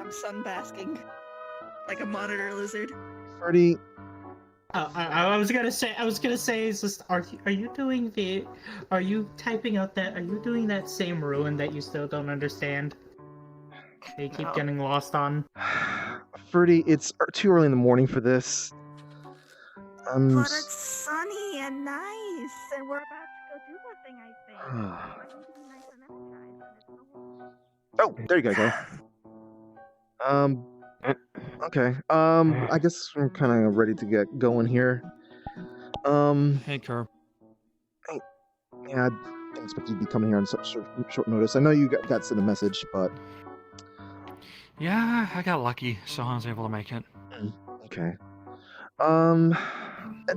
I'm sunbasking like a monitor lizard. Freddy. I was gonna say, is just, are you typing out that? Are you doing that same ruin that you still don't understand? They keep getting lost on. Ferdy, it's too early in the morning for this. But it's sunny and nice, and we're about to go do a thing, I think. I need to be nice and energized, and it's Oh, there you go. Okay. I guess we're kind of ready to get going here. Hey, Kerr. Yeah, I didn't expect you to be coming here on such short notice. I know you got sent a message, but Yeah, I got lucky, so I was able to make it. okay.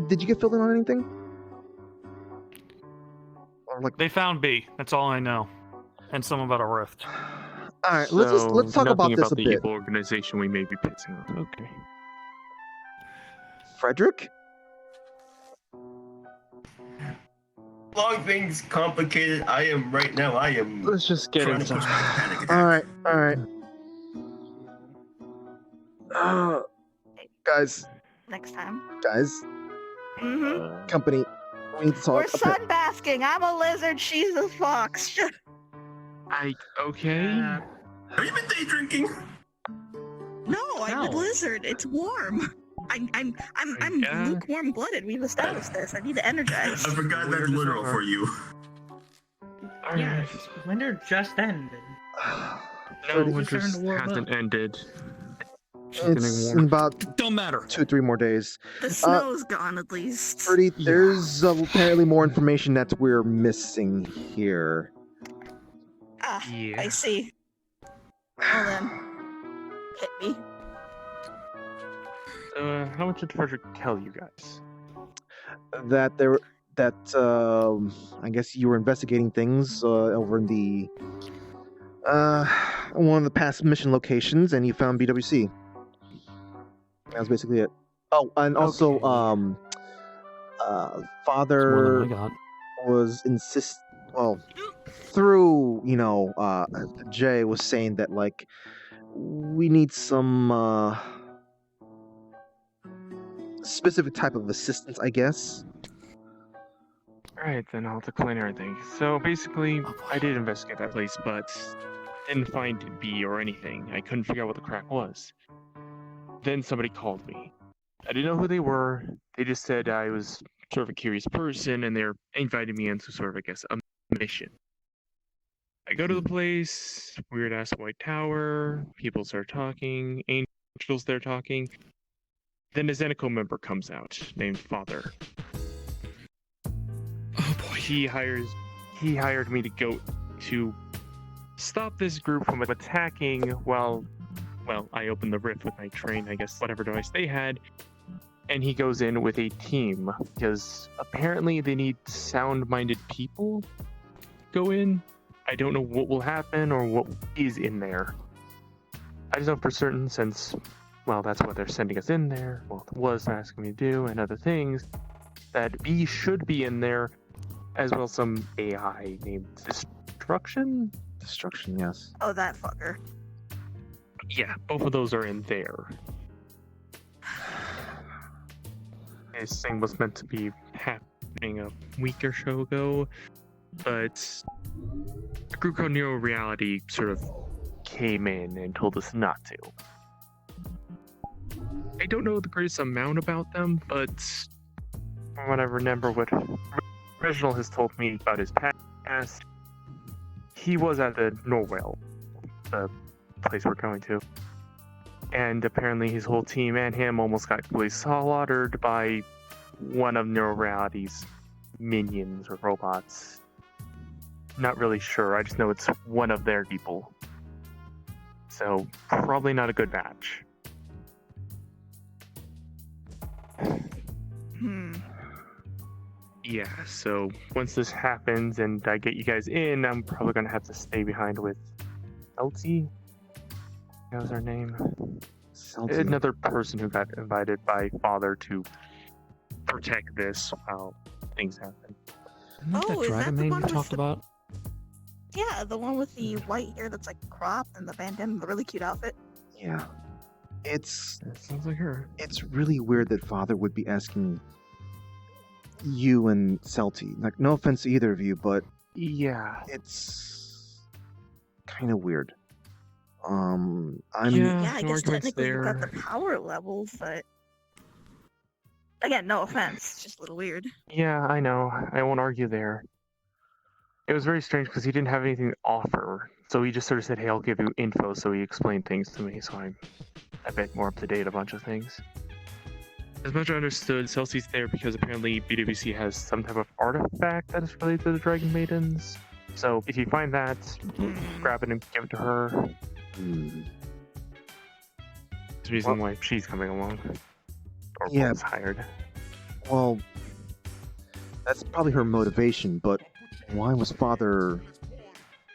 Did you get filled in on anything? Or like They found B. That's all I know, and some about a rift. All right, let's talk about this a the bit. evil organization we may be pissing off. Okay. Frederick? Long things complicated. I am Let's just get trying to into push my panic attack. All right. Guys, next time. Mm-hmm. company, we need to talk. We're sunbasking. I'm a lizard. She's a fox. Okay. Have you been day drinking? No, I'm a lizard. It's warm. I'm lukewarm blooded. We've established this. I need to energize. I forgot that's literal for you. Yeah, winter just ended. No, It's winter starting to warm hasn't up. ended. It's in about Don't matter. 2-3 more days. The snow's gone at least. Ferdy, there's apparently more information that we're missing here. I see. Well then, hit me. How much did Frederick tell you guys? That I guess you were investigating things over in the one of the past mission locations, and you found BWC. That was basically it. Oh, and also, Father was through Jay was saying that like we need some specific type of assistance, I guess. Alright, then I'll decline everything. So basically, I did investigate that place, but didn't find B or anything. I couldn't figure out what the crack was. Then somebody called me. I didn't know who they were. They just said I was sort of a curious person, and they're inviting me into sort of, I guess, a mission. I go to the place, weird-ass white tower, people start talking, angels there talking. Then a Zenico member comes out, named Father. Oh boy. He hired me to go to stop this group from attacking while I opened the rift with my train, I guess, whatever device they had. And he goes in with a team, because apparently they need sound-minded people go in. I don't know what will happen or what is in there. I just know for certain, since, well, that's what they're sending us in there, well, it was asking me to do, and other things, that B should be in there, as well as some AI named Destruction? Destruction, yes. Oh, that fucker. Yeah, both of those are in there. This thing was meant to be happening a week or so ago, but a group called Neo Reality sort of came in and told us not to. I don't know the greatest amount about them, but from what I remember, what Reginald has told me about his past, he was at the Narwhal, the place we're going to. And apparently his whole team and him almost got completely slaughtered by one of Neo Reality's minions or robots. Not really sure, I just know it's one of their people. So, probably not a good match. Yeah, so once this happens and I get you guys in, I'm probably gonna have to stay behind with Elsie. That was her name. Salty. Another person who got invited by Father to protect this while things happen. Isn't that Oh, is that dragon the main one you with talked the- about? Yeah, the one with the white hair that's like cropped and the bandana, the really cute outfit. Yeah. It's That sounds like her. it's really weird that Father would be asking you and Celty. Like, no offense to either of you, but Yeah. it's kind of weird. I'm Yeah, I no guess arguments technically you've got the there. power levels, but again, no offense, it's just a little weird. Yeah, I know. I won't argue there. It was very strange because he didn't have anything to offer. So he just sort of said, hey, I'll give you info. So he explained things to me. So I'm a bit more up to date a bunch of things. As much as I understood, Celsi's there because apparently BWC has some type of artifact that is related to the Dragon Maidens. So if you find that, grab it and give it to her. hmm. It's the reason why she's coming along. Or Yeah. was hired. Well, that's probably her motivation, but why was Father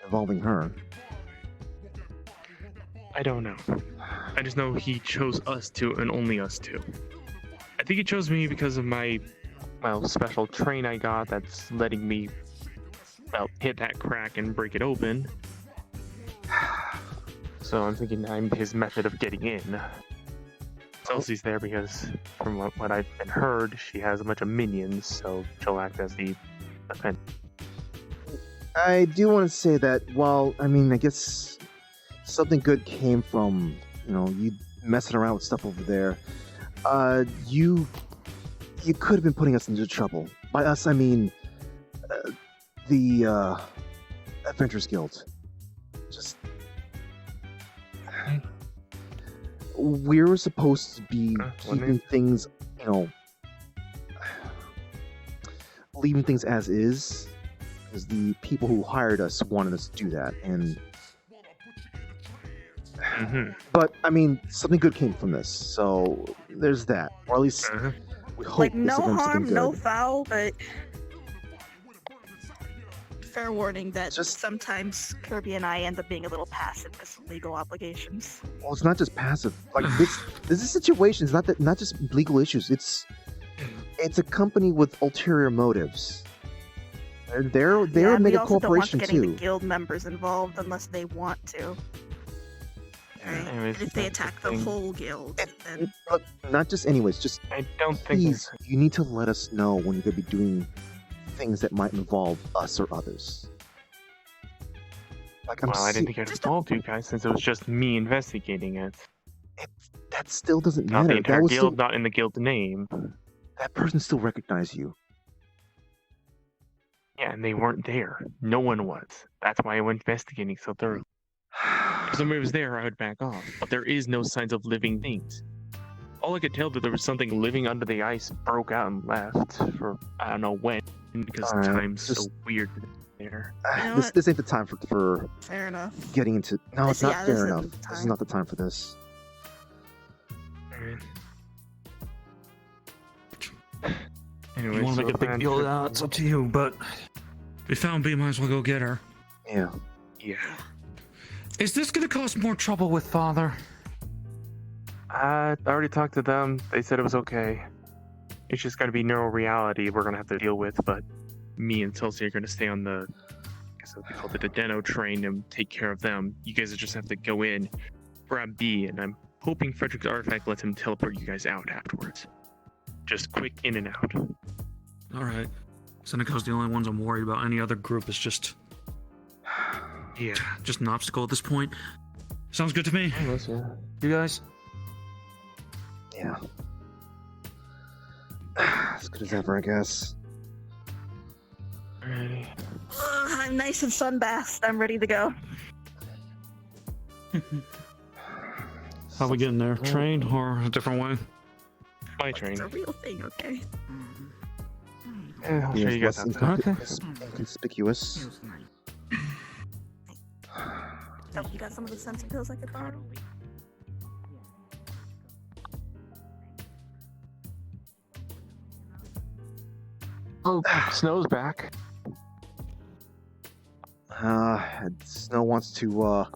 involving her? I don't know. I just know he chose us two and only us two. I think he chose me because of my, well, special train I got that's letting me, well, hit that crack and break it open. So I'm thinking I'm his method of getting in. Chelsea's there because, from what I've been heard, she has a bunch of minions, so she'll act as the defense. I do want to say that while, I mean, I guess something good came from, you messing around with stuff over there, you could have been putting us into trouble. By us, I mean the Adventurers Guild. Just we were supposed to be keeping things, leaving things as is, because the people who hired us wanted us to do that, and but I mean, something good came from this, so there's that, or at least we hope. Like, this no event's harm, something no good. foul, but fair warning that Just- sometimes Kirby and I end up being a little passive with some legal obligations. Well, it's not just passive. Like this is situations, not just legal issues. It's a company with ulterior motives. They're Yeah, a and we mega also don't want corporation getting too. the guild members involved unless they want to. Right? Anyways, And if they that's the attack the thing. whole guild, then Look, not just anyways. Just I don't think please, you need to let us know when you're gonna be doing things that might involve us or others. Like Well, I didn't think I'd Just involve you guys since it was just me investigating it. that still doesn't Not the matter. entire That was guild, still, not in the guild name. that person still recognized you. Yeah, and they weren't there. No one was. That's why I went investigating so thoroughly. If somebody was there, I would back off. But there is no signs of living things. All I could tell that there was something living under the ice broke out and left for I don't know when, because Alright, time's so just- weird there. You know this what? this ain't the time for fair enough. getting into. No, it's Yeah, not this fair isn't enough. the This is time. not the time for this. Alright. You Anyway, want to make a big deal of that? It's up to you, but we found B, might as well go get her. Yeah. Yeah. Is this gonna cause more trouble with Father? I already talked to them. They said it was okay. It's just gonna be neural reality we're gonna have to deal with, but me and Chelsea are gonna stay on the, I guess what we call it, the Deno train and take care of them. You guys just have to go in, grab B, and I'm hoping Frederick's artifact lets him teleport you guys out afterwards. Just quick in and out. Alright. Seneca's the only ones I'm worried about. Any other group is just Yeah. just an obstacle at this point. Sounds good to me. Almost, yeah. You guys? Yeah. As good as ever, I guess. Alrighty. I'm nice and sunbathed. I'm ready to go. How we getting there? Train or a different way? My train. It's a real thing, okay? Yeah, I'll show Yes, you guys less outside. Okay. inconspicuous. Oh, you got some of the sense pills I could borrow? Oh, snow's back. Snow wants to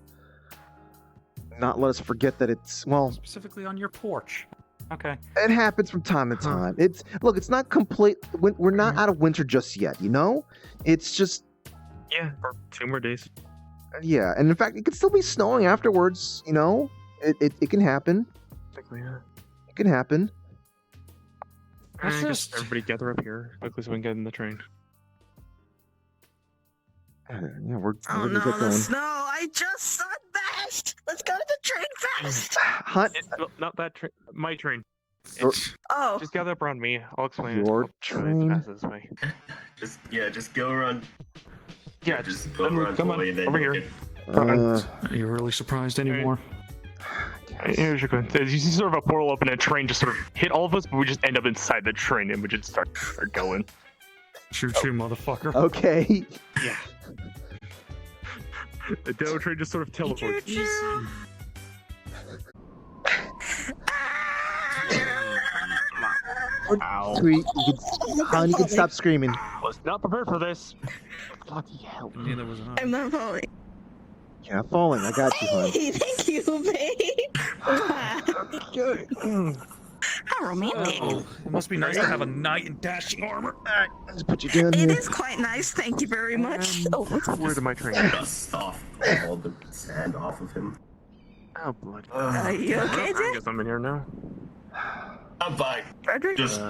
not let us forget that it's, well, Specifically on your porch. Okay. it happens from time to Huh. time. It's not complete. We're not out of winter just yet, you know. It's just, Yeah, for 2 more days. yeah, and in fact, it could still be snowing afterwards, you know. It can happen. It can happen. I guess everybody gather up here quickly so we can get in the train. Yeah, we're Oh gonna no, get the going. snow! I just sunbashed! Let's go to the train fast! Hunt. Not that train. My train. Your- Oh, Just gather up around me. I'll explain Your it. train? As fast as way. Just go around. Yeah, Just go then around come the on, way, then over you'll here. get- Are you really surprised anymore? Here's your good. You see sort of a portal open and a train just sort of hit all of us, but we just end up inside the train and we just start going. Choo choo, motherfucker. Okay. Yeah. The Doe train just sort of teleports. Ow. Sweet. You can stop screaming. Was not prepared for this. Bloody hell. Neither was I. I'm not falling. You're not falling. I got you, hon. Hey, thank you, babe. Wow. How romantic. Oh, it must be nice to have a knight in dashing armor. Alright, let's put you down It here. is quite nice, thank you very much. Oh, Where did my train go? Dust off all the sand off of him. Oh, bloody. are you okay, I Jay? guess I'm in here now. I'm fine. Frederick? Just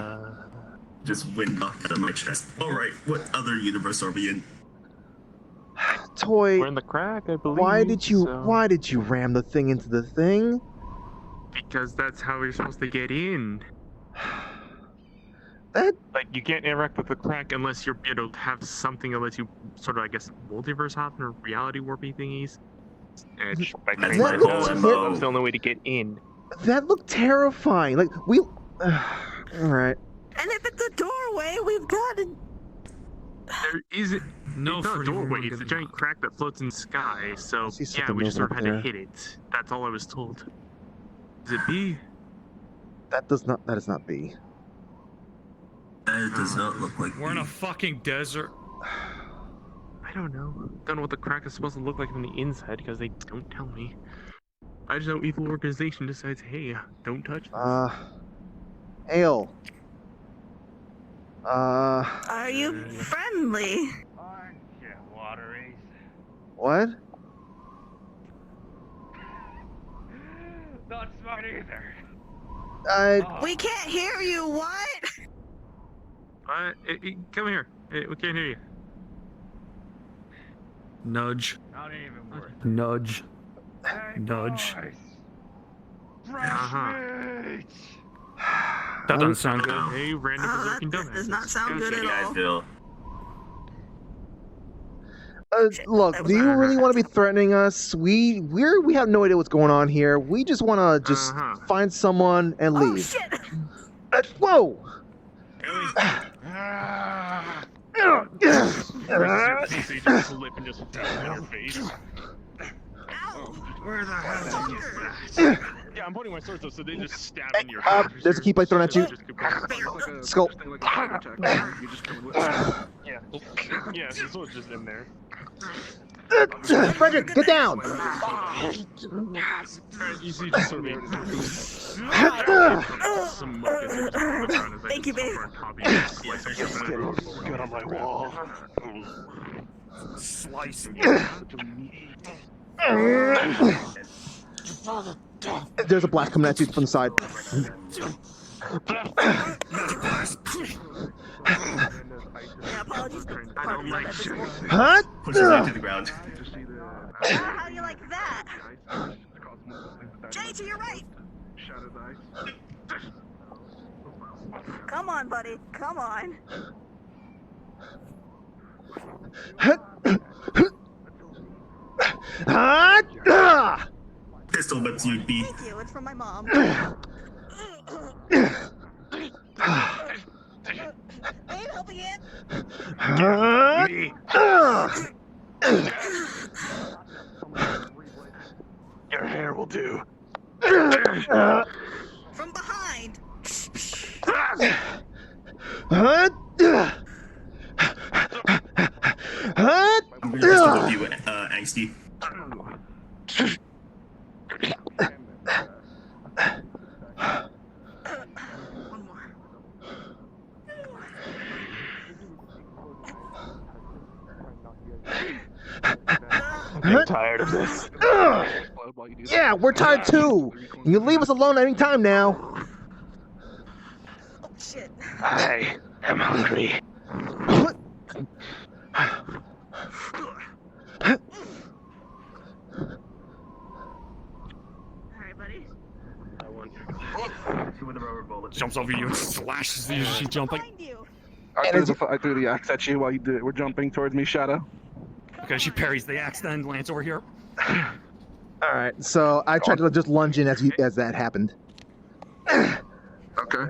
wind knocked out of my chest. Alright, what other universe are we in? Toy, We're in the crack, I believe. why did you so- ram the thing into the thing? Because that's how you're supposed to get in. That Like, you can't interact with the crack unless you're, have something that lets you sort of, I guess, multiverse hop or reality warpy thingies. And That's my whole that MO. was the only way to get in. that looked terrifying. Like we alright. And if it's a doorway, we've got it. There isn't. No, It's not a free doorway. room It's a to giant get crack that floats in the sky. So I see yeah, something we just moving sort of up had there. to hit it. That's all I was told. Is it B? That is not B. That does not look like We're in a fucking desert. I don't know. Don't know what the crack is supposed to look like from the inside because they don't tell me. I just know evil organization decides, hey, don't touch this. Ale. Are you friendly? What? Not smart either. We can't hear you, what? Come here. We can't hear you. Nudge. Not even worse. Nudge. Hey, Nudge. boys. Uh-huh. Fresh meat. That doesn't sound good. Hey, random Oh, berserking that dumbass. does not sound good Hey at guys, all. Bill. Look, that do was you really want to be threatening us? We have no idea what's going on here. We just want to just Uh-huh. find someone and Oh, leave. shit! Whoa! Ah. They just slip and just fall in your face. Ow! Where the hell did you Fucker. get that? Yeah, I'm pointing my sword so they just stab in your face. There's a key plate thrown at you. Just keep going. Skull. Yeah. Yeah, the sword's just in there. Frederick, get down! You see just sort of some muck as it just on the ground as I Thank just you, babe. start copying and slicing it. Get on my wall. Slicing There's a blast coming at you from the side. Yeah, apologies. I don't like shit. Huh? Pushes it to the ground. How do you like that? Jay, to your right! Come on, buddy. Come on. Pistol whips you, B. Thank you. It's from my mom. Babe, help again. Your hair will do. From behind. Pistol whip you, angsty. One more. I'm tired of this. while you do Yeah, we're tired too. You can leave us alone any time now. Oh shit. I am hungry. Alright, buddy. I wonder. With a rubber bullet. Jumps over you and slashes you as she's jumping. Find you. I threw the axe at you while you were jumping towards me, Shadow. Okay, she parries the axe, then lands over here. All right, so I tried to just lunge in as that happened. Okay.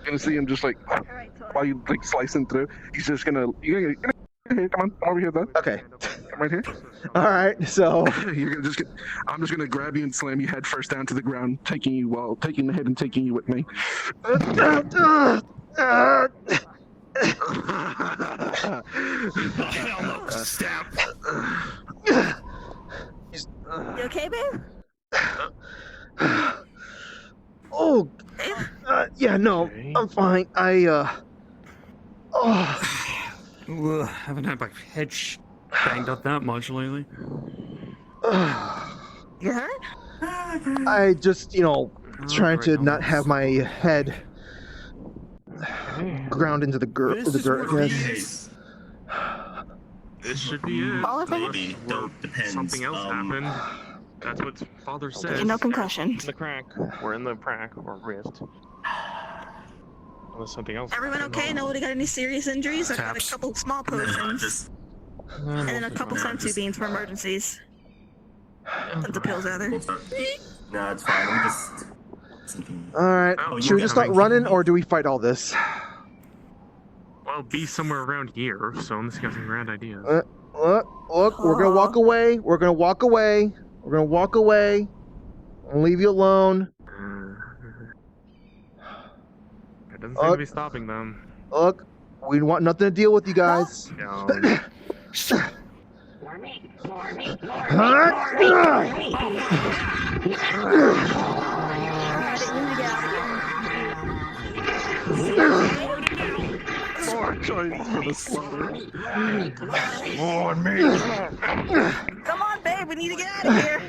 Gonna see him just like Alright, so while you like slicing through. He's just gonna. Here, come on, over here, then. Okay. Come right here. All right, so You're gonna I'm just gonna grab you and slam you head first down to the ground, taking the hit and taking you with me. Hell no, stab. you okay, babe? oh, yeah, no, I'm fine. Ugh, haven't had my head banged up that much lately. You hurt? I just, trying to not have my head ground into the dirt again. Case. This should be it. All of it? Maybe. Don't depends. Something else happened. That's what Father said. No concussion. In the crack. We're in the crack or rift. Unless something else. Everyone okay? Nobody got any serious injuries? I've got a Taps. couple small Nah, potions. just And then a couple sensu beans for emergencies. The pills, rather. nah, it's fine. I'm just something. All right, Oh, should we yeah, just start right. running, or do we fight all this? Well, be somewhere around here, so I'm just got some grand ideas. Look, we're gonna walk away. We're gonna walk away. We're gonna walk away. I'll leave you alone. It doesn't seem to be stopping them. Look, we want nothing to deal with you guys. No. More joints for the slaughter. Come on, babe, we need to get out of here.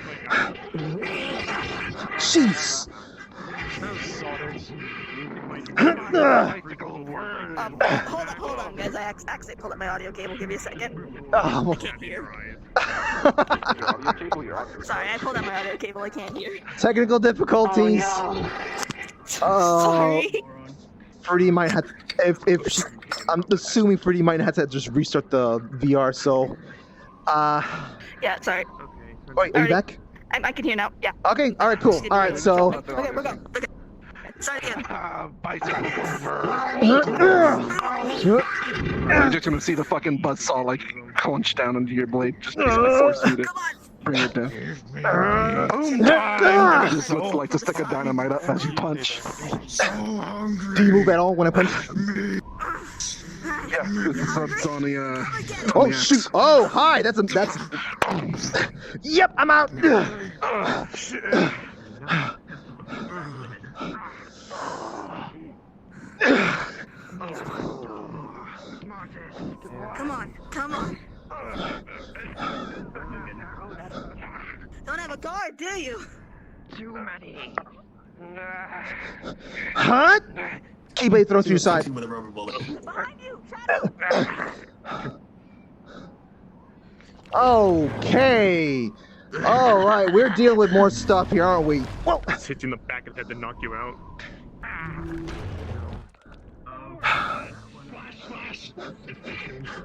Jeez. Hold on, guys. I accidentally pulled up my audio cable. Give me a second. Oh, I can't hear. Sorry, I pulled out my audio cable. I can't hear. technical difficulties. Sorry. Fruity might have. I'm assuming Fruity might have to just restart the VR. So, Yeah, sorry. Okay. wait, are you back? I can hear now. Yeah. Okay. All right. Cool. All right. So. Okay, we're going. Okay. Sorry again. Bicycle over. You're just gonna see the fucking buzzsaw like clench down into your blade. Just basically force you to Come on. bring it down. Boom time! It just looks like to stick a dynamite up as you punch. Do you move at all when I punch? Yeah, this is what's on the Oh shoot! Oh hi! That's. Yep, I'm out. Come on. Come on. Don't have a guard, do you? Huh? Keyblade throws to your side. With a rubber bullet. Behind you. Shadow. Okay. All right, we're dealing with more stuff here, aren't we? Whoa. Just hit you in the back of the head to knock you out.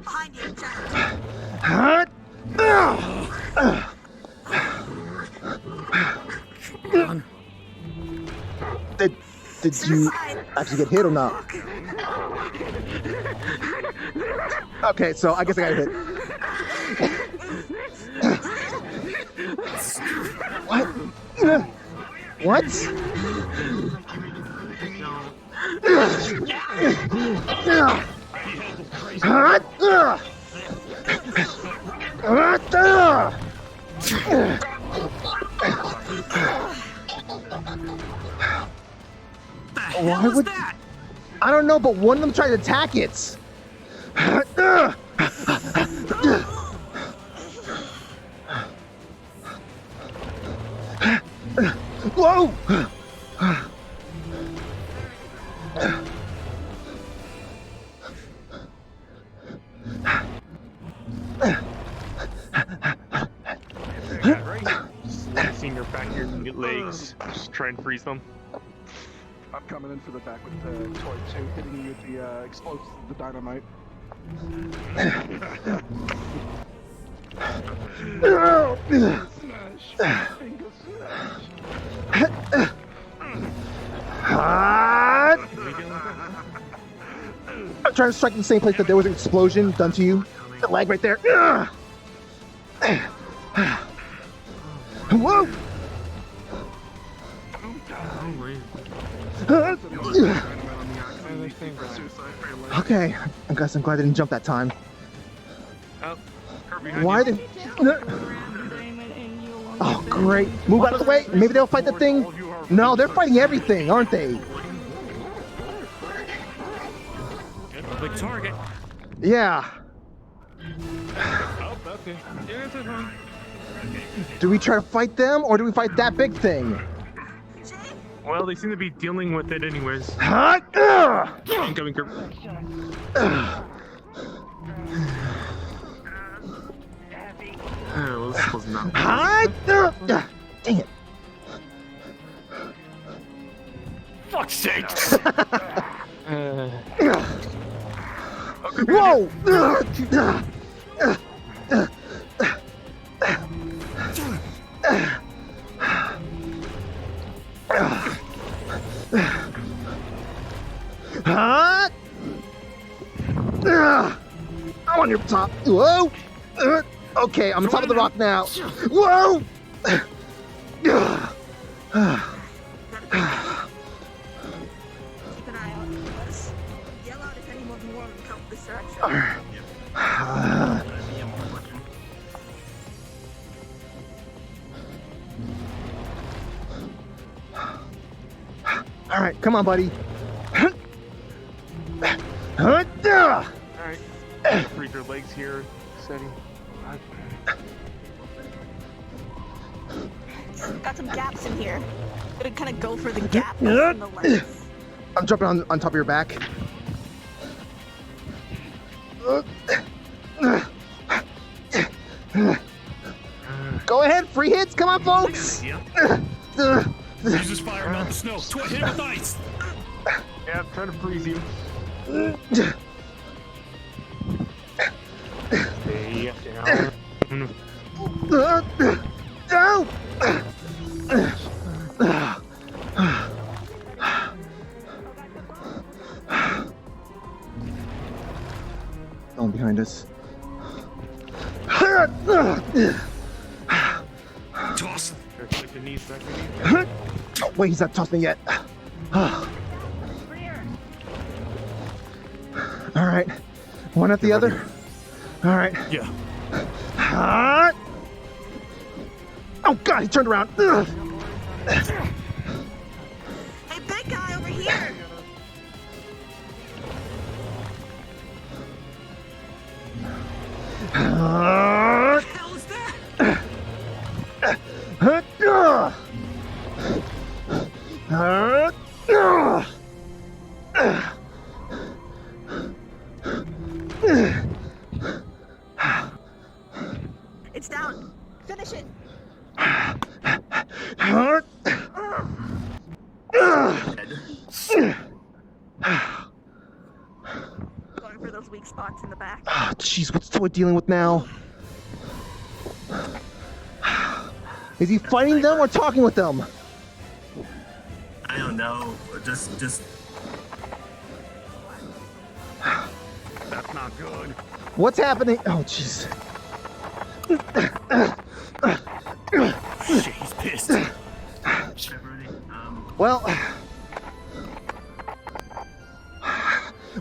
Behind you. Shadow. Huh? Done. Did you actually get hit or not? Okay, so I guess I got hit. What? What? Why would that? I don't know, but one of them tried to attack it. Whoa! Right here. Just seeing your back here and your legs. Just try and freeze them. I'm coming in for the back with the toy 2, hitting you with the explosives, the dynamite. Smash! Finger smash! I'm trying to strike in the same place that there was an explosion done to you. The leg right there. Whoa! Okay, I guess I'm glad I didn't jump that time. Oh, Kirby, behind Why you. did? Oh, great! Move out of the way. Maybe they'll fight the thing. No, they're fighting everything, aren't they? Big target. Yeah. Oh, okay. Yeah, it's fine. Do we try to fight them or do we fight that big thing? Well, they seem to be dealing with it anyways. Huh? Incoming, Kirby. Oh, this was not. Huh? Dang it. Fuck's sake! Whoa! Huh? I'm on your top. Whoa! Okay, I'm on top of the rock now. Whoa! Keep an eye out for us. Yell out if anyone more come this direction. All right, come on, buddy. Alright. Freeze your legs here. Steady. Got some gaps in here. Gonna kind of go for the gap in the legs. I'm jumping on top of your back. Go ahead, free hits. Come on, folks. Use this fire, melt the snow. Hit it with ice. Yeah, I'm trying to freeze you. Stay down. No! Going behind us. Toss. Click the knees back beneath. Oh, wait, he's not tossed me yet. All right, one at the other. All right. Yeah. Oh God, he turned around. Hey, big guy over here! What the hell is that? It's down. Finish it. Going for those weak spots in the back. Oh, jeez, what's Toy dealing with now? Is he fighting them or talking with them? I don't know. Just. That's not good. What's happening? Oh, jeez. Shit, he's pissed. Well,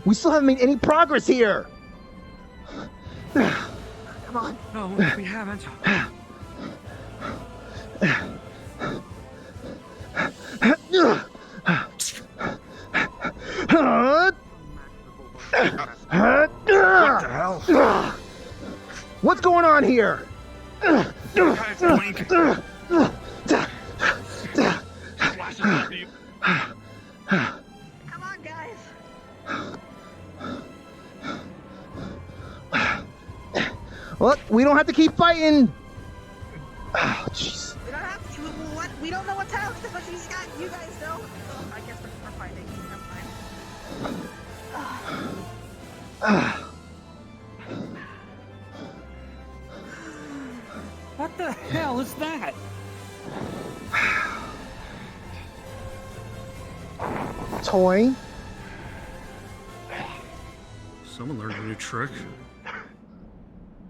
we still haven't made any progress here. Come on. No, we haven't. What the hell? What's going on here? just not be. Come on, guys. Look, we don't have to keep fighting. Oh, jeez. We don't have to. What? We don't know what's happening, but you guys know. Oh, I guess we're fighting. I'm fine. What the hell is that? Toy. Someone learned a new trick.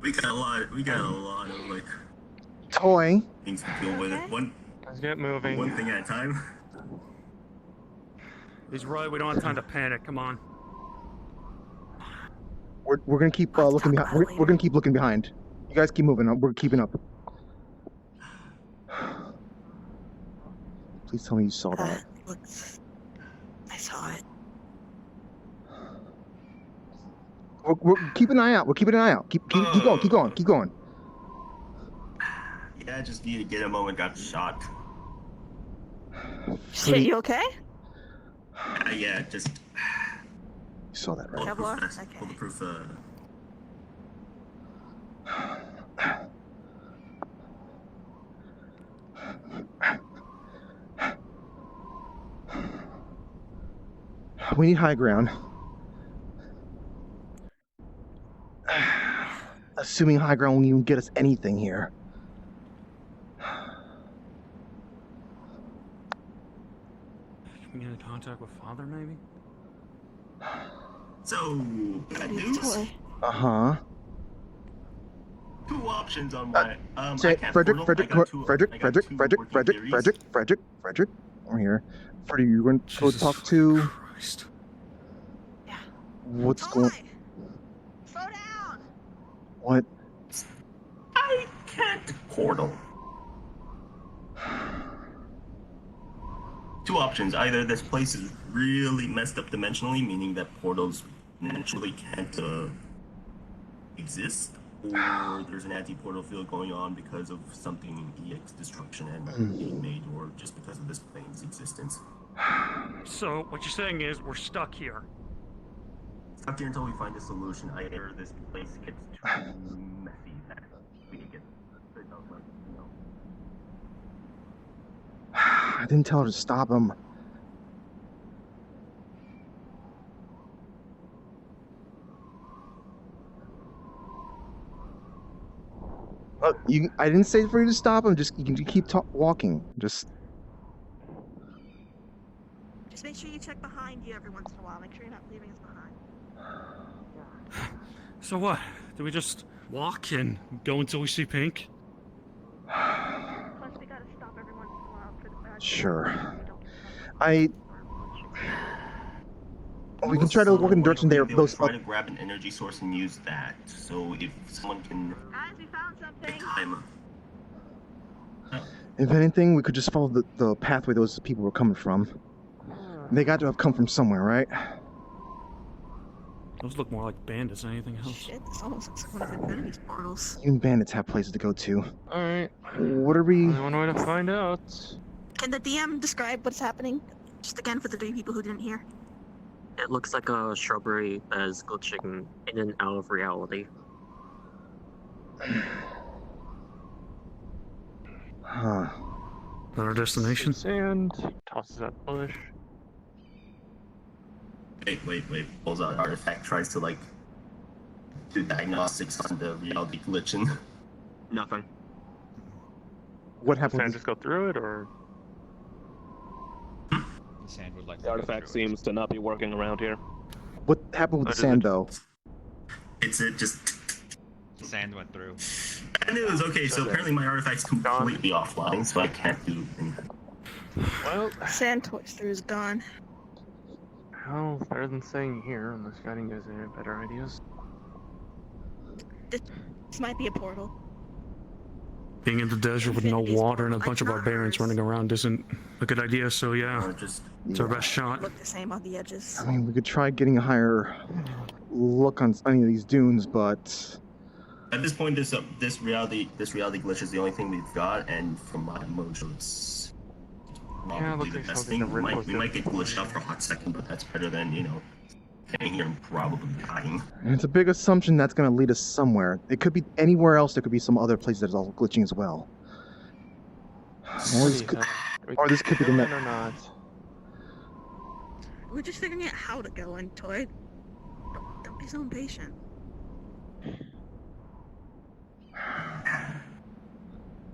We got a lot of like Toy. things to deal with. One Let's get moving. thing at a time. He's right. We don't have time to panic. Come on. We're gonna keep looking behind. We're gonna keep looking behind. You guys keep moving. We're keeping up. Please tell me you saw that. I saw it. We're keeping an eye out. We're keeping an eye out. Keep going. Keep going. Keep going. Yeah, I just need to get a moment. Got shot. Shit, you okay? Yeah, just You saw that, right? Kevlar? bulletproof. We need high ground. Assuming high ground won't even get us anything here. Can we get in contact with Father, maybe? So, bad news. Uh-huh. Two options on my. Say, I can't Frederick, portal. I got two working theories. Frederick. I'm here. Freddy, you're going to go Jesus talk to... Christ. What's going... Slow down! What? I can't portal. Two options. Either this place is really messed up dimensionally, meaning that portals naturally can't exist, or there's an anti-portal field going on because of something EX destruction and being made, or just because of this plane's existence. So, what you're saying is we're stuck here. Stuck here until we find a solution. Either this place gets too messy that we can get rid of, like, you know. I didn't tell her to stop him. Look, I didn't say for you to stop him. Just you can keep walking. Just make sure you check behind you every once in a while. Make sure you're not leaving us behind. So what? Do we just walk and go until we see pink? Plus, we gotta stop every once in a while for the bad. sure. We can try to walk in the direction there. Those try to grab an energy source and use that. So if someone can Guys, we found something. take time. If anything, we could just follow the pathway those people were coming from. They got to have come from somewhere, right? Those look more like bandits than anything else. Shit, this almost looks like one of Infinity's portals. Even bandits have places to go to. Alright. What are we... Only one way to find out. Can the DM describe what's happening? Just again for the 3 people who didn't hear. It looks like a shrubbery that is glitching in and out of reality. Huh. Is that our destination? Sand. Tosses that bush. Wait. Pulls out an artifact, tries to like do diagnostics on the reality glitching. Nothing. What Can happened? I just go through it, or? The sand would like The artifact seems to not be working around here. What happened with the sand, though? It just. The sand went through. And it was okay, so apparently my artifact's completely offline, so I can't do anything. Well, Sand torch through is gone. well, better than staying here, unless guiding gives any better ideas. This might be a portal. Being in the desert with no water and a bunch of barbarians running around isn't a good idea, so yeah, it's our best shot. Look the same on the edges. I mean, we could try getting a higher look on any of these dunes, but... At this point, this reality glitch is the only thing we've got, and from my mojo, it's not probably the best thing. We might get glitched out for a hot second, but that's better than, staying here and probably dying. And it's a big assumption that's going to lead us somewhere. It could be anywhere else. There could be some other place that's all glitching as well. Or this could be the next. Or not. We're just figuring out how to go into it. Don't be so impatient.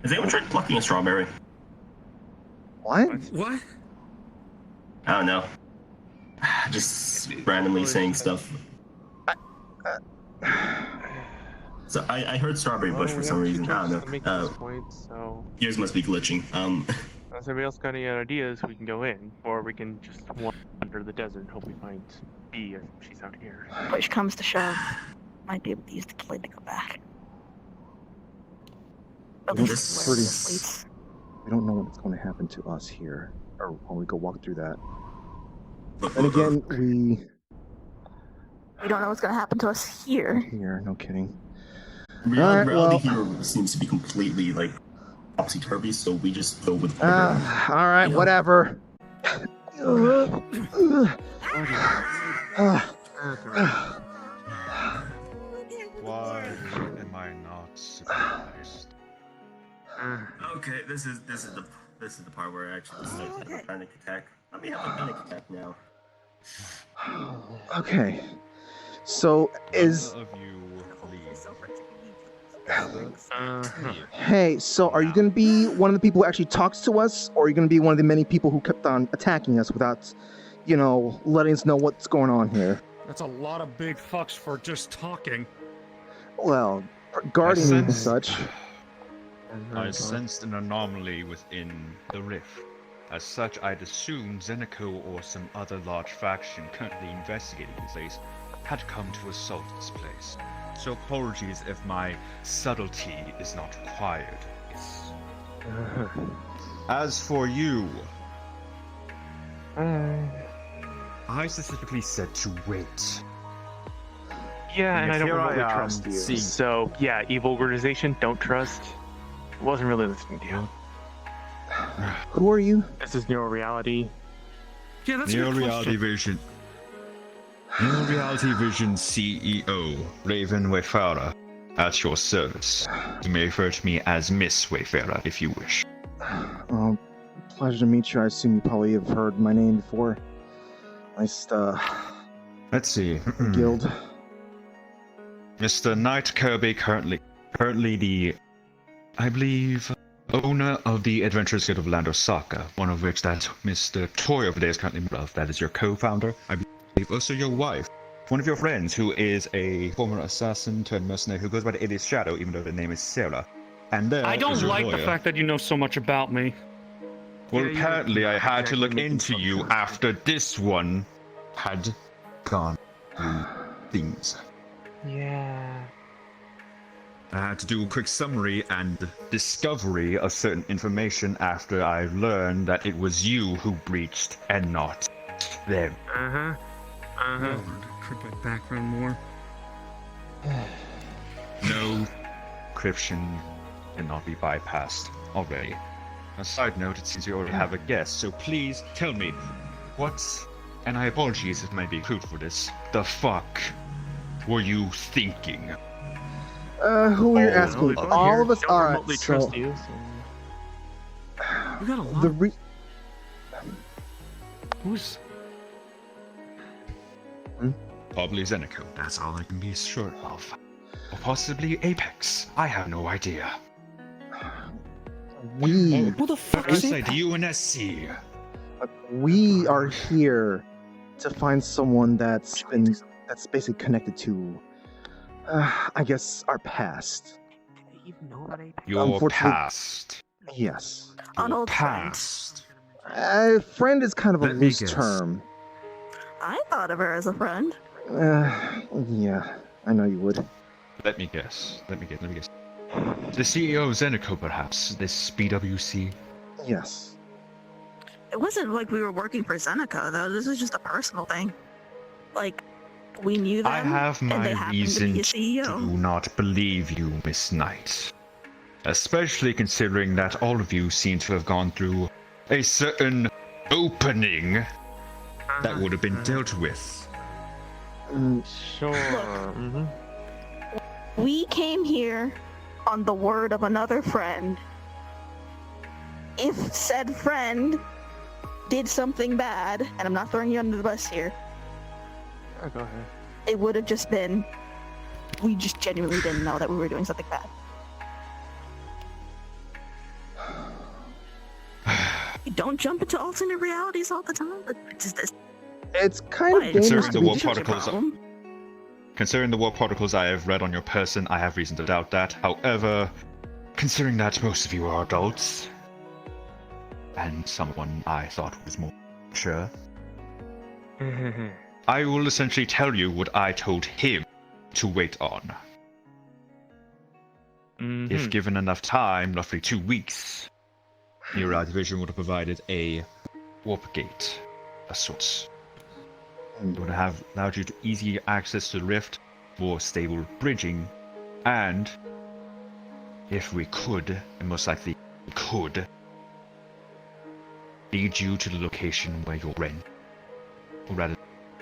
Has anyone tried plucking a strawberry? What? What? I don't know. Just randomly saying stuff. So I heard strawberry bush for some reason. I don't know. Yours must be glitching. Unless anybody else got any ideas, we can go in, or we can just wander the desert and hope we find Bee if she's out here. Push comes to shove, might be able to use the kid to go back. But We this is where this leads. don't know what's going to happen to us here, or when we go walk through that. And again, We don't know what's going to happen to us here. Here, no kidding. Reality here seems to be completely topsy-turvy, so we just go with alright, whatever. Why am I not surprised? Okay, this is the part where I actually start to have a panic attack. Let me have a panic attack now. Okay. So is Of you leave. Hey, so are you gonna be one of the people who actually talks to us, or are you gonna be one of the many people who kept on attacking us without, letting us know what's going on here? That's a lot of big fucks for just talking. Well, guarding and such. I sensed an anomaly within the rift. As such, I'd assumed Zenico or some other large faction currently investigating the place had come to assault this place. So apologies if my subtlety is not required. As for you, I specifically said to wait. Yeah, and I don't Here I remotely am. trust you. See. So, yeah, evil organization, don't trust. Wasn't really listening to you. Who are you? This is Neural Reality. Yeah, that's a Neo good Reality question. Vision. Neo Reality Vision CEO, Raven Wayfarer, at your service. You may refer to me as Miss Wayfarer if you wish. Pleasure to meet you. I assume you probably have heard my name before. Nice, Let's see. guild. Mr. Knight Kirby, currently the, I believe, owner of the Adventurers Guild of Land Osaka, one of which that Mr. Toy over there is currently of. That is your co-founder. I believe also your wife. One of your friends who is a former assassin turned mercenary who goes by the alias Shadow, even though the name is Sarah. And there I don't is your like lawyer. the fact that you know so much about me. Well, apparently I had to look into you after this one had gone through things. Yeah. I had to do a quick summary and discovery of certain information after I learned that it was you who breached and not them. Crip my background more. No encryption cannot be bypassed already. A side note, it seems you already have a guest, so please tell me what, and I apologize if I might be crude for this, the fuck were you thinking? Who are you asking? All of us don't are. remotely trust you. We got a lot. Who's? Probably Zenico, that's all I can be sure of. Or possibly Apex, I have no idea. Who the fuck is Inside Apex? UNSC. We are here to find someone that's basically connected to, I guess, our past. Your Unfortunately- past. Yes. An Your old friend. past. Friend is kind of a Let me loose guess. term. I thought of her as a friend. Yeah, I know you would. Let me guess. The CEO of Zenico, perhaps? This BWC? Yes. It wasn't like we were working for Zenico, though. This was just a personal thing. Like, we knew them, I have and they my happened reason to be a to CEO. not believe you, Miss Knight. Especially considering that all of you seem to have gone through a certain opening that would have been dealt with. Sure. Look. We came here on the word of another friend. If said friend did something bad, and I'm not throwing you under the bus here, Go ahead. it would have just been, we just genuinely didn't know that we were doing something bad. You don't jump into alternate realities all the time, but it's kind of dangerous Considering to the be warp particles. Considering the warp particles I have read on your person, I have reason to doubt that. However, considering that most of you are adults, and someone I thought was more mature, I will essentially tell you what I told him to wait on. If given enough time, roughly 2 weeks, your division would have provided a warp gate, a sorts. It would have allowed you to easy access to the rift, more stable bridging, and if we could, and most likely could, lead you to the location where you're in, or rather,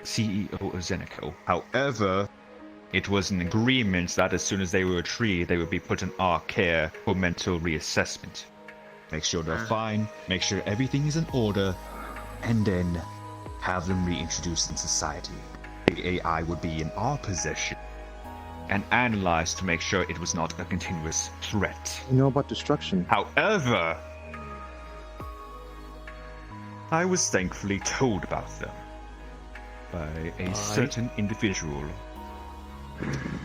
CEO of Zenico. However, it was an agreement that as soon as they were retrieved, they would be put in our care for mental reassessment. Make sure they're fine, make sure everything is in order, and then have them reintroduced in society. The AI would be in our possession and analyzed to make sure it was not a continuous threat. You know about destruction. However, I was thankfully told about them by a certain individual.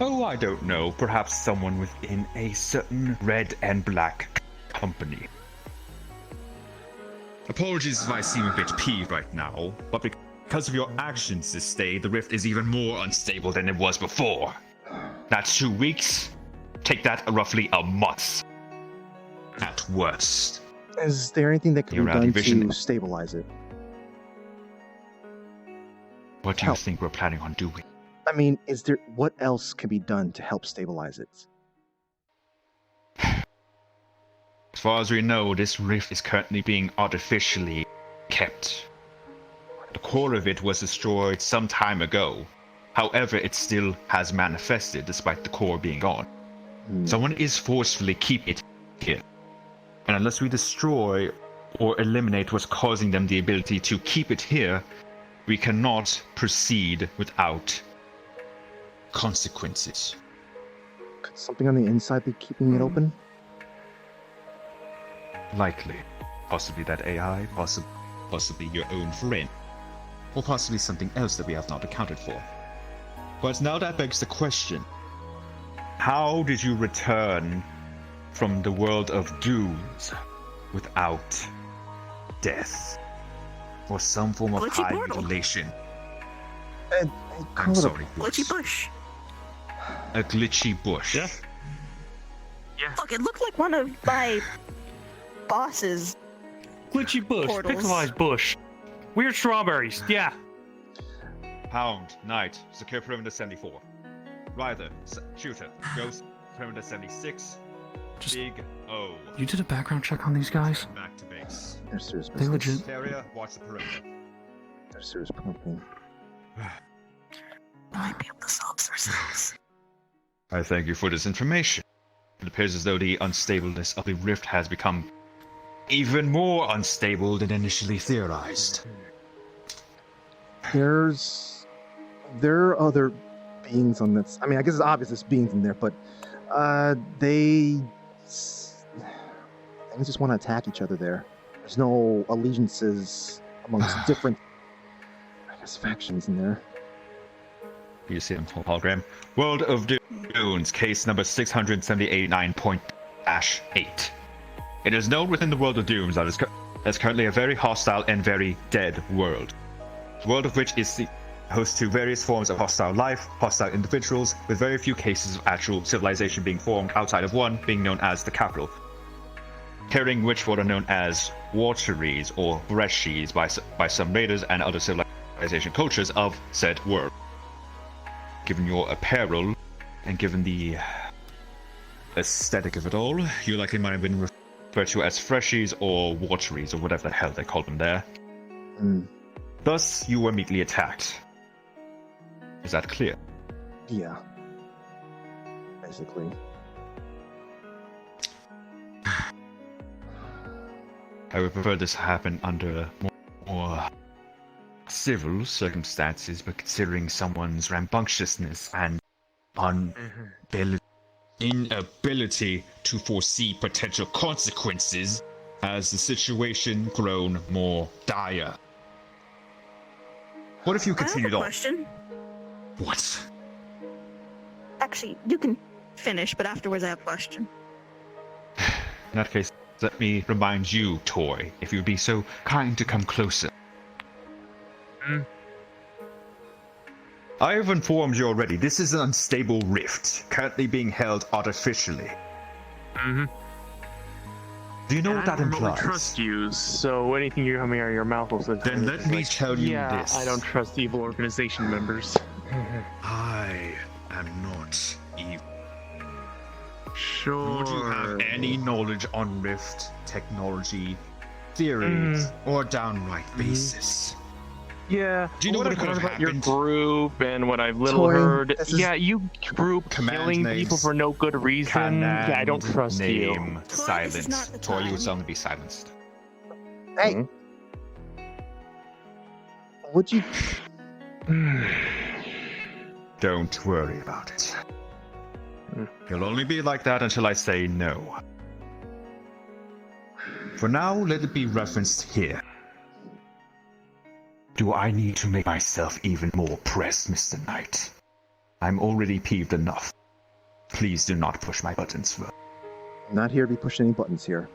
Oh, I don't know, perhaps someone within a certain red and black company. Apologies if I seem a bit peeved right now, but because of your actions this day, the rift is even more unstable than it was before. That's 2 weeks. Take that roughly a month. At worst. Is there anything that can be done to stabilize it? What do you think we're planning on doing? I mean, what else can be done to help stabilize it? As far as we know, this rift is currently being artificially kept. The core of it was destroyed some time ago. However, it still has manifested despite the core being gone. Someone is forcefully keeping it here. And unless we destroy or eliminate what's causing them the ability to keep it here, we cannot proceed without consequences. Could something on the inside be keeping it open? Likely. Possibly that AI, possibly your own friend. Or possibly something else that we have not accounted for. But now that begs the question. How did you return from the world of dooms without death? Or some form of high mutilation? I'm sorry. Glitchy bush. A glitchy bush. Yeah. Look, it looked like one of my boss's glitchy bush, portals. pixelized bush, weird strawberries. Yeah. Hound, Knight, secure perimeter 74. Ryther, shooter, Ghost, perimeter 76. Just, Big O. You did a background check on these guys? Back to base. They're serious They business. legit. Area, watch the perimeter. They're serious company. Might be able to solve ourselves. I thank you for this information. It appears as though the unstableness of the rift has become even more unstable than initially theorized. There are other beings on this. I mean, I guess it's obvious there's beings in there, but they just want to attack each other there. There's no allegiances amongst different, I guess, factions in there. You see him, hologram. World of Dunes, case number 678.8. It is known within the world of Dooms that is currently a very hostile and very dead world. The world of which is host to various forms of hostile life, hostile individuals, with very few cases of actual civilization being formed outside of one being known as the capital. Carrying which what are known as wateries or freshies by some raiders and other civilization cultures of said world. Given your apparel, and given the aesthetic of it all, you likely might have been referred to as freshies or wateries or whatever the hell they call them there. Thus, you were immediately attacked. Is that clear? Yeah. Basically. I would prefer this happen under more civil circumstances, but considering someone's rambunctiousness and inability to foresee potential consequences, has the situation grown more dire? What if you continued on? Question. What? Actually, you can finish, but afterwards I have a question. In that case, let me remind you, Toy, if you'd be so kind to come closer. I have informed you already, this is an unstable rift, currently being held artificially. Do you know what that I implies? don't trust you, so anything you're coming out of your mouth will say. Then let me tell you yeah, this. I don't trust evil organization members. I am not evil. Sure. Would you have any knowledge on rift, technology, theories, or downright basis? Yeah. Do you know what I've could have heard about your happened? group and what I've little Toy, heard? this is- Yeah, you group Command killing names. people for no good reason. Yeah, I don't trust you. Name Toy, this is not silence. the Toy, you would time. suddenly be silenced. Hey! Would you... Don't worry about it. You'll only be like that until I say no. For now, let it be referenced here. Do I need to make myself even more pressed, Mr. Knight? I'm already peeved enough. Please do not push my buttons further. I'm not here to be pushing any buttons here.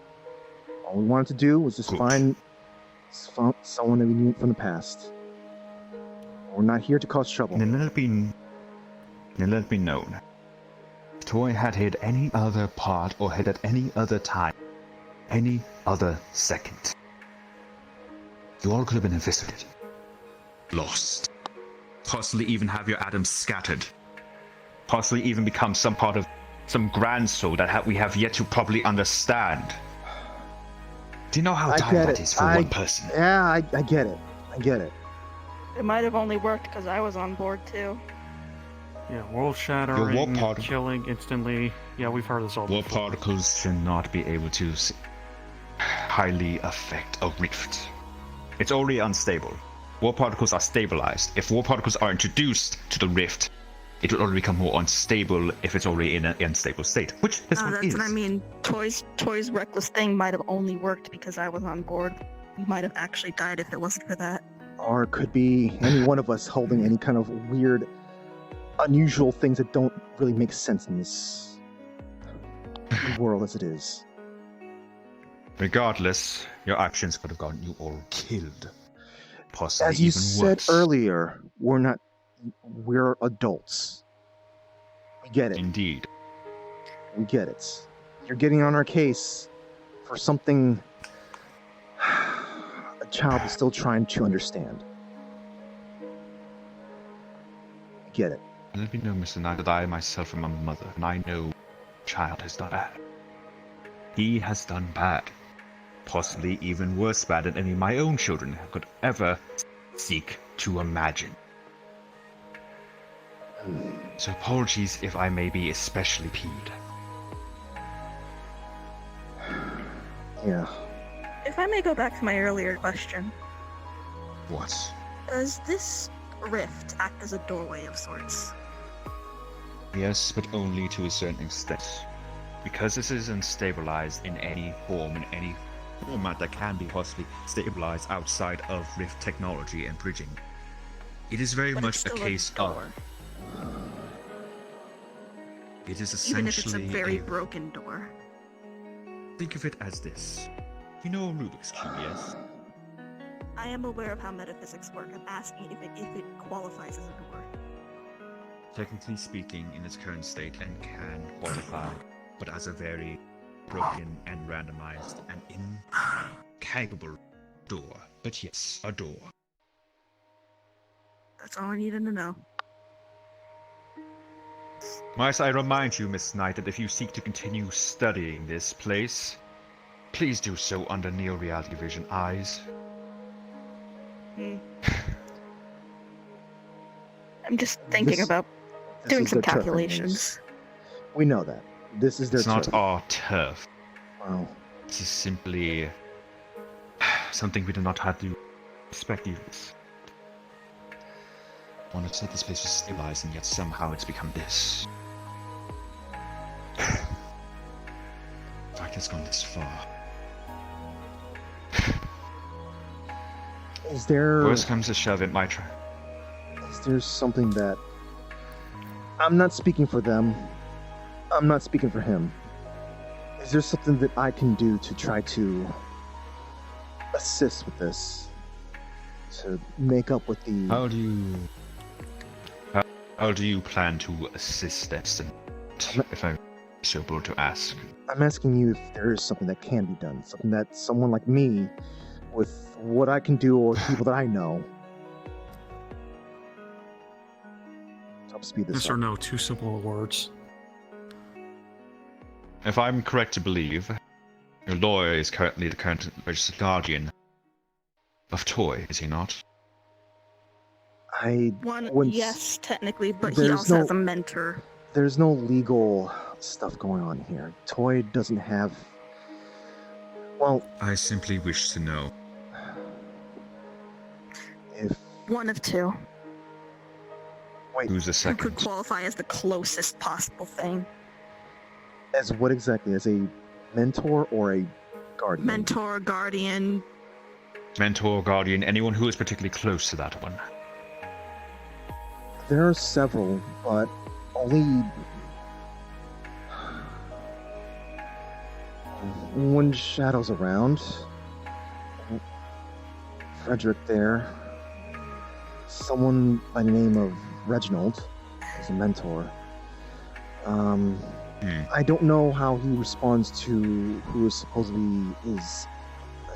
All we wanted to do was just Good. find someone that we knew from the past. We're not here to cause trouble. Then let it be known. If Toy had hit any other part or hit at any other time, any other second, you all could have been eviscerated. Lost. Possibly even have your atoms scattered. Possibly even become some part of some grand soul that we have yet to properly understand. Do you know how I dire get that it. is for one person? Yeah, I get it. I get it. It might have only worked because I was on board too. Yeah, world shattering, killing instantly. Yeah, we've heard this all Warp before. particles should not be able to highly affect a rift. It's already unstable. Warp particles are stabilized. If warp particles are introduced to the rift, it will only become more unstable if it's already in an unstable state, which this one That's is. what I mean. Toy's reckless thing might have only worked because I was on board. We might have actually died if it wasn't for that. Or it could be any one of us holding any kind of weird, unusual things that don't really make sense in this world as it is. Regardless, your actions could have gotten you all killed. Possibly As you even said worse. earlier, we're adults. We get it. Indeed. We get it. You're getting on our case for something a child is still trying to understand. I get it. Let me know, Mr. Knight, that I myself am a mother, and I know child has done bad. He has done bad. Possibly even worse bad than any of my own children could ever seek to imagine. So apologies if I may be especially peeved. Yeah. If I may go back to my earlier question, What? does this rift act as a doorway of sorts? Yes, but only to a certain extent. Because this is unstabilized in any form, in any format that can be possibly stabilized outside of rift technology and bridging. It is very But much it's a still case door. of... It is Even if it's a essentially very broken door. Think of it as this. You know Rubik's Cube, yes? I am aware of how metaphysics work. I'm asking if it qualifies as a door. Technically speaking, in its current state, and can qualify, but as a very broken and randomized and incapable door. But yes, a door. That's all I needed to know. Might I remind you, Miss Knight, that if you seek to continue studying this place, please do so under Neo-Reality Vision eyes. I'm just thinking This- about This doing is some their turf calculations. anyways. We know that. This is their It's not turf. our turf. Wow. This is simply something we do not have to respect you. I wanted to set this place was stabilized, and yet somehow it's become this. The fact it's gone this far. Is there Worst comes to shove, it might try. is there something that I'm not speaking for them. I'm not speaking for him. Is there something that I can do to try to assist with this? To make up with the How do you plan to assist this? If I'm so bold to ask. I'm asking you if there is something that can be done. Something that someone like me, with what I can do or people that I know, to help speed this Yes up. or no, 2 simple words. If I'm correct to believe, your lawyer is currently the current registered guardian of Toy, is he not? I One, wouldn't s- yes, technically, but he there's also no- has a mentor. There's no legal stuff going on here. Toy doesn't have. Well, I simply wish to know. if One of two. wait, Who's the Who could second? qualify as the closest possible thing? as what exactly? As a mentor or a guardian? Mentor, guardian. Mentor, guardian, anyone who is particularly close to that one. There are several, but only when Shadow's around. Frederick there. Someone by the name of Reginald as a mentor. I don't know how he responds to who is supposedly his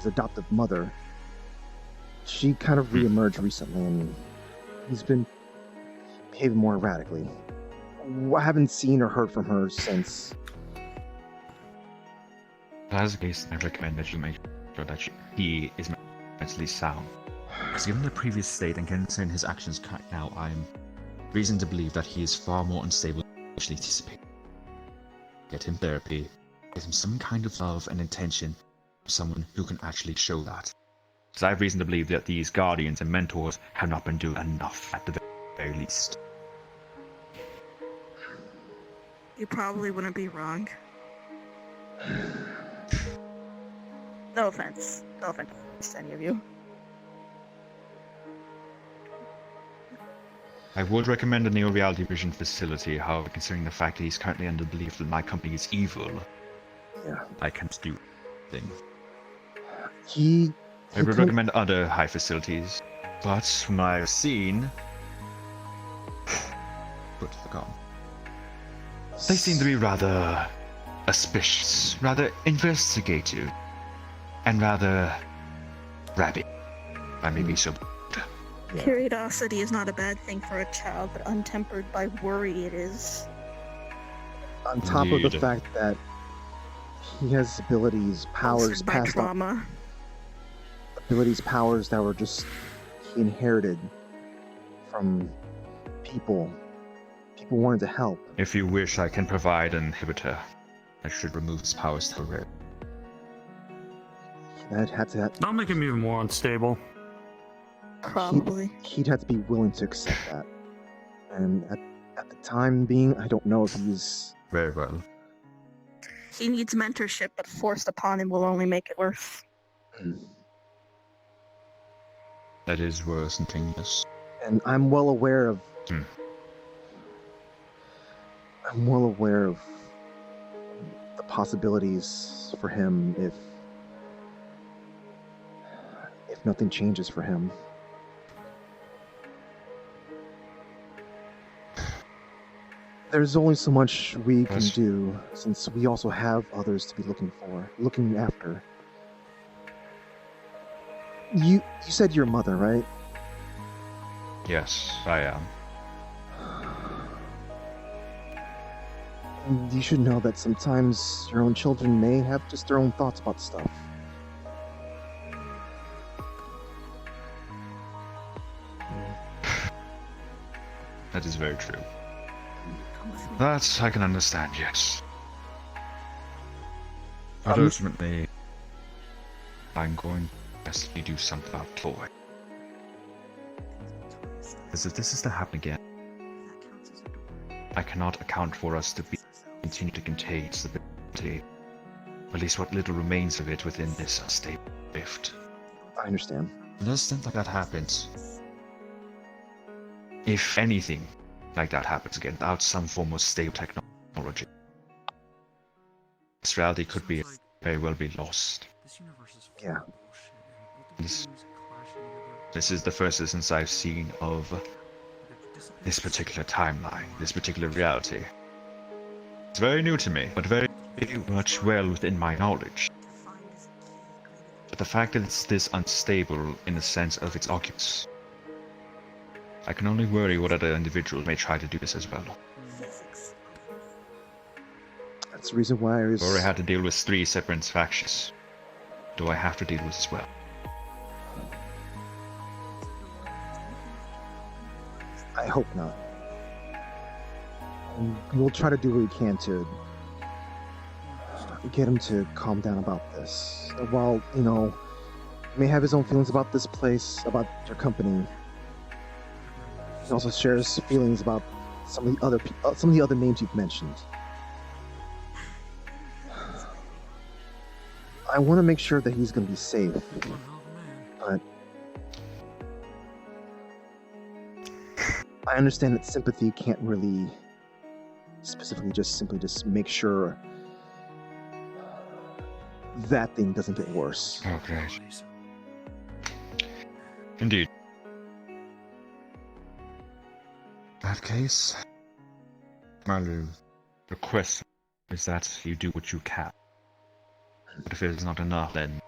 adoptive mother. She kind of reemerged recently, and he's been behaving more erratically. I haven't seen or heard from her since. As a case, I recommend that you make sure that he is mentally sound. Because given the previous state and considering his actions right now, I'm reason to believe that he is far more unstable than initially anticipated. Get him therapy, get him some kind of love and intention from someone who can actually show that. Because I have reason to believe that these guardians and mentors have not been doing enough at the very least. You probably wouldn't be wrong. No offense. No offense to any of you. I would recommend a Neo Reality Vision facility, however, considering the fact that he's currently under the belief that my company is evil, Yeah. I can't do things. I would could- recommend other high facilities, but from what I've seen, but forgotten. They seem to be rather auspicious, rather investigative, and rather rabid. I may be so. Yeah. Curiosity is not a bad thing for a child, but untempered by worry it is. On top of the Indeed. fact that he has abilities, powers Bolstered by passed on, trauma. powers that were just he inherited from people. People wanted to help. If you wish, I can provide an inhibitor. I should remove his powers temporarily. That had to. That'll make him even more unstable. Probably. He'd have to be willing to accept that. And at the time being, I don't know if he's. Very well. He needs mentorship, but forced upon him will only make it worse. That is worse than things. Yes. And I'm well aware of. I'm well aware of the possibilities for him if nothing changes for him. There's only so much we can Yes. do, since we also have others to be looking after. You said your mother, right? Yes, I am. And you should know that sometimes your own children may have just their own thoughts about stuff. That is very true. That I can understand, yes. But ultimately, I'm going to best do something about Toy. Because if this is to happen again, I cannot account for us to continue to contain stability, or at least what little remains of it within this unstable rift. I understand. Unless something like that happens, if anything like that happens again, without some form of stable technology, this reality could very well be lost. Yeah. This is the first instance I've seen of this particular timeline, this particular reality. It's very new to me, but very much well within my knowledge. But the fact that it's this unstable in the sense of its occupants, I can only worry what other individuals may try to do this as well. That's the reason why I was... I already had to deal with 3 separate factions. Do I have to deal with as well? I hope not. And we'll try to do what we can to get him to calm down about this. While, you know, he may have his own feelings about this place, about your company, he also shares feelings about some of the other names you've mentioned. I want to make sure that he's going to be safe, but I understand that sympathy can't really simply just make sure that thing doesn't get worse. Oh, great. Indeed. In that case, my request is that you do what you can. But if it is not enough, then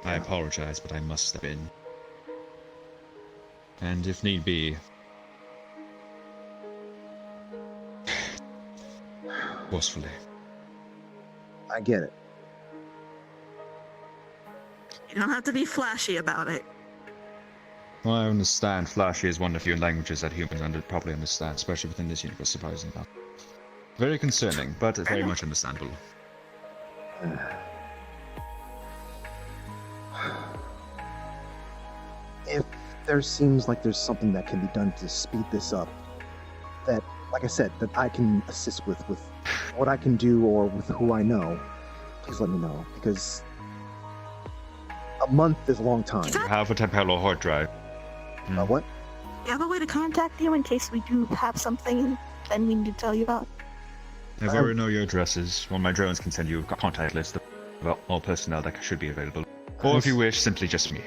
I apologize, but I must step in. And if need be, forcefully. I get it. You don't have to be flashy about it. Well, I understand flashy is one of the few languages that humans probably understand, especially within this universe, surprisingly enough. Very concerning, but very much understandable. If there seems like there's something that can be done to speed this up, that, like I said, that I can assist with what I can do or with who I know, please let me know, because a month is a long time. You have a Tempelo hard drive. What? Do you have a way to contact you in case we do have something that we need to tell you about? I already know your addresses. Well, my drones can send you a contact list of all personnel that should be available. Or if you wish, simply just me.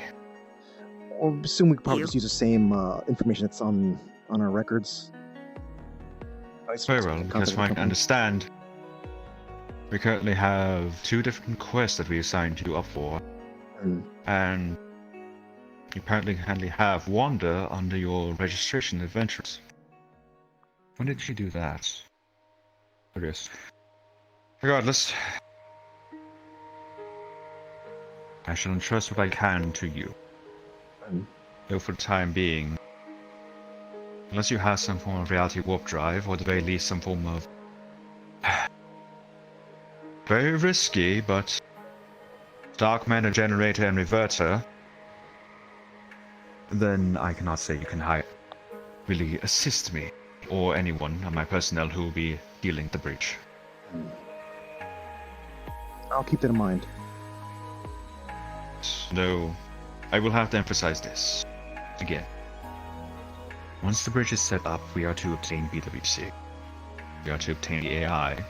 Or assume we could probably just use the same information that's on our records. Very well, because from what I can understand, we currently have 2 different quests that we assigned you up for. And you apparently currently have Wanda under your registration adventures. When did she do that? Curious. Regardless, I shall entrust what I can to you. Though for the time being, unless you have some form of reality warp drive, or at the very least some form of very risky, but dark matter generator and reverter, then I cannot say you can really assist me, or anyone of my personnel who will be dealing the breach. I'll keep that in mind. No, I will have to emphasize this. Again. Once the bridge is set up, we are to obtain BWC. We are to obtain the AI.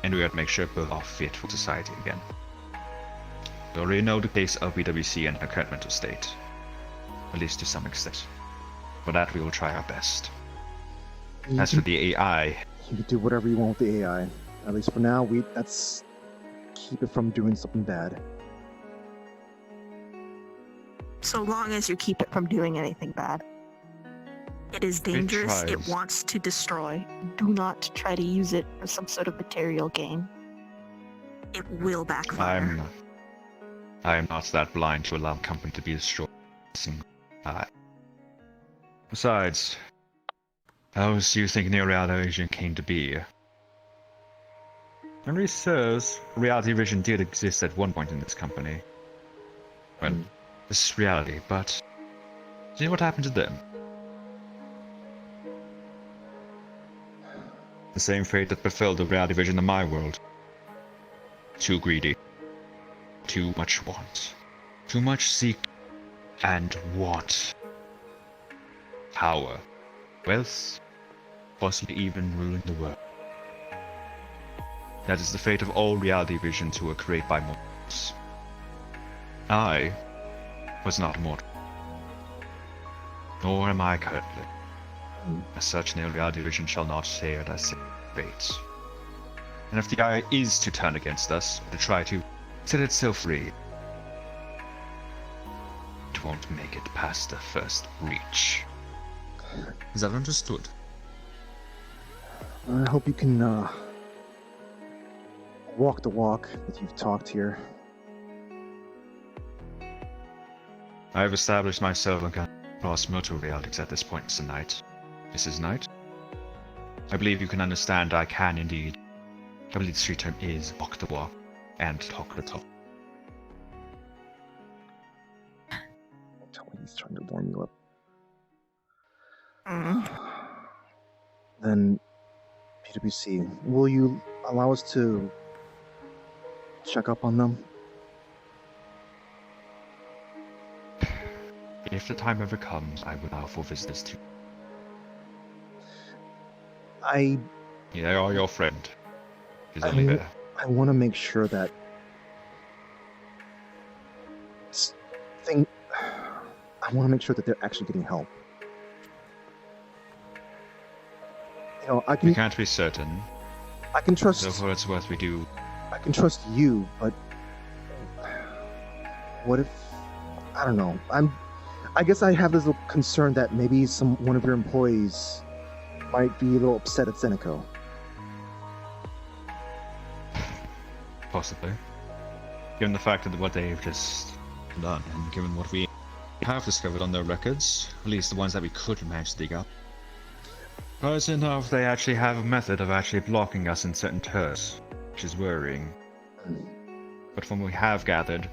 And we are to make sure both are fit for society again. We already know the case of BWC and her current mental state. At least to some extent. For that we will try our best. As for the AI... You can do whatever you want with the AI. At least for now, that's... keep it from doing something bad. So long as you keep it from doing anything bad. It is dangerous. It wants to destroy. Do not try to use it for some sort of material gain. It will backfire. I am not that blind to allow the company to be destroyed. Besides, how else do you think Neoreality Vision came to be? Memory serves, Reality Vision did exist at one point in this company. Well, this is reality, but do you know what happened to them? The same fate that befell the Reality Vision in my world. Too greedy. Too much want. Too much seek and want. Power. Wealth. Possibly even ruling the world. That is the fate of all Reality Visions who were created by mortals. I was not mortal. Nor am I currently. As such, no Reality Vision shall not share that same fate. And if the eye is to turn against us, or to try to set itself free, it won't make it past the first reach. Is that understood? I hope you can, walk the walk that you've talked here. I have established myself across multiple realities at this point tonight. Mrs. Knight? I believe you can understand I can indeed. I believe the street term is walk the walk and talk the talk. He's trying to warm you up. Then, PwC, will you allow us to check up on them? If the time ever comes, I will allow for visitors to. They are your friend. He's only there. I want to make sure that I want to make sure that they're actually getting help. You know, We can't be certain. I can trust. So for what it's worth, we do. I can trust you, but what if? I don't know. I guess I have this little concern that maybe one of your employees might be a little upset at Zeniko. Possibly. Given the fact that what they've just done, and given what we have discovered on their records, at least the ones that we could manage to dig up. But enough, they actually have a method of actually blocking us in certain turns, which is worrying. But from what we have gathered,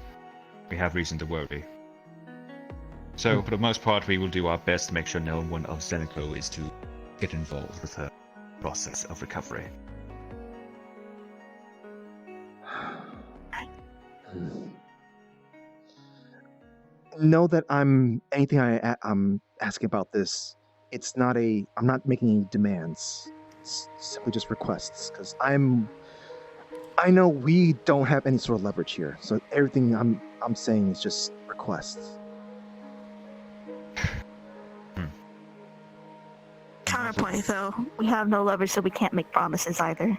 we have reason to worry. So, for the most part, we will do our best to make sure no one of Zeniko is to get involved with the process of recovery. Know that anything I'm asking about this, it's not I'm not making any demands. It's simply just requests, because I know we don't have any sort of leverage here, so everything I'm saying is just requests. Counterpoint, though, we have no leverage, so we can't make promises either.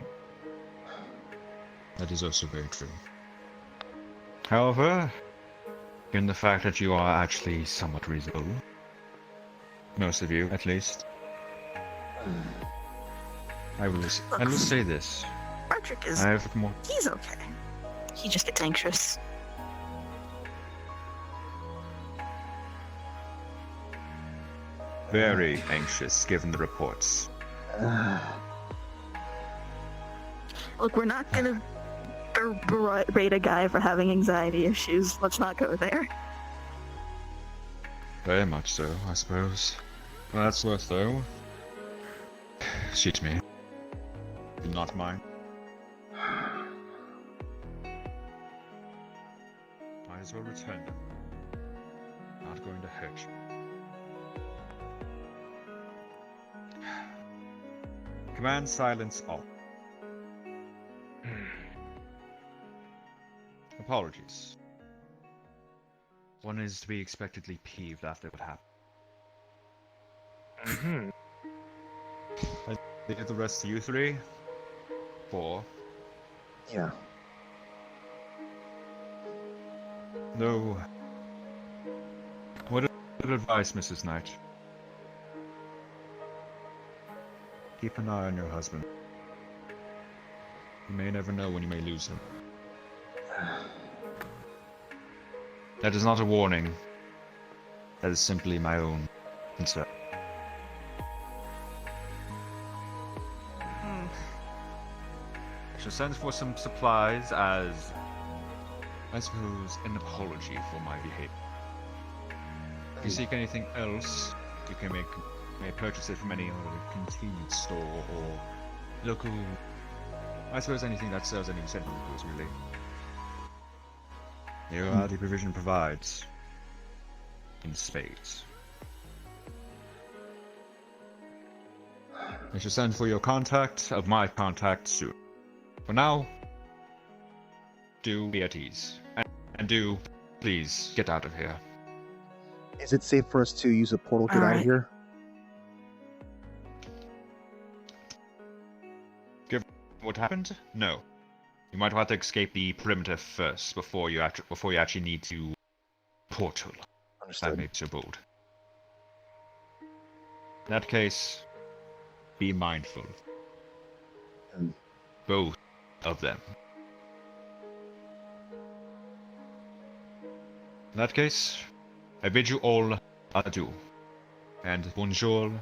That is also very true. However, given the fact that you are actually somewhat reasonable, most of you at least, I will say this. Patrick is. He's okay. He just gets anxious. Very anxious, given the reports. Look, we're not gonna berate a guy for having anxiety issues. Let's not go there. Very much so, I suppose. Well, that's worth though. Shoot me. Not mine. Might as well return them. Not going to hurt you. Command silence all. Apologies. One is to be expectedly peeved after what happened. I think the rest of you three? 4. Yeah. No. What advice, Mrs. Knight? Keep an eye on your husband. You may never know when you may lose him. That is not a warning. That is simply my own concern. shall send for some supplies as, I suppose, an apology for my behavior. If you seek anything else, you can may purchase it from any other convenience store or local. I suppose anything that sells any essential goods, really. Here are the provision provides in spades. I shall send for your contact of my contact soon. For now, do be at ease. And do, please, get out of here. Is it safe for us to use a portal to get out of here? Given what happened? No. You might have to escape the perimeter first before you actually need to portal. Understood. That makes you bold. In that case, be mindful. Both of them. In that case, I bid you all adieu, and bonjour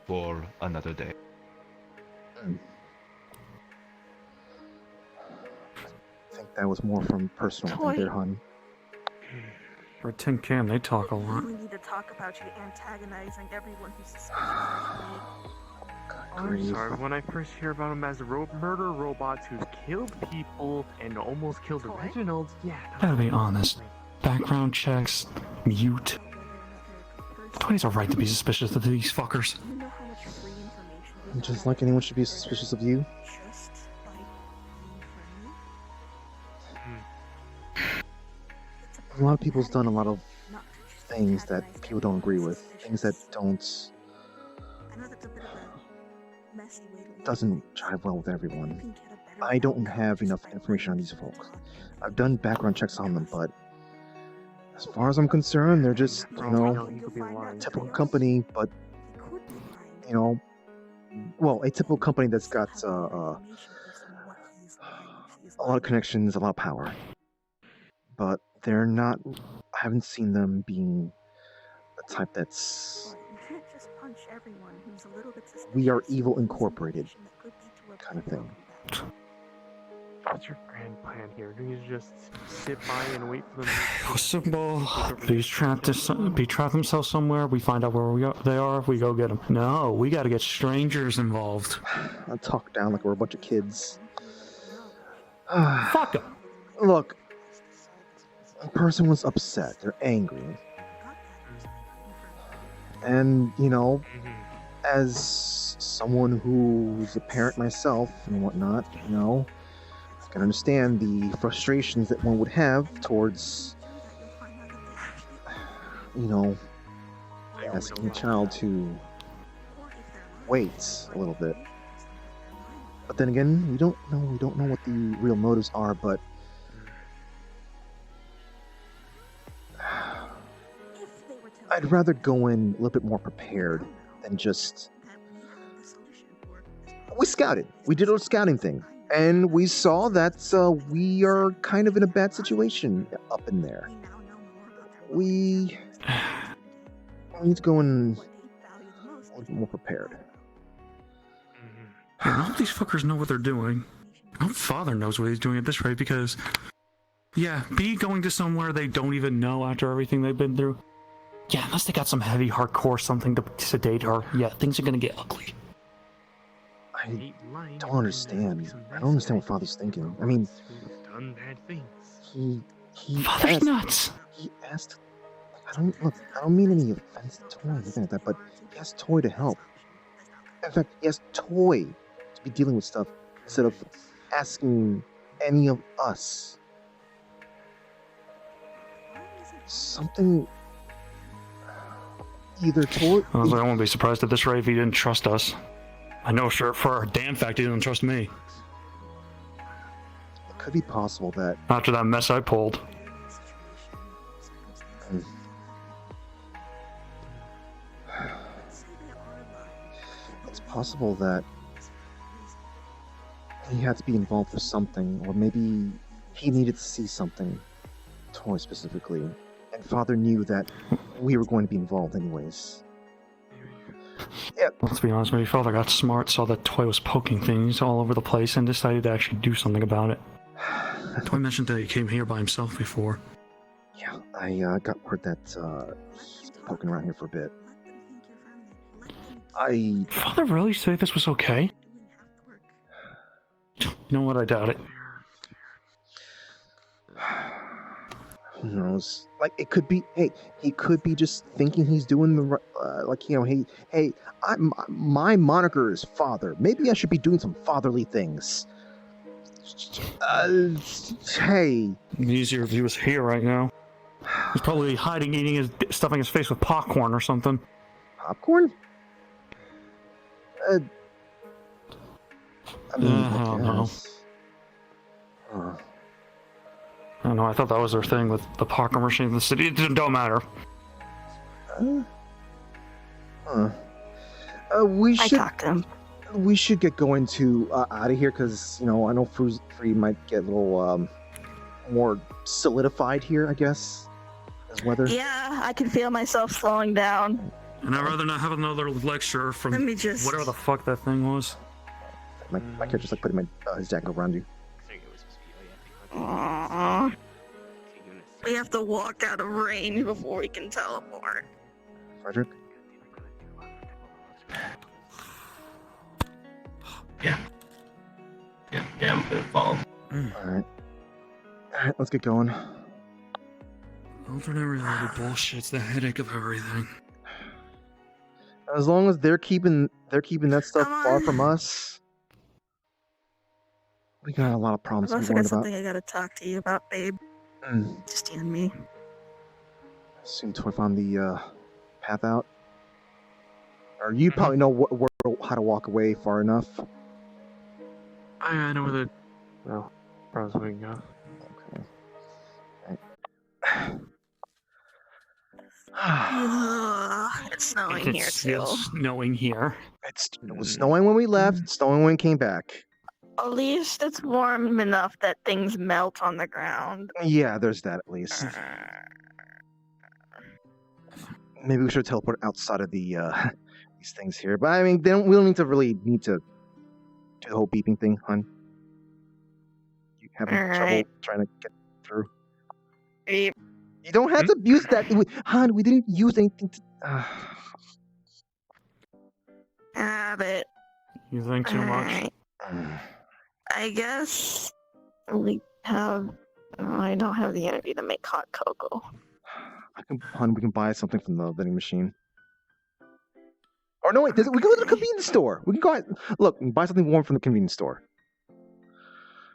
for another day. I think that was more from personal than their hun. For tin can, they talk a lot. We need to talk about you antagonizing everyone who's suspicious of me. I'm sorry, when I first hear about him as murder robots who's killed people and almost killed originals, yeah. Gotta be honest. Background checks, mute. Toy has a right to be suspicious of these fuckers. Just like anyone should be suspicious of you. A lot of people's done a lot of things that people don't agree with. Things that doesn't jive well with everyone. I don't have enough information on these folks. I've done background checks on them, but as far as I'm concerned, they're just, a typical company, but, well, a typical company that's got a lot of connections, a lot of power. But they're not, I haven't seen them being the type that's, we are evil incorporated kind of thing. What's your grand plan here? Do you just sit by and wait for them to... Simple. Be trap themselves somewhere. We find out where they are. We go get them. No, we got to get strangers involved. I talk down like we're a bunch of kids. Fuck them. Look, a person was upset. They're angry. And, as someone who's a parent myself and whatnot, I can understand the frustrations that one would have towards, asking a child to wait a little bit. But then again, we don't know what the real motives are, but I'd rather go in a little bit more prepared than just... We scouted. We did a scouting thing. And we saw that we are kind of in a bad situation up in there. We need to go in a little bit more prepared. I hope these fuckers know what they're doing. I hope Father knows what he's doing at this rate because, yeah, B going to somewhere they don't even know after everything they've been through. Yeah, unless they got some heavy hardcore something to sedate her, yeah, things are gonna get ugly. I don't understand. I don't understand what Father's thinking. I mean, he Father's asked, nuts. He asked. I don't mean any offense to Toy or anything like that, but he asked Toy to help. In fact, he asked Toy to be dealing with stuff instead of asking any of us. Something. Either Toy. I won't be surprised at this rate if he didn't trust us. I know sure for a damn fact he didn't trust me. It could be possible that after that mess I pulled. It's possible that he had to be involved for something, or maybe he needed to see something, Toy specifically, and Father knew that we were going to be involved anyways. Yep. Let's be honest, maybe father got smart, saw that Toy was poking things all over the place, and decided to actually do something about it. Toy mentioned that he came here by himself before. Yeah, I got word that he's been poking around here for a bit. Father really say this was okay? You know what? I doubt it. Who knows? Like, it could be. Hey, he could be just thinking he's doing the like, you know. Hey, my moniker is father. Maybe I should be doing some fatherly things. Hey. Easier if he was here right now. He's probably hiding, stuffing his face with popcorn or something. Popcorn? I mean, I don't know. I don't know. I thought that was their thing with the popcorn machine in the city. It don't matter. We should. I talked to him. We should get going to out of here because I know Free might get a little more solidified here. I guess as weather. Yeah, I can feel myself slowing down. And I'd rather not have another lecture from whatever the fuck that thing was. My character's like putting his jacket around you. Aww. We have to walk out of range before we can teleport. Frederick? Yeah, I'm gonna follow. Alright, let's get going. Alternate reality bullshit's the headache of everything. As long as they're keeping that stuff far from us, we got a lot of problems I've to also worry got about. something I gotta talk to you about, babe. Just you and me. I assume Toy found the path out. Or you probably know how to walk away far enough. I know where where I was going to go. It's snowing here too. It's snowing here. It was snowing when we left. It's snowing when we came back. At least it's warm enough that things melt on the ground. Yeah, there's that at least. Maybe we should teleport outside of the these things here. But I mean, we don't need to do the whole beeping thing, hun. You having trouble trying to get through? Beep. You don't have to use that, hun. We didn't use anything to. Habit. You think too much? I guess we have. I don't have the energy to make hot cocoa. We can buy something from the vending machine. Or no, wait, we go to the convenience store. We can go. Look, we can buy something warm from the convenience store.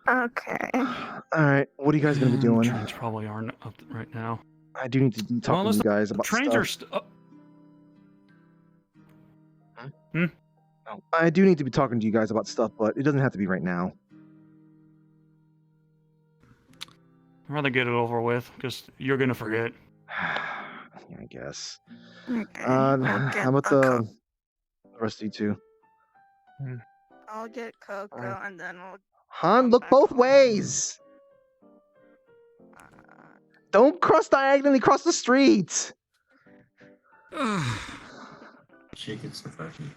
Okay. All right, what are you guys gonna be doing? Trains probably aren't up right now. I do need to talk to you guys about trains stuff. are. I do need to be talking to you guys about stuff, but it doesn't have to be right now. I'd rather get it over with, because you're gonna forget. Yeah, I guess. Okay. How about the rest of you two? I'll get cocoa and then we'll. Han, look both ways! Don't diagonally cross the street! Chicken's fucking.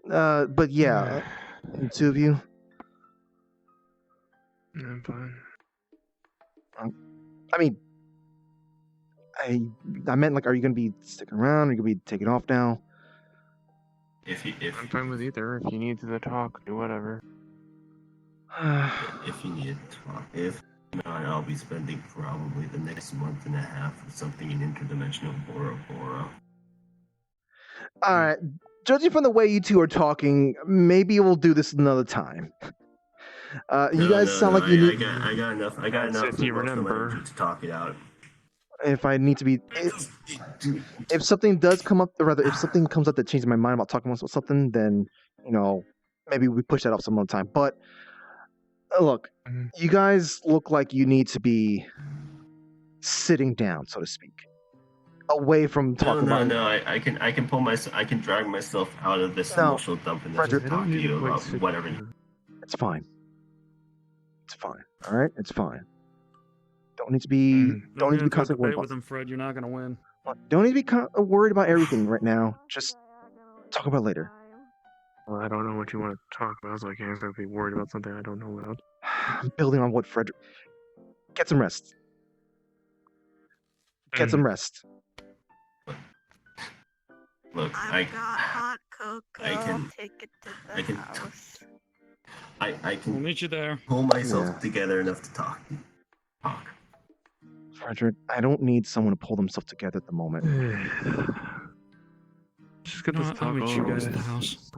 But yeah, the two of you. I'm fine. I mean, I meant like, are you gonna be sticking around? Are you gonna be taking off now? I'm fine with either. If you need to talk, do whatever. If you need to talk, if not, I'll be spending probably the next month and a half with something in interdimensional Bora Bora. All right. Judging from the way you two are talking, maybe we'll do this another time. You guys sound like you need. I got enough. I got enough. If you remember to talk it out. If I need to be, if something does come up, or rather, if something comes up that changes my mind about talking about something, then maybe we push that off some other time. But look, you guys look like you need to be sitting down, so to speak, away from talking about. No. I can pull myself. I can drag myself out of this emotional dump and just talk to you about whatever. It's fine. It's fine. All right, it's fine. Don't need to be. Don't need to be constantly worried debate about. with him, Fred. You're not gonna win. Don't need to be worried about everything right now. Just talk about it later. Well, I don't know what you want to talk about, so I can't be worried about something I don't know about. I'm building on what Frederick. Get some rest. Get some rest. Look, I've got hot cocoa. I can- Take it to the I can- house. I We'll can meet you there. pull myself Yeah. together enough to talk. Frederick, I don't need someone to pull themselves together at the moment. Just get No, this I'll talk meet you over guys at with. the house.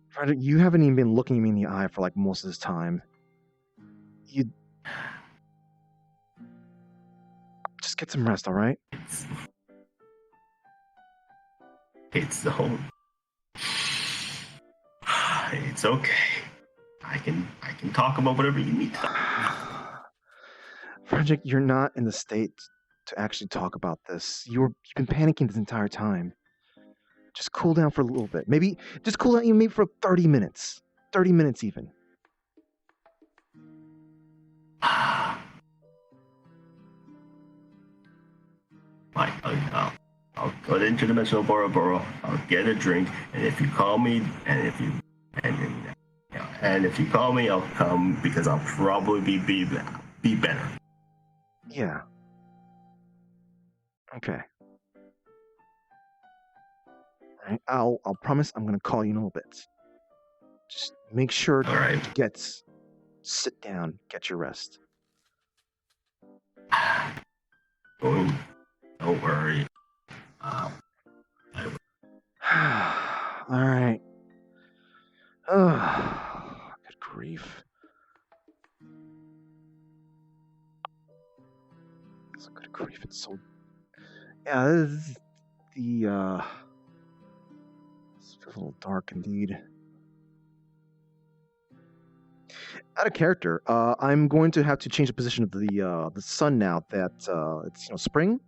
Frederick, you haven't even been looking me in the eye for like most of this time. You just get some rest, all right? It's the whole. It's okay. I can talk about whatever you need to talk. Frederick, you're not in the state to actually talk about this. You've been panicking this entire time. Just cool down for a little bit. Maybe just cool down maybe for 30 minutes. 30 minutes even. I'll go to Interdimensional Boro. I'll get a drink, and if you call me, and if you call me, I'll come because I'll probably be better. Yeah. Okay. All right. I'll promise I'm gonna call you in a little bit. Just make sure All right. to sit down, get your rest. Don't worry. All right. Good grief. So good grief. It's so. Yeah, this is the. This feels a little dark indeed. Out of character, I'm going to have to change the position of the sun now that it's spring.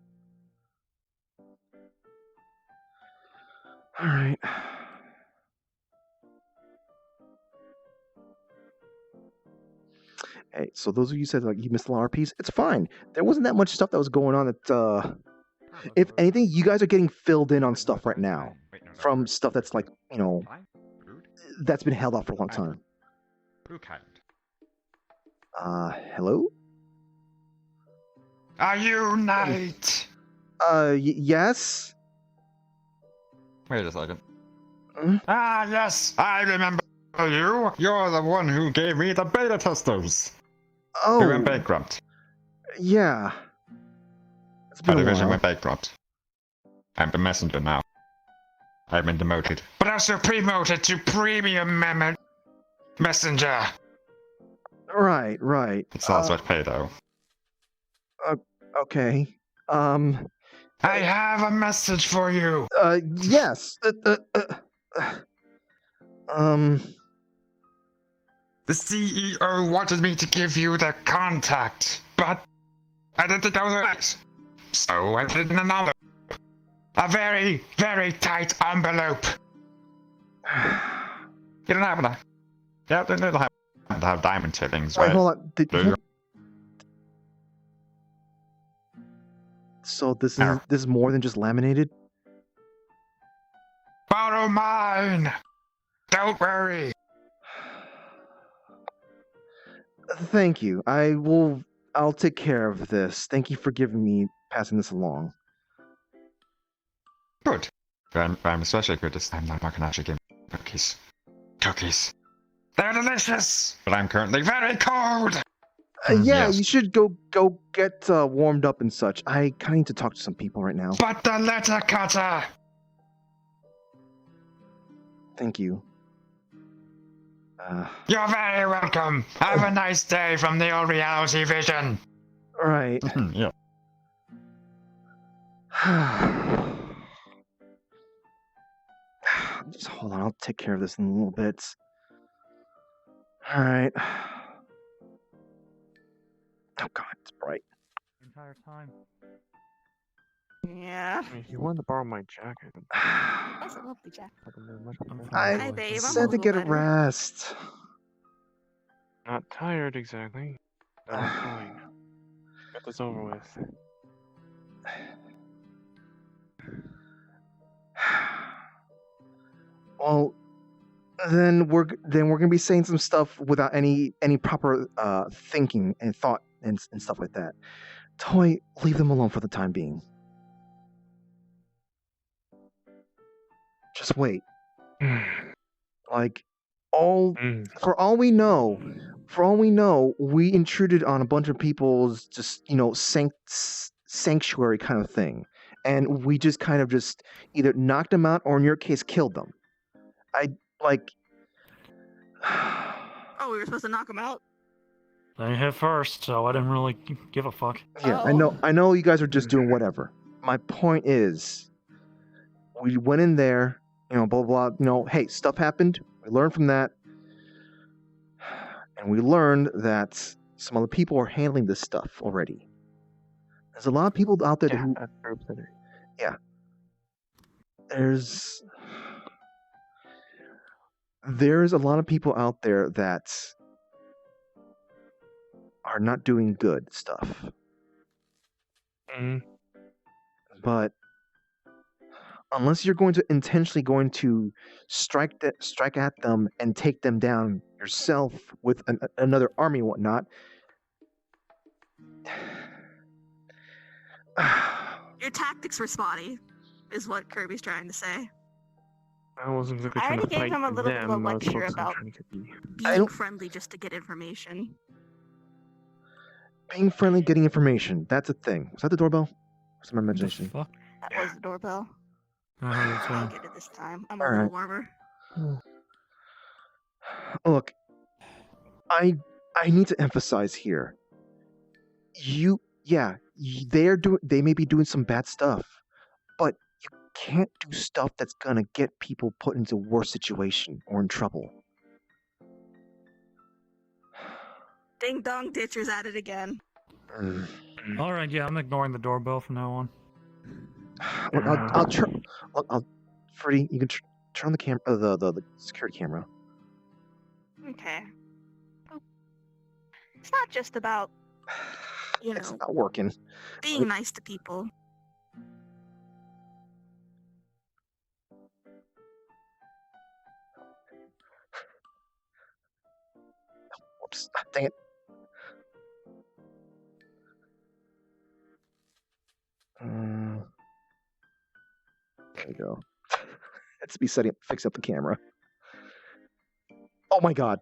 All right. Hey, so those of you said like you missed a lot of RPs, it's fine. There wasn't that much stuff that was going on that if anything, you guys are getting filled in on stuff right now. From stuff that's like, that's been held off for a long time. Hello? Are you Knight? Yes? Wait a second. Hmm? Ah, yes, I remember you. You're the one who gave me the beta testers. Oh. We went bankrupt. Yeah. It's Our been a division while. went bankrupt. I'm the messenger now. I've been demoted. But also promoted to premium messenger. Right. It sounds like pay though. Okay. I have a message for you. Yes. The CEO wanted me to give you the contact, but I didn't think that was right. So I did an envelope. A very, very tight envelope. You don't have enough. Yeah, they don't have diamond fillings, Wait, right? hold on. Do you? So this is more than just laminated? Borrow mine. Don't worry. Thank you. I'll take care of this. Thank you for passing this along. Good. I'm especially good this time that I can actually give cookies. Cookies. They're delicious, but I'm currently very cold. Yeah, yes. you should go get warmed up and such. I kind of need to talk to some people right now. But the letter cutter. Thank you. You're very welcome. Have a nice day from the old reality vision. All right. Yeah. Just hold on. I'll take care of this in a little bit. All right. Oh God, it's bright. Entire time. Yeah. If you wanted to borrow my jacket, That's a lovely jacket. I Hi, babe. I'm a said to little get a better. rest. Not tired exactly. I'm fine. Get this over with. Well, then we're gonna be saying some stuff without any proper thinking and thought and stuff like that. Toy, leave them alone for the time being. Just wait. Like for all we know, we intruded on a bunch of people's just sanctuary kind of thing, and we just kind of just either knocked them out or in your case killed them. I like. Oh, we were supposed to knock him out? They hit first, so I didn't really give a fuck. Yeah, Oh. I know you guys are just doing whatever. My point is, we went in there, blah blah, hey, stuff happened. We learned from that. And we learned that some other people are handling this stuff already. There's a lot of people out there who there's a lot of people out there that are not doing good stuff. But unless you're intentionally going to strike at them and take them down yourself with another army and whatnot. Your tactics were spotty, is what Kirby's trying to say. I wasn't exactly I trying to already gave fight him a little bit of a them. I was lecture focused on about trying to get the... being friendly just to get information. Being friendly, getting information. That's a thing. Was that the doorbell? What's my imagination? Fuck. That was the doorbell. I heard it I'll too. get it this time. I'm All a little right. warmer. Look, I need to emphasize here. They may be doing some bad stuff, but you can't do stuff that's gonna get people put into a worse situation or in trouble. Ding dong ditcher's at it again. Alright, yeah, I'm ignoring the doorbell from now on. Look, I'll turn. Freddy, you can turn the camera, the security camera. Okay. Oh. It's not just about, It's not working. being nice to people. Whoops! Dang it. There we go. Let's be fix up the camera. Oh my god.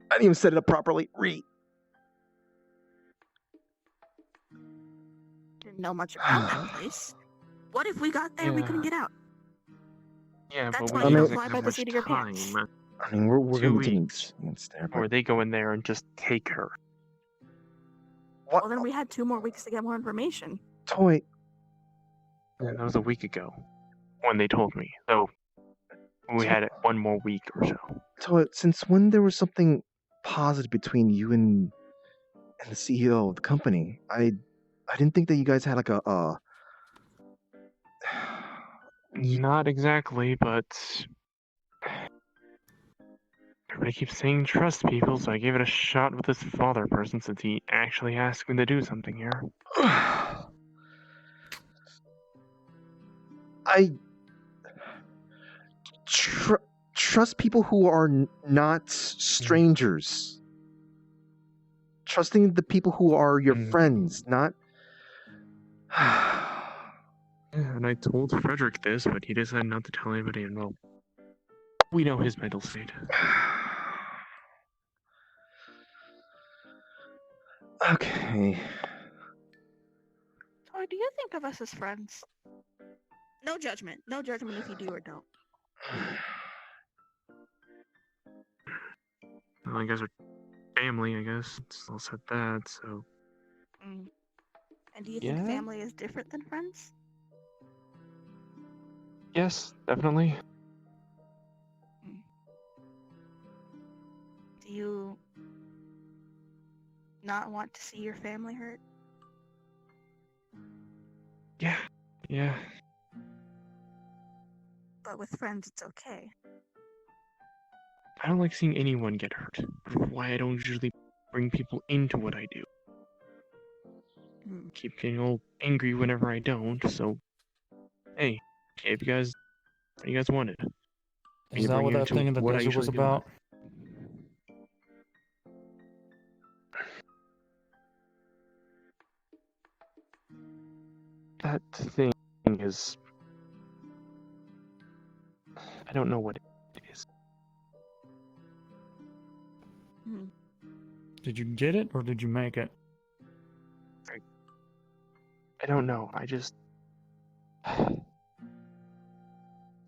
I didn't even set it up properly. Didn't know much about that place. What if we got there and we couldn't get out? Yeah, That's but why we you don't don't fly by the seat of your pants. I mean, we're 2 gonna be doing weeks. there, Or they go in there and just take her. What? Well, then we had 2 more weeks to get more information. Toy. Yeah, that was a week ago when they told me. So we had it 1 more week or so. Toy, since when there was something positive between you and the CEO of the company? I didn't think that you guys had like a Not exactly, but everybody keeps saying trust people, so I gave it a shot with this father person since he actually asked me to do something here. I trust people who are not strangers. Trusting the people who are your friends, not. Yeah, and I told Frederick this, but he decided not to tell anybody, and well, we know his mental state. Okay. Toy, do you think of us as friends? No judgment. No judgment if you do or don't. Well, you guys are family, I guess. It's all said that, so... And do you think family is different than friends? Yes, definitely. Do you not want to see your family hurt? Yeah. But with friends, it's okay. I don't like seeing anyone get hurt. Why I don't usually bring people into what I do. Hmm. Keep getting all angry whenever I don't, so hey, if you guys what you guys wanted. Is that what that thing in the what I desert was usually do. about? That thing is I don't know what it is. Hmm. Did you get it or did you make it? I don't know. I just you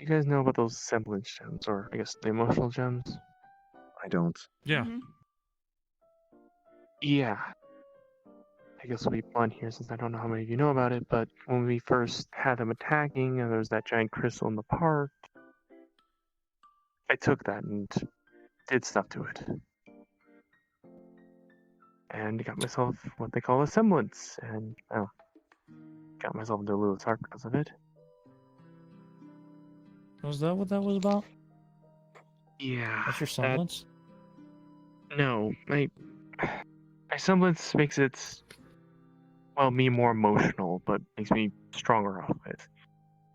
guys know about those semblance gems, or I guess the emotional gems? I don't. Yeah. Mhm. Yeah. I guess I'll be blunt here since I don't know how many of you know about it, but when we first had them attacking and there was that giant crystal in the park, I took that and did stuff to it. And got myself what they call a semblance, and got myself into a little dark because of it. Was that what that was about? Yeah. That's your semblance? No, my semblance makes it, well, me more emotional, but makes me stronger off of it.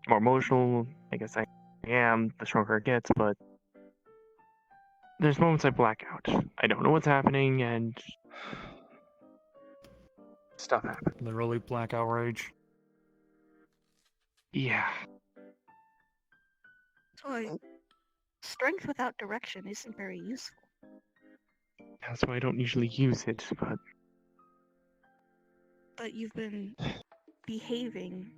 More emotional, I guess I am, the stronger it gets, but there's moments I black out. I don't know what's happening, and stuff happens. Literally blackout rage. Yeah. So, strength without direction isn't very useful. That's why I don't usually use it, But you've been behaving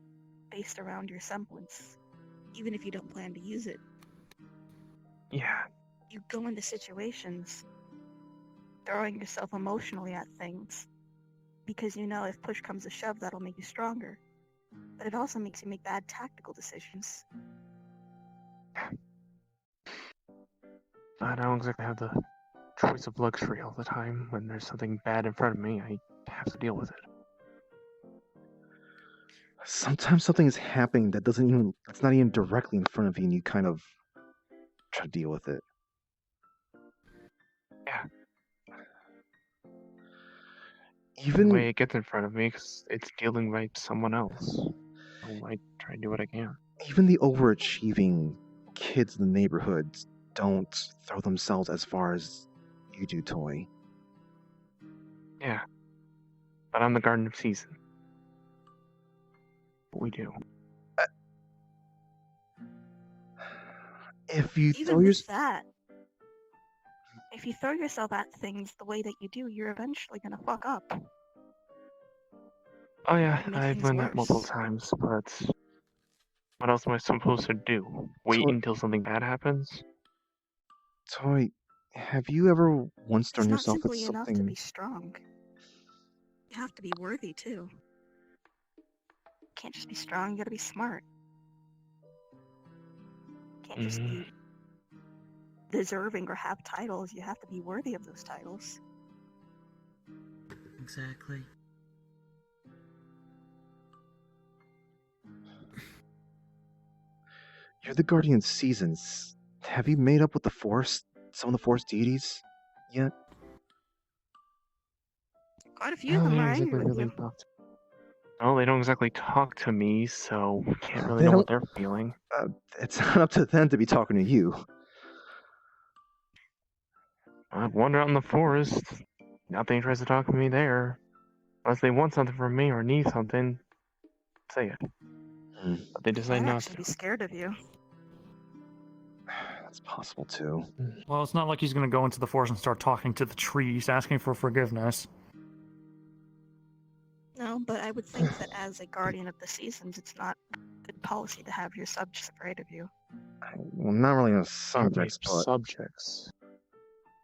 based around your semblance, even if you don't plan to use it. yeah. You go into situations throwing yourself emotionally at things because you know if push comes to shove, that'll make you stronger. But it also makes you make bad tactical decisions. I don't exactly have the choice of luxury all the time. When there's something bad in front of me, I have to deal with it. Sometimes something is happening that it's not even directly in front of you, and you kind of try to deal with it. Yeah. Even the way it gets in front of me, because it's dealing by someone else. So I try to do what I can. even the overachieving kids in the neighborhood don't throw themselves as far as you do, Toy. Yeah. But I'm the Garden of Season. What we do. If you Even throw with yourself, that, if you throw yourself at things the way that you do, you're eventually gonna fuck up. Oh yeah, Make I've things learned that multiple worse. times, but what else am I supposed to do? Wait Toy, until something bad happens? Toy, have you ever once It's thrown not yourself at simply enough to something? be strong. You have to be worthy too. You can't just be strong, you gotta be smart. You can't just be deserving or have titles, you have to be worthy of those titles. Exactly. You're the Guardian of Seasons. Have you made up with some of the Forest deities yet? Quite a few of them are angry with really you. talk to Well, they don't exactly talk to me, so can't really They know don't. what they're feeling. It's not up to them to be talking to you. I wander out in the forest. Nothing tries to talk to me there. Unless they want something from me or need something, say it. But they decide I'd not actually to. be scared of you. That's possible too. Well, it's not like he's gonna go into the forest and start talking to the trees, asking for forgiveness. No, but I would think that as a guardian of the seasons, it's not good policy to have your subjects afraid of you. Well, not really on subjects, but Subjects.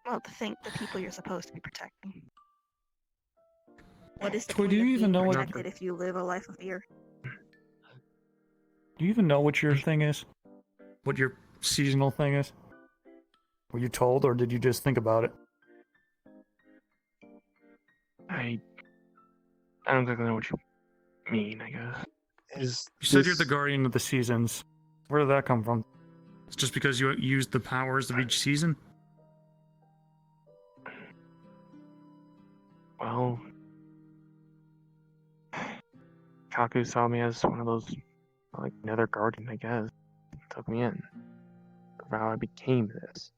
Well, the people you're supposed to be protecting. What is the Toy, point do you of even being know what- protected if you live a life of fear? Do you even know what your thing is? What your seasonal thing is? Were you told, or did you just think about it? I don't exactly know what you mean, I guess. You said you're the guardian of the seasons. Where did that come from? It's just because you used the powers of each season? Well, Kaku saw me as one of those, like, nether guardian, I guess. Took me in. For how I became this.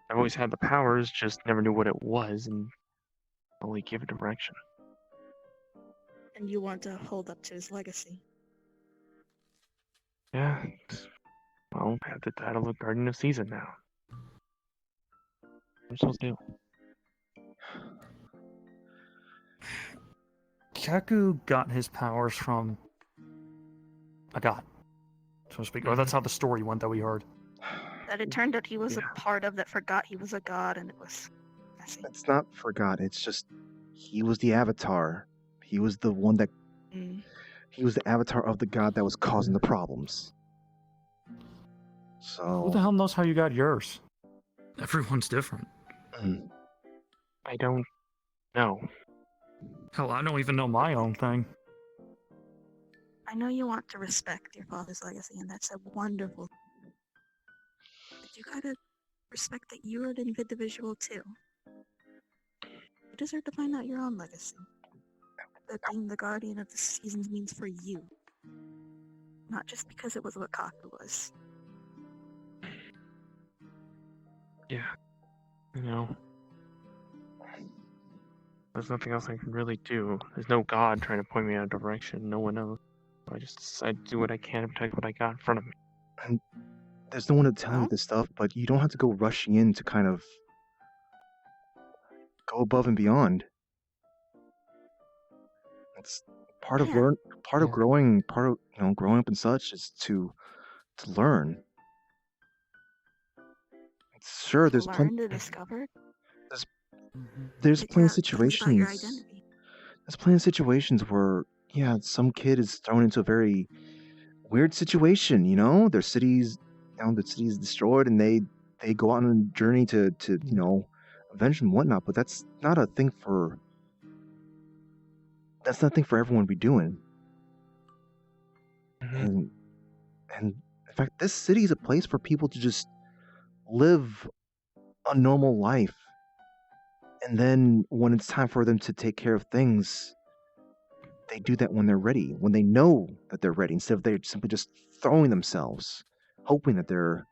I've always had the powers, just never knew what it was, and only gave it direction. And you want to hold up to his legacy. Yeah. Well, I have the title of Guardian of Season now. What am I supposed to do? Kaku got his powers from a god, so to speak. Or that's how the story went that we heard. That it turned out he was Yeah. a part of that forgot he was a god, and it was messy. It's not forgot. It's just he was the avatar. He was the one that he was the avatar of the god that was causing the problems. Who the So hell knows how you got yours? Everyone's different. I don't know. Hell, I don't even know my own thing. I know you want to respect your father's legacy, and that's a wonderful thing. But you gotta respect that you're an individual too. You deserve to find out your own legacy. That being the guardian of the seasons means for you. Not just because it was what Kaku was. Yeah. You know. There's nothing else I can really do. There's no god trying to point me in a direction. No one knows. I just decide to do what I can to protect what I got in front of me. and there's no one to tell you this stuff, but you don't have to go rushing in to kind of go above and beyond. It's part of growing, part of growing up and such is to learn. Sure, To learn, to discover. there's Figure plenty of out things about your situations. identity. There's plenty of situations where, yeah, some kid is thrown into a very weird situation. Their cities, the city is destroyed, and they go on a journey to avenge and whatnot. But that's not a thing for. That's nothing for everyone to be doing. And in fact, this city is a place for people to just live a normal life. And then when it's time for them to take care of things, they do that when they're ready, when they know that they're ready, instead of they're simply just throwing themselves, hoping that they're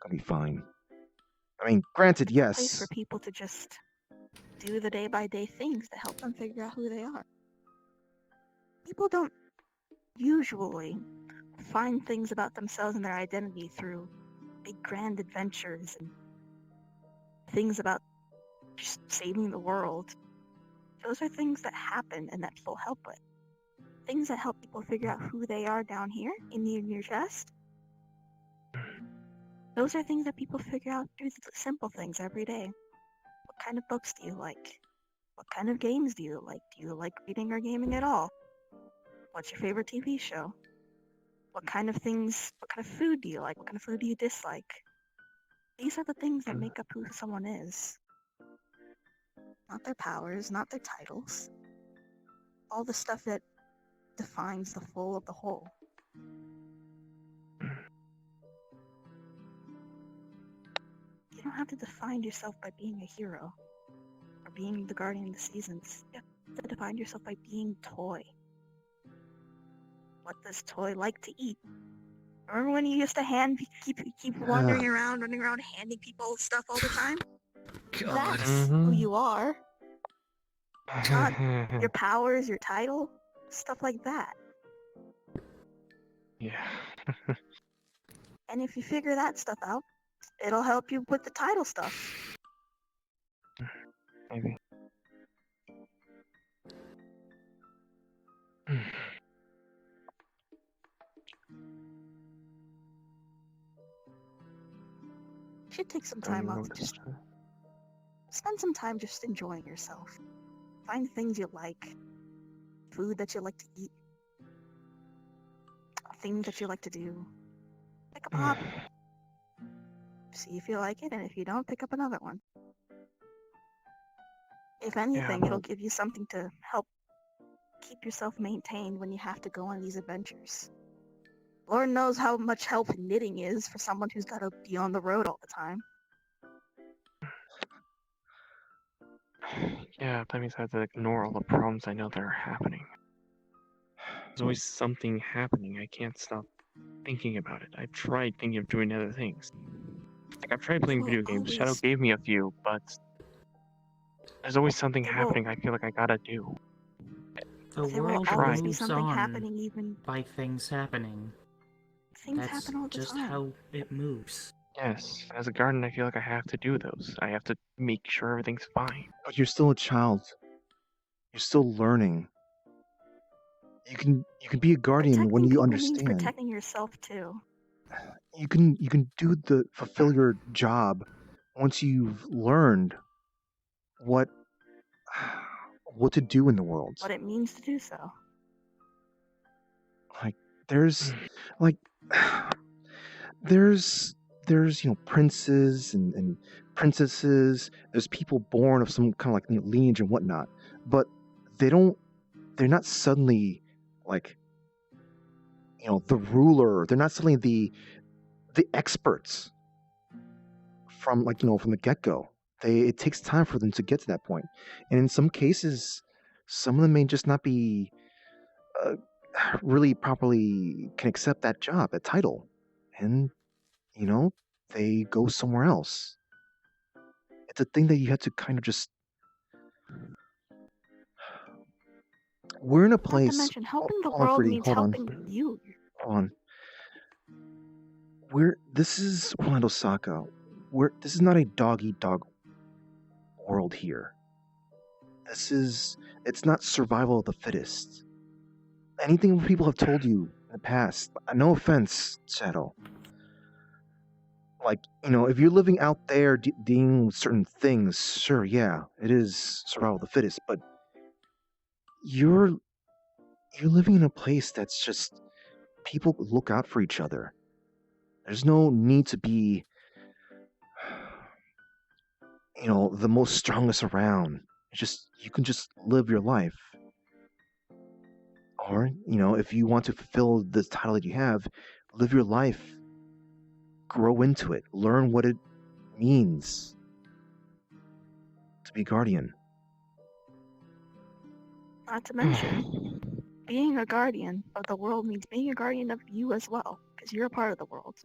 going to be fine. I mean, granted, It's a place yes. for people to just do the day-by-day things to help them figure out who they are. People don't usually find things about themselves and their identity through big grand adventures and things about just saving the world. Those are things that happen and that people help with. Things that help people figure out who they are down here in your chest. Those are things that people figure out through the simple things every day. What kind of books do you like? What kind of games do you like? Do you like reading or gaming at all? What's your favorite TV show? What kind of food do you like? What kind of food do you dislike? These are the things that make up who someone is. Not their powers, not their titles. All the stuff that defines the full of the whole. You don't have to define yourself by being a hero or being the guardian of the seasons. You have to define yourself by being Toy. What does Toy like to eat? Remember when you used to keep wandering around, running around, handing people stuff all the time? God. That's who you are. Not your powers, your title, stuff like that. Yeah. And if you figure that stuff out, it'll help you with the title stuff. Maybe. You should take some time off to just spend some time just enjoying yourself. Find things you like, food that you like to eat, things that you like to do. Pick up a hobby. See if you like it, and if you don't, pick up another one. If anything, it'll give you something to help keep yourself maintained when you have to go on these adventures. Lord knows how much help knitting is for someone who's got to be on the road all the time. Yeah, that means I have to ignore all the problems I know that are happening. There's always something happening. I can't stop thinking about it. I've tried thinking of doing other things. Like, I've tried playing video games. Shadow gave me a few, but there's always something happening I feel like I gotta do. The There will world always be moves something on happening, even by things happening. things That's happen all the just time. how it moves. Yes, as a guardian, I feel like I have to do those. I have to make sure everything's fine. But you're still a child. You're still learning. You can be a guardian when Protecting you people means understand. protecting yourself too. You can fulfill your job once you've learned what what to do in the world. What it means to do so. Like there's like there's princes and princesses. There's people born of some kind of like lineage and whatnot, but they're not suddenly like the ruler. They're not suddenly the experts from from the get-go. It takes time for them to get to that point, and in some cases some of them may just not be really properly can accept that job, that title, and they go somewhere else. It's a thing that you have to kind of just. We're in a Not to place. mention, helping the Hold on, world Fruity, means hold on. helping you. Hold on. This is Orlando Saka. This is not a dog eat dog world here. It's not survival of the fittest. Anything people have told you in the past, no offense, Shadow. Like, if you're living out there doing certain things, sure, yeah, it is survival of the fittest, but you're living in a place that's just people look out for each other. There's no need to be the most strongest around. It's just you can just live your life. Or, if you want to fulfill the title that you have, live your life. Grow into it. Learn what it means to be guardian. Not to mention, being a guardian of the world means being a guardian of you as well, because you're a part of the world.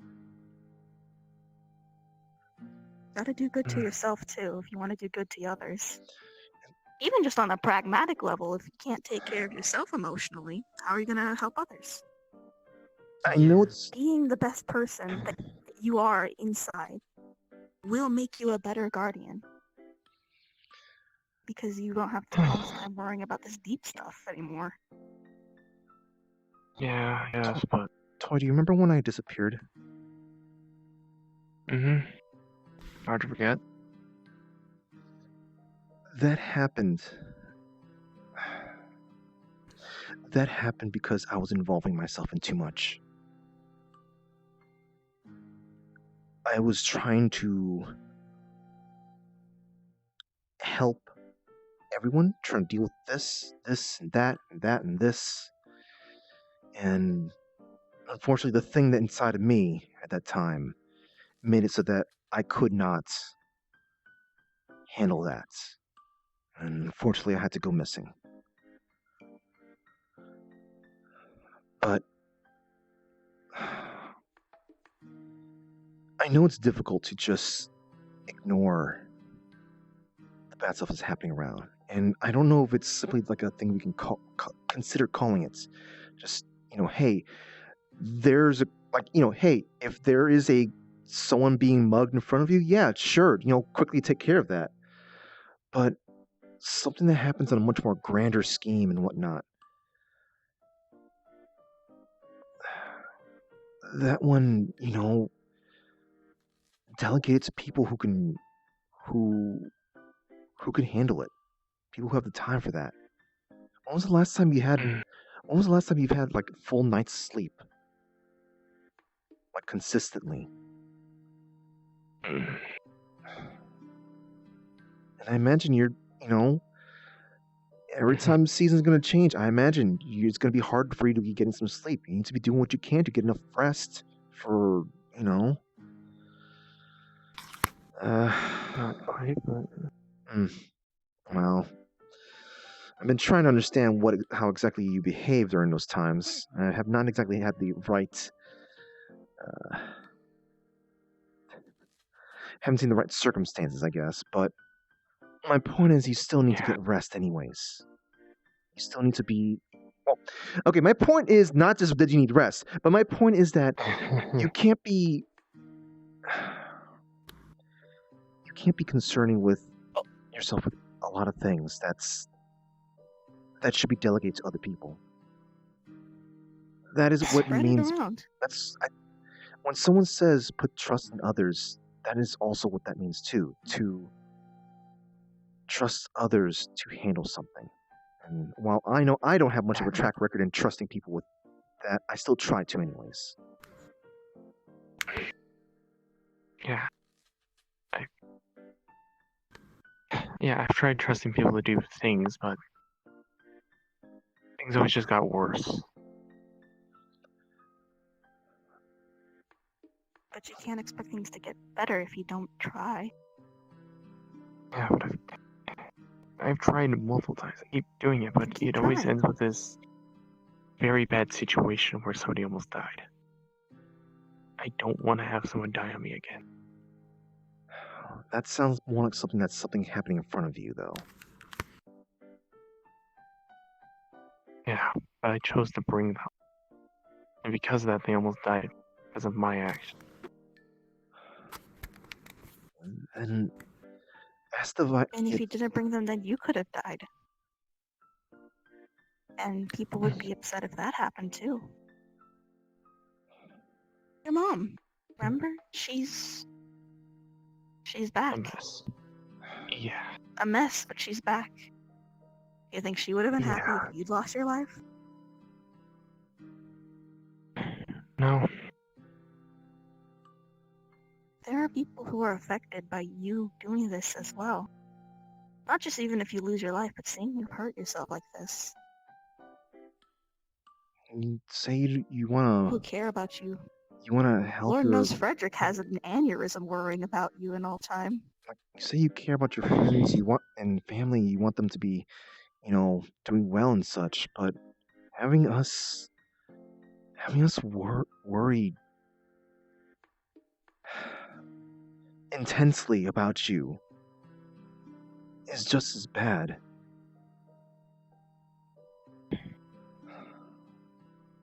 Gotta do good to yourself too if you want to do good to others. Even just on a pragmatic level, if you can't take care of yourself emotionally, how are you gonna help others? I know it's being the best person that you are inside will make you a better guardian. Because you don't have to all the time worrying about this deep stuff anymore. Yeah, yes, but... Toy, do you remember when I disappeared? Mm-hmm. Hard to forget. That happened. That happened because I was involving myself in too much. I was trying to help everyone, trying to deal with this, and that, and that, and this. And unfortunately, the thing that inside of me at that time made it so that I could not handle that. And unfortunately, I had to go missing. But I know it's difficult to just ignore the bad stuff that's happening around. And I don't know if it's simply like a thing we can consider calling it. Just, hey, there's hey, if there is someone being mugged in front of you, yeah, sure, quickly take care of that. But something that happens on a much more grander scheme and whatnot, that one, delegate it to people who can handle it. People who have the time for that. When was the last time you've had like full night's sleep? Like consistently. And I imagine you're, every time the season's going to change, I imagine it's going to be hard for you to be getting some sleep. You need to be doing what you can to get enough rest for, Not quite, but... Well, I've been trying to understand how exactly you behaved during those times. I have not exactly had the right. Haven't seen the right circumstances, I guess. But my point is, you still need to get rest, anyways. You still need to be. Well, okay. My point is not just that you need rest, but my point is that you can't be. You can't be concerning with yourself with a lot of things. That should be delegated to other people. That is what Spread means. it around. When someone says put trust in others, that is also what that means too. To trust others to handle something. And while I know I don't have much of a track record in trusting people with that, I still try to anyways. Yeah. I've tried trusting people to do things, but things always just got worse. But you can't expect things to get better if you don't try. Yeah, but I've tried multiple times. I keep doing it, but it always ends with this very bad situation where somebody almost died. I don't want to have someone die on me again. That sounds more like something happening in front of you, though. Yeah, but I chose to bring them. And because of that, they almost died because of my action. And And if you didn't bring them, then you could have died. And people would be upset if that happened too. Your mom, remember? She's back. A mess. Yeah. A mess, but she's back. You think she would have been happy if you'd lost your life? No. There are people who are affected by you doing this as well. Not just even if you lose your life, but seeing you hurt yourself like this. You say you wanna. Who care about you? You wanna help Lord your. knows Frederick has an aneurysm worrying about you in all time. You say you care about your friends, you want them to be, doing well and such, but having us worried intensely about you is just as bad.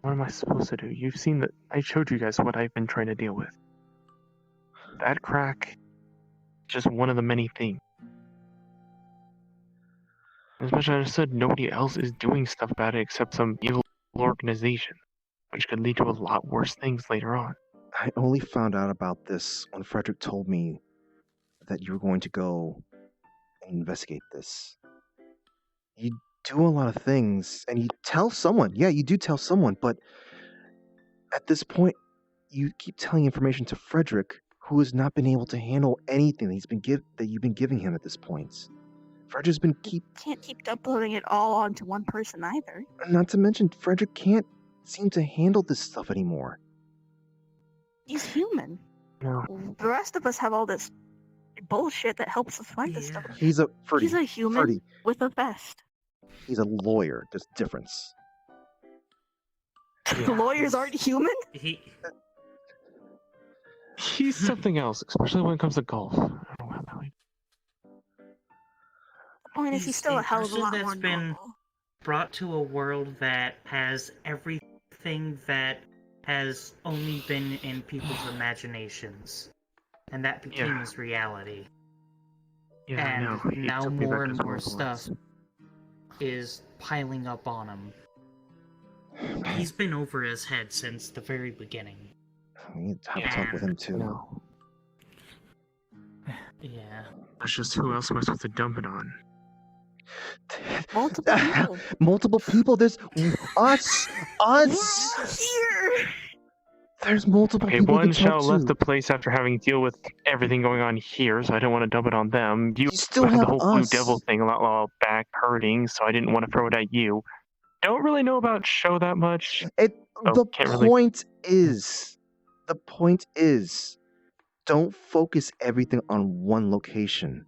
What am I supposed to do? You've seen that. I showed you guys what I've been trying to deal with. That crack, just one of the many things. Especially I understood nobody else is doing stuff about it except some evil organization, which could lead to a lot worse things later on. I only found out about this when Frederick told me that you were going to go and investigate this. You do a lot of things, and you tell someone. Yeah, you do tell someone, but at this point, you keep telling information to Frederick, who has not been able to handle anything that you've been giving him at this point. Frederick's been Can't keep uploading it all onto one person either. Not to mention, Frederick can't seem to handle this stuff anymore. He's human. No. The rest of us have all this bullshit that helps us fight this stuff. He's a He's a human with a vest. He's a lawyer. There's a difference. The lawyers aren't human? He's something else, especially when it comes to golf. I don't know how that. The point is, he's still a hell of a lot that's more been normal. brought to a world that has everything that has only been in people's imaginations, and that became his reality. Yeah, I know. And now more and more stuff is piling up on him. He's been over his head since the very beginning. We need to have a talk with him too. No. Yeah. That's just who else am I supposed to dump it on? Multiple people. Multiple people. There's us. Here. There's multiple Okay, people. one to shell talk left to. the place after having to deal with everything going on here, so I didn't want to dump it on them. You still had the have whole Blue us. Devil thing a lot while back hurting, so I didn't want to throw it at you. Don't really know about show that much. The point is, don't focus everything on one location.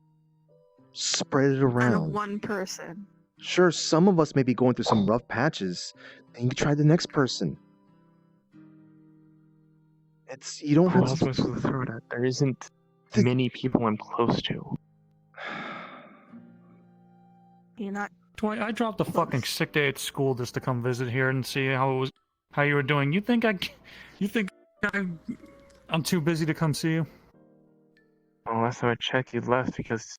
Spread it On around. one person. Sure, some of us may be going through some rough patches. Then you try the next person. You don't Who have else to. am I supposed to throw it at? There isn't The- many people I'm close to. You're not. I dropped a fucking sick day at school just to come visit here and see how you were doing. You think I'm too busy to come see you? Well, last time I checked, you left because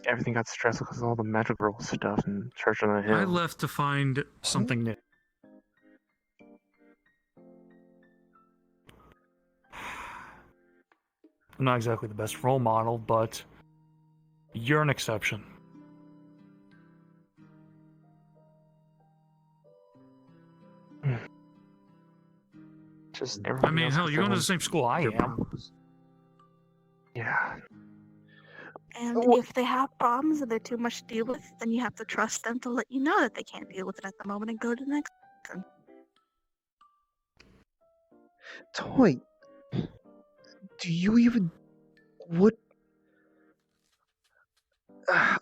everything got stressful because of all the magic girl stuff and Church on the Hill. I left to find something new. I'm not exactly the best role model, but you're an exception. Just I mean, hell, you're going to the same school I am. Yeah. And if they have problems and they're too much to deal with, then you have to trust them to let you know that they can't deal with it at the moment and go to the next person. Toy, do you even what?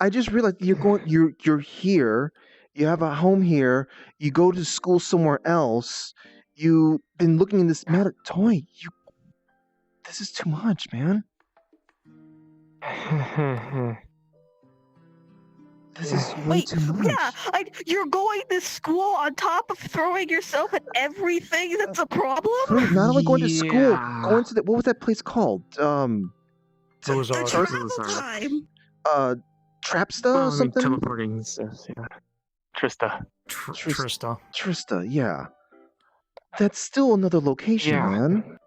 I just realized you're here. You have a home here. You go to school somewhere else. You've been looking in this matter. Toy, this is too much, man. This is way Wait, too much. yeah, you're going to school on top of throwing yourself at everything that's a problem? Not only going to school, Yeah. going to what was that place called? The travel time. Trapsta Well, or I mean, something? teleporting stuff, yeah. Trista. Trista. Trista, yeah. That's still another location, Yeah. man.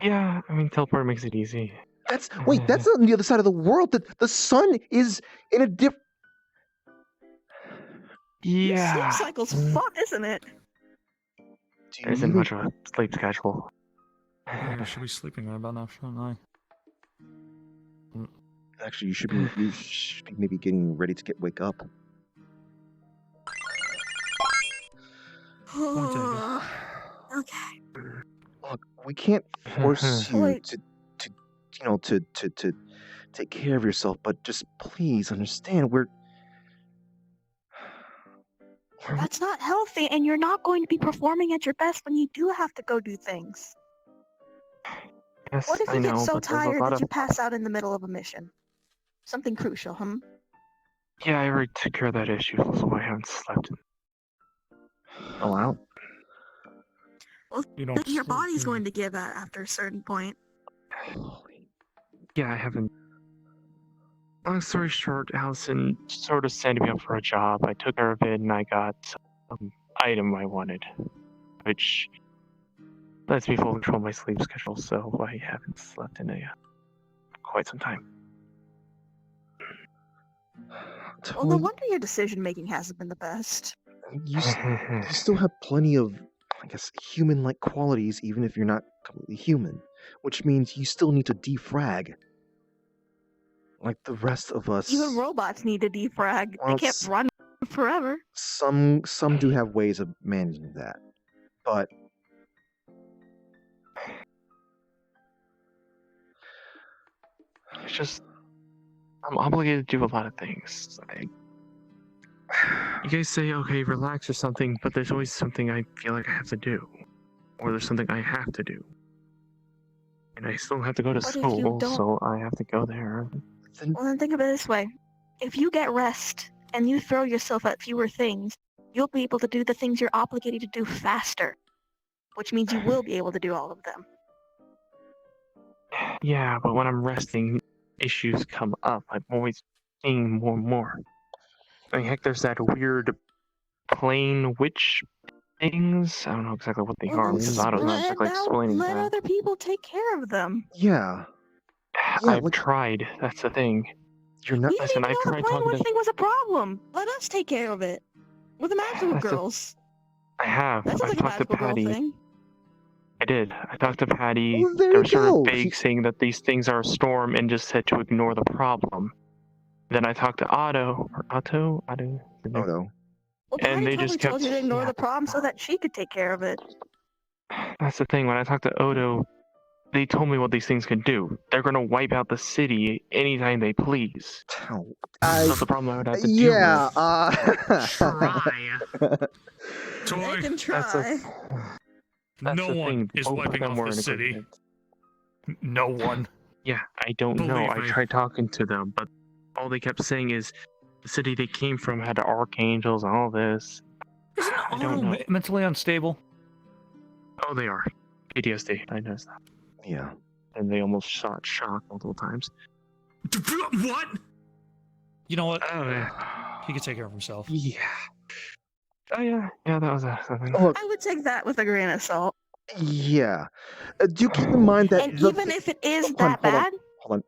Yeah, I mean, teleport makes it easy. That's on the other side of the world. The sun is in a different. Yeah. Sleep cycle's fucked, isn't it? There isn't much of a sleep schedule. I should be sleeping right about now, shouldn't I? Actually, you should be maybe getting ready to wake up. Okay. Look, we can't force you Wait. to take care of yourself, but just please understand That's not healthy, and you're not going to be performing at your best when you do have to go do things. Yes, What if I you know, get so but there's a tired lot that of... you pass out in the middle of a mission? Something crucial, Yeah, I already took care of that issue, that's why I haven't slept in a while. Well, your body's going to give out after a certain point. Yeah, I haven't... Long story short, Allison sort of signed me up for a job. I took care of it, and I got some item I wanted, which lets me fully control my sleep schedule, so I haven't slept in quite some time. Well, no wonder your decision-making hasn't been the best. you still have plenty of, I guess, human-like qualities, even if you're not completely human, which means you still need to defrag. Like the rest of us. Even robots need to defrag. Well, They can't run forever. Some do have ways of managing that, but it's just... I'm obligated to do a lot of things. You guys say, okay, relax or something, but there's always something I feel like I have to do. Or there's something I have to do. And I still have to go to But if you school, don't- so I have to go there. Well, then think of it this way. If you get rest, and you throw yourself at fewer things, you'll be able to do the things you're obligated to do faster. Which means you will be able to do all of them. Yeah, but when I'm resting, issues come up. I'm always seeing more and more. I mean, heck, there's that weird plane witch things. I don't know exactly what they are. Otto's not exactly explaining Let that. other people take care of them. yeah. I've tried. That's the thing. You're not. We didn't Listen, even I know the tried plane talking witch to... thing was a problem. Let us take care of it. We're the magical That's the- girls. I have. That sounds I've like a talked to magical girl Patty. thing. I did. I talked to Patty. Well, there They were you sort of go. vague, saying that these things are a storm and just said to ignore the problem. Then I talked to Otto. Oh no. Well, And Patty they probably just told kept... you to ignore yeah. the problem so that she could take care of it. That's the thing. When I talked to Odo, they told me what these things could do. They're gonna wipe out the city anytime they please. That's the problem I would have to deal with. Try. Toy, They can That's try. That's no the one thing. is Both of wiping them off were the in city. agreement. No one. Yeah, I don't know. Believe I me. tried talking to them, but all they kept saying is the city they came from had archangels and all this. Isn't I all don't know. mentally unstable? Oh, they are. PTSD. I noticed that. Yeah. And they almost shot shock multiple times. What? You know what? Oh, yeah. He can take care of himself. Yeah. Oh, yeah. Yeah, that was something. Look, I would take that with a grain of salt. yeah. Do keep in mind that And even if it is that bad, hold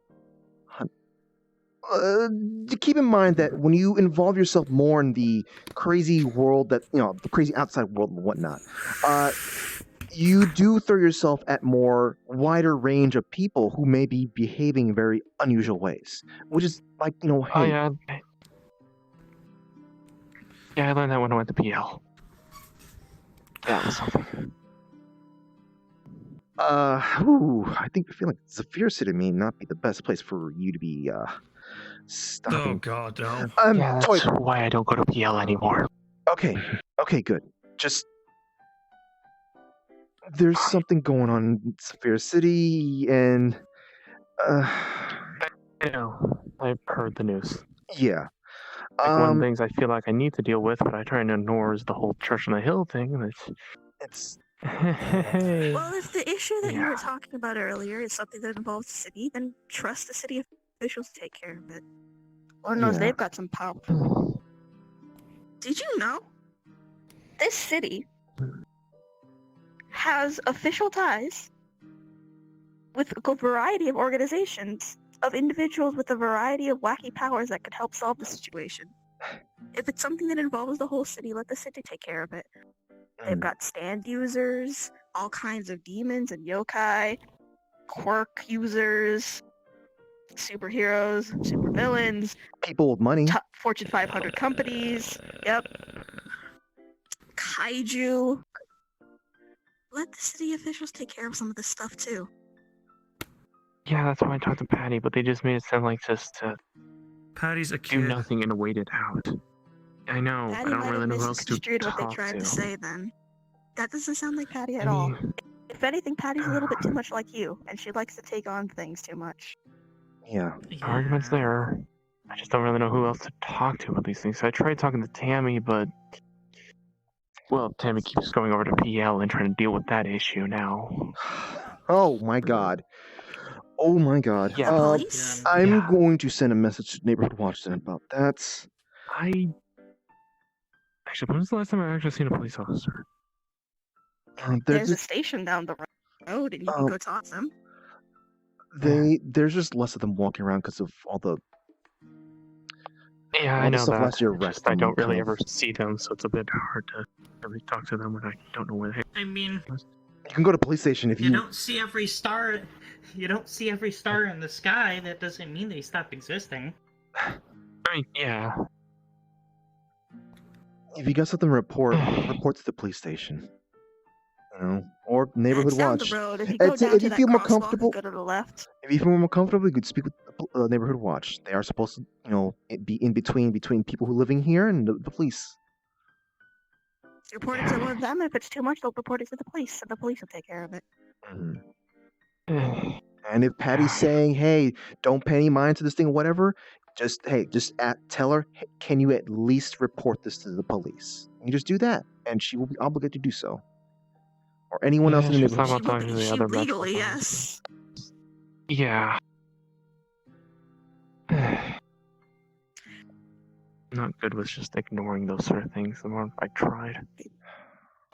on. Do keep in mind that when you involve yourself more in the crazy world that the crazy outside world and whatnot, you do throw yourself at more wider range of people who may be behaving in very unusual ways, which is like hey. Oh, yeah. Yeah, I learned that when I went to PL. That was something. I feel like Zephyr City may not be the best place for you to be stopping. Oh God, no. Yeah, that's why I don't go to PL anymore. Okay, good. Just there's something going on in Zephyr City, and I know. I've heard the news. yeah. Like one of the things I feel like I need to deal with, but I try and ignore is the whole Church on the Hill thing, and it's well, if the issue that you were talking about earlier is something that involves the city, then trust the city officials to take care of it. Lord knows they've got some power. Did you know this city has official ties with a variety of organizations of individuals with a variety of wacky powers that could help solve the situation? If it's something that involves the whole city, let the city take care of it. They've got stand users, all kinds of demons and yokai, quirk users, superheroes, supervillains, people with money, top Fortune 500 companies, yep, kaiju. Let the city officials take care of some of this stuff too. Yeah, that's why I talked to Patty, but they just made it sound like just to Patty's a do kid. nothing and wait it out. I know. Patty I don't might really have know who else to misconstrued what they talk tried to to. say then. That doesn't sound like Patty at I all. mean, If anything, Patty's a little bit too much like you, and she likes to take on things too much. Yeah. Arguments there. I just don't really know who else to talk to about these things. So I tried talking to Tammy, but well, Tammy keeps going over to PL and trying to deal with that issue now. Oh my god. Oh my god. Yeah. Police? I'm going to send a message to Neighborhood Watch then about that. Actually, when was the last time I actually seen a police officer? There's a station down the road, and you can go talk to them. There's just less of them walking around because of all the Yeah, all I the know stuff that. last year It's just arrest I them, don't really kind of. ever see them, so it's a bit hard to really talk to them when I don't know where they. I mean, You can go to police station if you you. don't see every star. You don't see every star in the sky. That doesn't mean they stop existing. I mean, yeah. If you got something to report to the police station. Or Neighborhood It's down Watch. the road. If you go down If to you that feel more crosswalk, comfortable, go to the left. if you feel more comfortable, you could speak with Neighborhood Watch. They are supposed to, be in between people who are living here and the police. Report it to one of them, and if it's too much, they'll report it to the police, and the police will take care of it. And if Patty's saying, "Hey, don't pay any mind to this thing or whatever," just tell her, hey, "Can you at least report this to the police?" You just do that, and she will be obligated to do so. Or anyone else in the She's neighborhood. talking about talking to the other Legally, medical yes. Yeah. Not good with just ignoring those sort of things. The more I tried.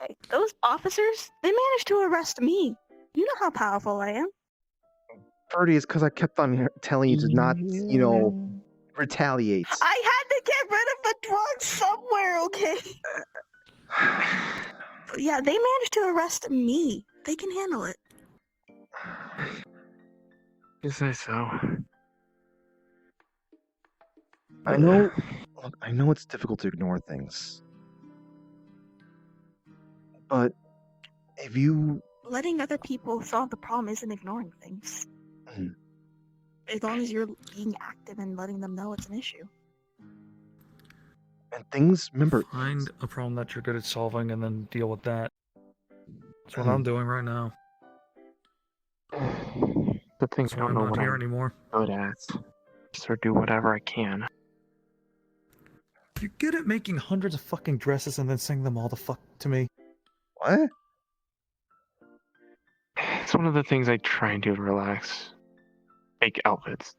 Hey, those officers, they managed to arrest me. You know how powerful I am. Purdy is because I kept on telling you to not, retaliate. I had to get rid of the drug somewhere, okay? But yeah, they managed to arrest me. They can handle it. You say so. I know it's difficult to ignore things. But if you letting other people solve the problem isn't ignoring things. Mhm. As long as you're being active and letting them know it's an issue. And things, remember, Find a problem that you're good at solving and then deal with that. That's what I'm doing right now. The thing That's I why don't I'm know not what here I'm anymore. good at. So do whatever I can. You're good at making hundreds of fucking dresses and then sing them all the fuck to me. what? It's one of the things I try and do to relax. Make outfits.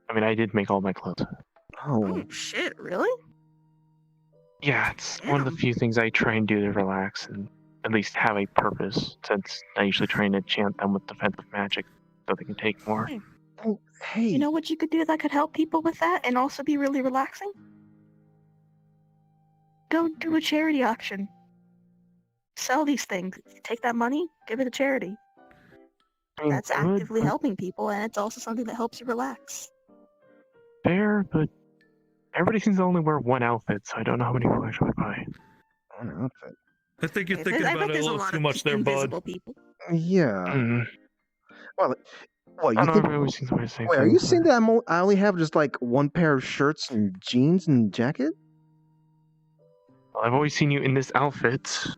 I mean, I did make all my clothes. Oh, Oh shit, really? Yeah, it's one of the Damn. few things I try and do to relax and at least have a purpose, since I usually try and enchant them with defensive magic so they can take more. Hey. oh, hey. You know what you could do that could help people with that and also be really relaxing? Go do a charity auction. Sell these things. Take that money, give it to charity. I mean, That's good, actively but helping people, and it's also something that helps you relax. fair, but everybody seems to only wear one outfit, so I don't know how many people actually buy. An outfit. I think you're Okay, thinking I about bet it a there's a little lot too of much there, bud. invisible people. Yeah. Mm. Well, what, I you don't think... know, everybody always seems to wear the same Wait, are thing, you so- saying that I only have just like one pair of shirts and jeans and jacket? Well, I've always seen you in this outfit, so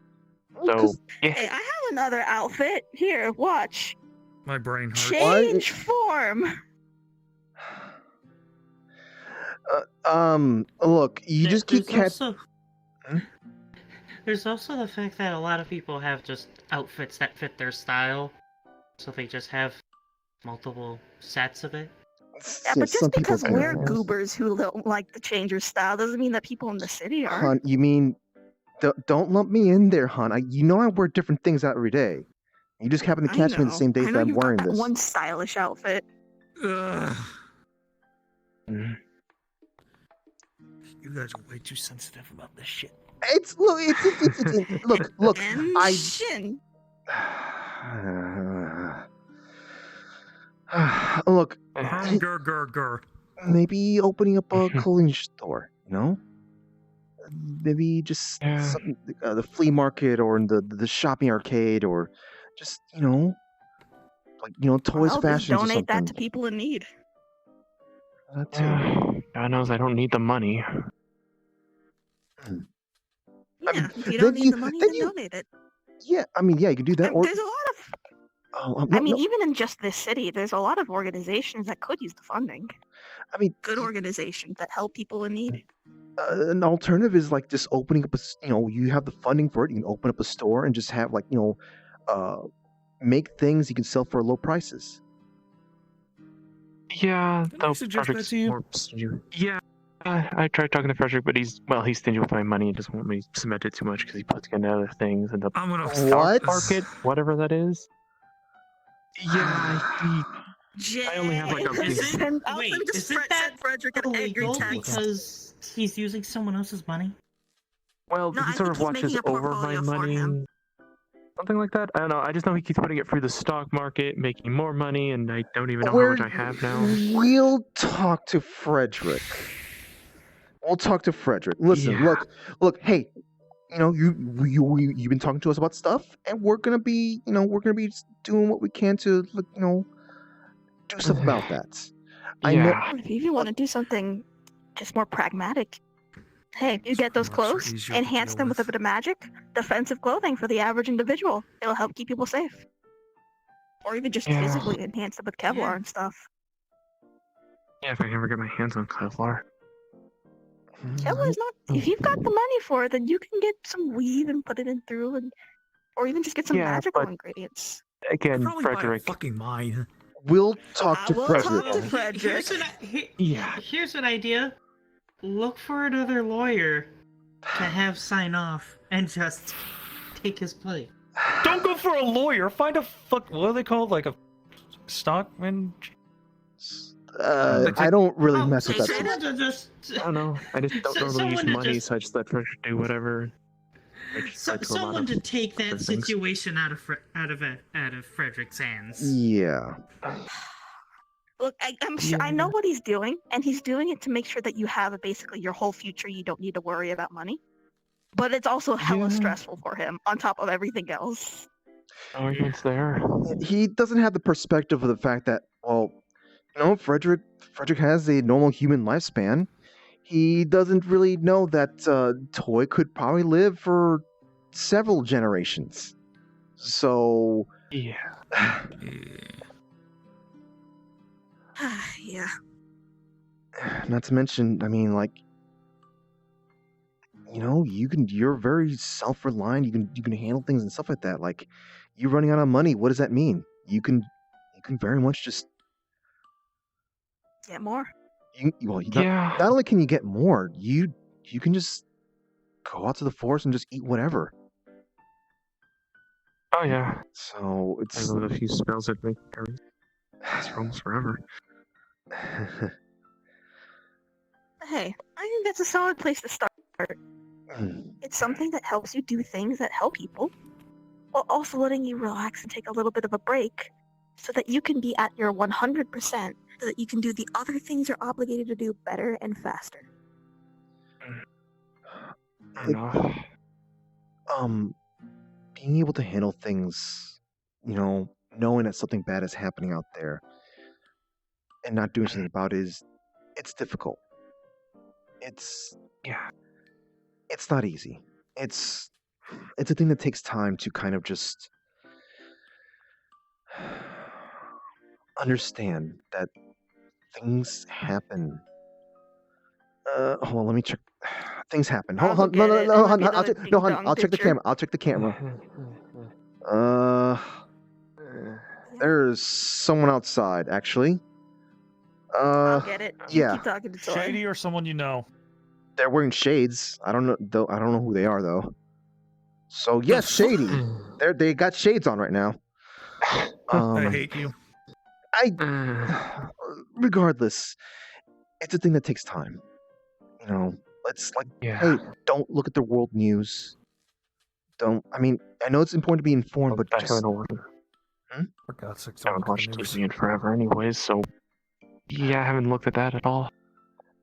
Well, 'cause- yeah. Hey, I have another outfit. Here, watch. My brain hurts. Change form. Look, you just keep There's also the fact that a lot of people have just outfits that fit their style, so they just have multiple sets of it. Yeah, but just some people because we're do. goobers who don't like to change your style doesn't mean that people in the city are. Hun, you mean... Don't lump me in there, hun. You know I wear different things out every day. You just happen to catch me on the same days I that know I'm you've got wearing that this. one stylish outfit. Ugh. Mm. You guys are way too sensitive about this shit. It's look. And I shin. look. Grr. Maybe opening up a clothing store. You know, maybe just something, the flea market or in the shopping arcade, or just toys, Well, just fashions, or donate something. that to people in need. That too. God knows I don't need the money. Yeah, if you don't need the money, then donate it. Yeah, I mean, yeah, you could do that. Or There's a lot of. Even in just this city, there's a lot of organizations that could use the funding. I mean, good organizations that help people in need. An alternative is like just opening up you have the funding for it. You can open up a store and just have make things you can sell for low prices. Yeah, Didn't I suggest that to you? more stingy. Yeah, I tried talking to Frederick, but he's stingy with my money and doesn't want me to cement it too much because he puts together other things and the I'm gonna What? market, whatever that is. Yeah, I only have like a Is big... it, I'll wait, just isn't that send Frederick an angry illegal text. because he's using someone else's money? Well, No, he I sort think of he's watches making a over my portfolio for money. him. Something like that. I don't know. I just know he keeps putting it through the stock market, making more money, and I don't even know how much I have now. We'll talk to Frederick. Listen, Yeah. look. Hey, you've been talking to us about stuff, and we're gonna be doing what we can to do stuff about that. I know. Yeah. If you want to do something just more pragmatic, hey, you get those Marks are clothes, easier to enhance deal them with a with. bit of magic, defensive clothing for the average individual. It'll help keep people safe. Or even just Yeah. physically enhance them with Kevlar and stuff. Yeah, if I can ever get my hands on Kevlar. Kevlar's not. If you've got the money for it, then you can get some weave and put it in through, or even just get some Yeah, magical but ingredients. Again, Probably buy a Frederick. fucking mine. We'll talk to I will Frederick. talk to Frederick. Here's an idea. Look for another lawyer to have sign off and just take his place. Don't go for a lawyer. Find a what are they called? Like a stockman? I don't really mess with that. Someone to just I don't know. I just don't normally use someone to money, just- so I just let Frederick do whatever. I just like to a lot someone of to take that other things. situation out of Frederick's hands. Yeah. Look, I'm sure I know what he's doing, and he's doing it to make sure that you have basically your whole future. You don't need to worry about money, but it's also hella Yeah. stressful for him on top of everything else. Arguments there. He doesn't have the perspective of the fact that, well, no, Frederick has a normal human lifespan. He doesn't really know that Toy could probably live for several generations. So, Yeah. Yeah. not to mention, I mean, like, you know, you're very self-reliant. You can handle things and stuff like that. Like, you running out of money, what does that mean? You can very much just Get more. not only can you get more, you can just go out to the forest and just eat whatever. Oh yeah. So I it's love a few spells that make everything last for almost forever. Hey, I think that's a solid place to start. It's something that helps you do things that help people, while also letting you relax and take a little bit of a break, so that you can be at your 100%, so that you can do the other things you're obligated to do better and faster. Being able to handle things, you know, knowing that something bad is happening out there and not doing something about it it's difficult. It's not easy. It's a thing that takes time to kind of just understand that things happen. Hold on, let me check. Things happen. Hold on, no, I'll check the camera. I'll check the camera. There's someone outside, actually. I'll get it. You Yeah. keep talking to Toy. Shady or someone you know? They're wearing shades. I don't know though. I don't know who they are though. So yes, Shady. They got shades on right now. I hate you. Regardless, it's a thing that takes time. You know, it's like, hey, don't look at the world news. I mean, I know it's important to be informed, but I just... For God's sake, I haven't watched TV in forever anyways, so yeah, I haven't looked at that at all.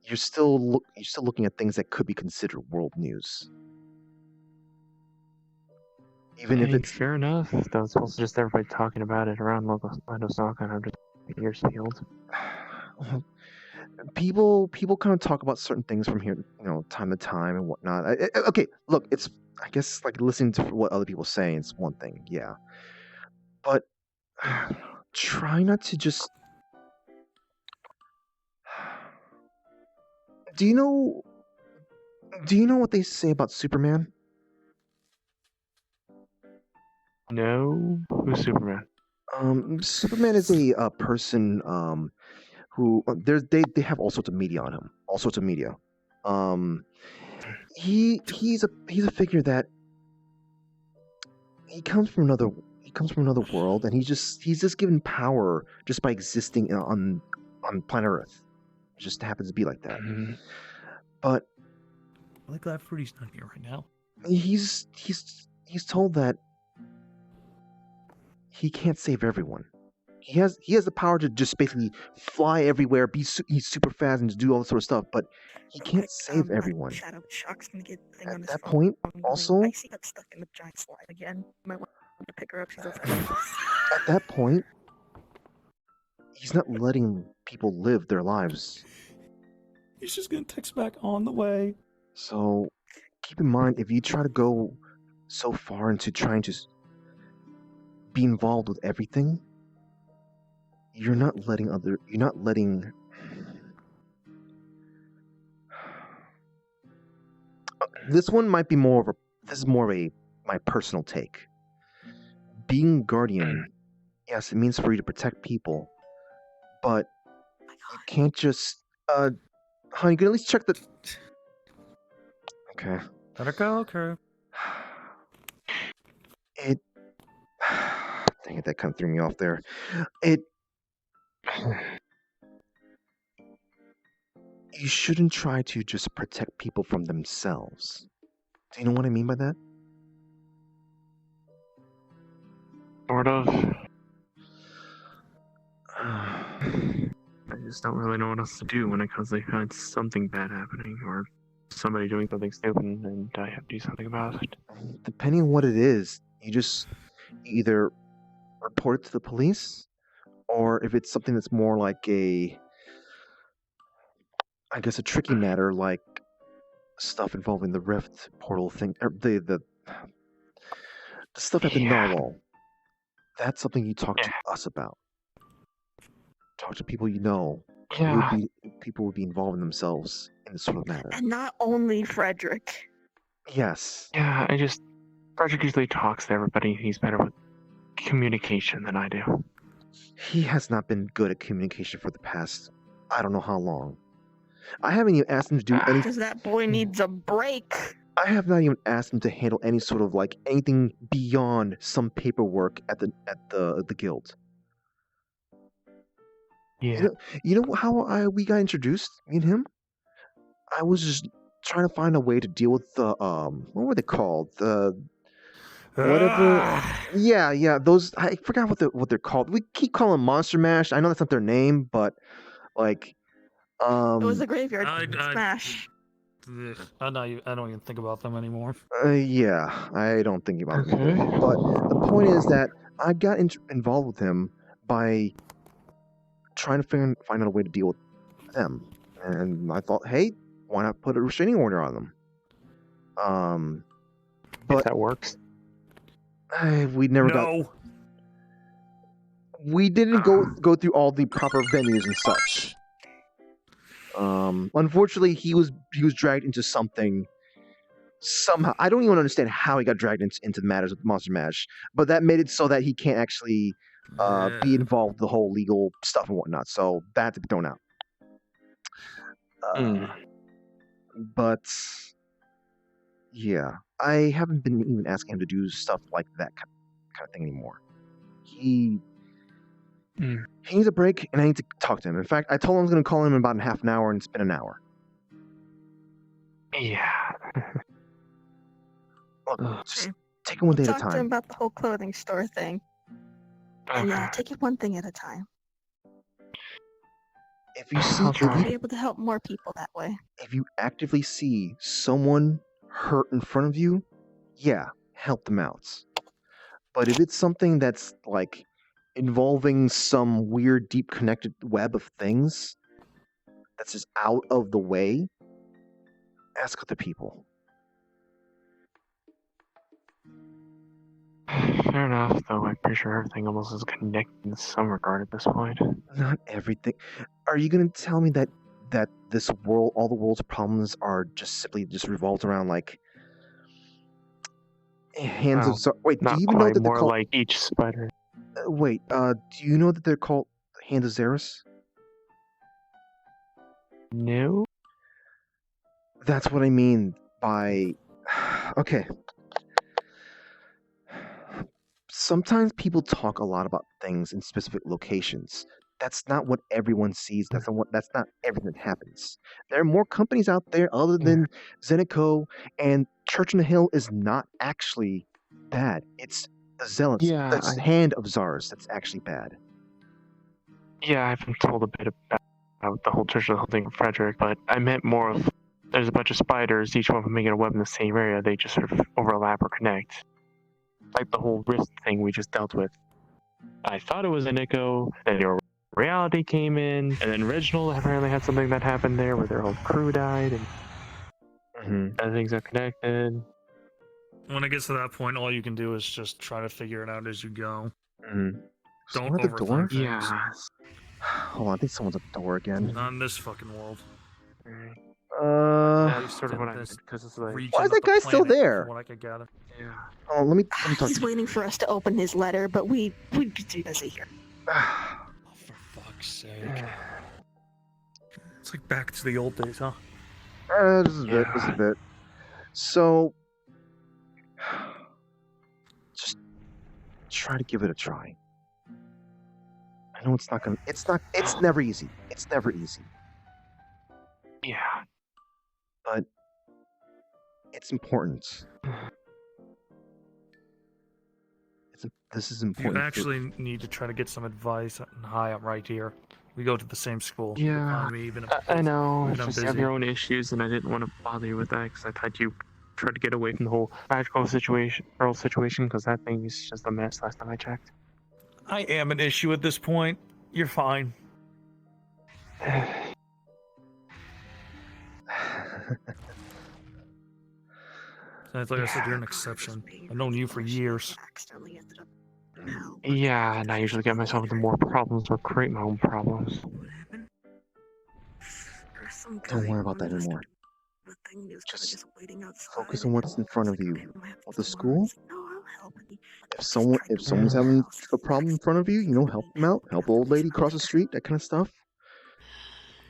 You're still looking at things that could be considered world news. Even if it's fair enough. That's also just everybody talking about it around local Osaka, and I'm just ears peeled. people kind of talk about certain things from here, you know, time to time and whatnot. Okay, look, it's, I guess, like, listening to what other people say is one thing, yeah, but try not to just... Do you know what they say about Superman? No, who's Superman? Superman is a person who they have all sorts of media on him, all sorts of media. He's a figure that he comes from another world, and he's just given power just by existing on planet Earth. It just happens to be like that. But I'm really glad Fruity's not here right now. he's told that he can't save everyone. He has the power to just basically fly everywhere, he's super fast, and just do all this sort of stuff, but he can't save everyone. Shadow Shock's gonna get the thing At on his that phone. point, Going, also, I see got stuck in the giant slide again. You might want to pick her up. She's outside. at that point, he's not letting people live their lives. He's just gonna text back on the way. So keep in mind, if you try to go so far into trying to be involved with everything, you're not letting this one might be more of my personal take. Being guardian, yes, it means for you to protect people, but you can't just honey, you can at least check the... Okay. Let her go, okay. Dang it, that kind of threw me off there. You shouldn't try to just protect people from themselves. Do you know what I mean by that? Sort of. I just don't really know what else to do when it comes to like, something bad happening or somebody doing something stupid and I have to do something about it. Depending on what it is, you either report it to the police, or if it's something that's more like a tricky matter, like stuff involving the Rift portal thing, or the stuff at the Narwhal. That's something you talk to us about. Talk to people you know. Yeah. People would be involving themselves in this sort of matter. And not only Frederick. Yes. Yeah, Frederick usually talks to everybody. He's better with communication than I do. He has not been good at communication for the past, I don't know how long. I haven't even asked him to do anything. Because that boy needs a break. I have not even asked him to handle any sort of like anything beyond some paperwork at the guild. Yeah. You know how we got introduced, me and him? I was just trying to find a way to deal with the what were they called? The whatever. Yeah. Those, I forgot what they're called. We keep calling them Monster Mash. I know that's not their name, but like It was a graveyard smash. I don't even think about them anymore. Yeah, I don't think about it either. But the point is that I got involved with him by trying to find out a way to deal with them. And I thought, hey, why not put a restraining order on them? But if that works. We never got. We didn't go through all the proper venues and such. Unfortunately, he was dragged into something somehow. I don't even understand how he got dragged into the matters of Monster Mash, but that made it so that he can't actually be involved with the whole legal stuff and whatnot. So that had to be thrown out. But yeah, I haven't been even asking him to do stuff like that kind of thing anymore. He needs a break, and I need to talk to him. In fact, I told him I was going to call him in about half an hour, and it's been an hour. Yeah. Look, just take it one day at a Talk to him time. about the whole clothing store thing. And take it one thing at a time. If you see, You'll be able to help more people that way. if you actively see someone hurt in front of you, yeah, help them out. But if it's something that's like involving some weird, deep connected web of things that's just out of the way, ask other people. Fair enough, though I'm pretty sure everything almost is connected in some regard at this point. Not everything. Are you going to tell me that this world, all the world's problems are simply revolved around like hands of wait, do you even know that they're more called like each spider? wait, do you know that they're called Hands of Xeris? No. That's what I mean by okay. Sometimes people talk a lot about things in specific locations. That's not what everyone sees. That's not everything that happens. There are more companies out there other than Zenico, and Church on the Hill is not actually bad. It's the Zealots, the Hand of Zars that's actually bad. Yeah, I've been told a bit about the whole Church of the Hill thing with Frederick, but I meant more of there's a bunch of spiders, each one of them making a web in the same area. They just sort of overlap or connect. Like the whole Rift thing we just dealt with. I thought it was an echo, then your reality came in, and then Reginald apparently had something that happened there where their whole crew died, and other things are connected. When it gets to that point, all you can do is just try to figure it out as you go. Mm-hmm. Don't Someone at the door? overthink things. Yeah. Hold on, I think someone's at the door again. Not in this fucking world. That's sort of what I meant, because it's like... Why is that guy still there? From what I could gather. Yeah. Oh, let me talk. He's waiting for us to open his letter, but we'd be too busy here. For fuck's sake. It's like back to the old days, huh? This is a bit. So, just try to give it a try. I know it's not gonna. It's never easy. It's never easy. Yeah. But it's important. This is important. You actually need to try to get some advice. Hi, I'm right here. We go to the same school. Yeah. Me, even I know. I'm Just busy. have your own issues, and I didn't want to bother you with that because I thought you try to get away from the whole magical situation, Earl situation, because that thing is just a mess. Last time I checked. I am an issue at this point. You're fine. It's like I said, you're an exception. I've known you for years. Yeah, and I usually get myself into more problems or create my own problems. Don't worry about that anymore. Just focus on what's in front of you. With the school, if someone's having a problem in front of you, help them out. Help the old lady cross the street, that kind of stuff.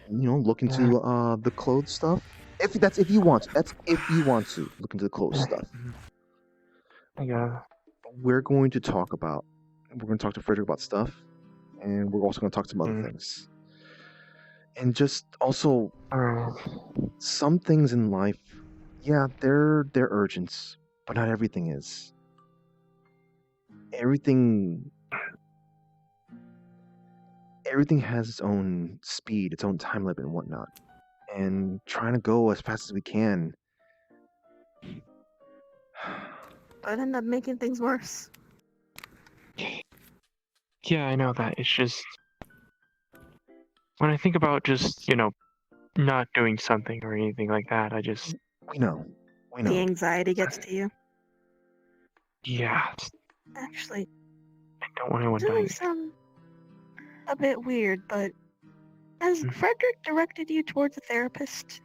Look into the clothes stuff. If you want to look into the clothes stuff. Yeah. We're going to talk to Frederick about stuff, and we're also going to talk to some other things. And just also, some things in life, yeah, they're urgent, but not everything is. Everything has its own speed, its own time limit and whatnot. And trying to go as fast as we can. But end up making things worse. Yeah, I know that. It's just when I think about just, not doing something or anything like that, We know. The anxiety gets to you. Yeah. Actually, I don't want anyone doesn't dying. sound a bit weird, but has Frederick directed you towards a therapist?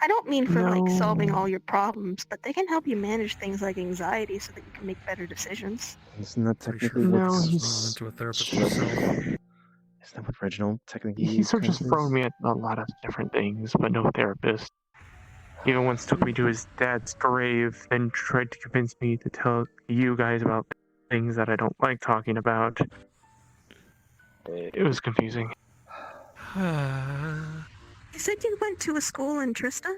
I don't mean for solving all your problems, but they can help you manage things like anxiety so that you can make better decisions. Isn't that technically he's into a therapist himself. Isn't that what Reginald technically He's sort of just thrown me at a lot of different things, but no therapist. Even once took me to his dad's grave, then tried to convince me to tell you guys about things that I don't like talking about. It was confusing. You said you went to a school in Trista?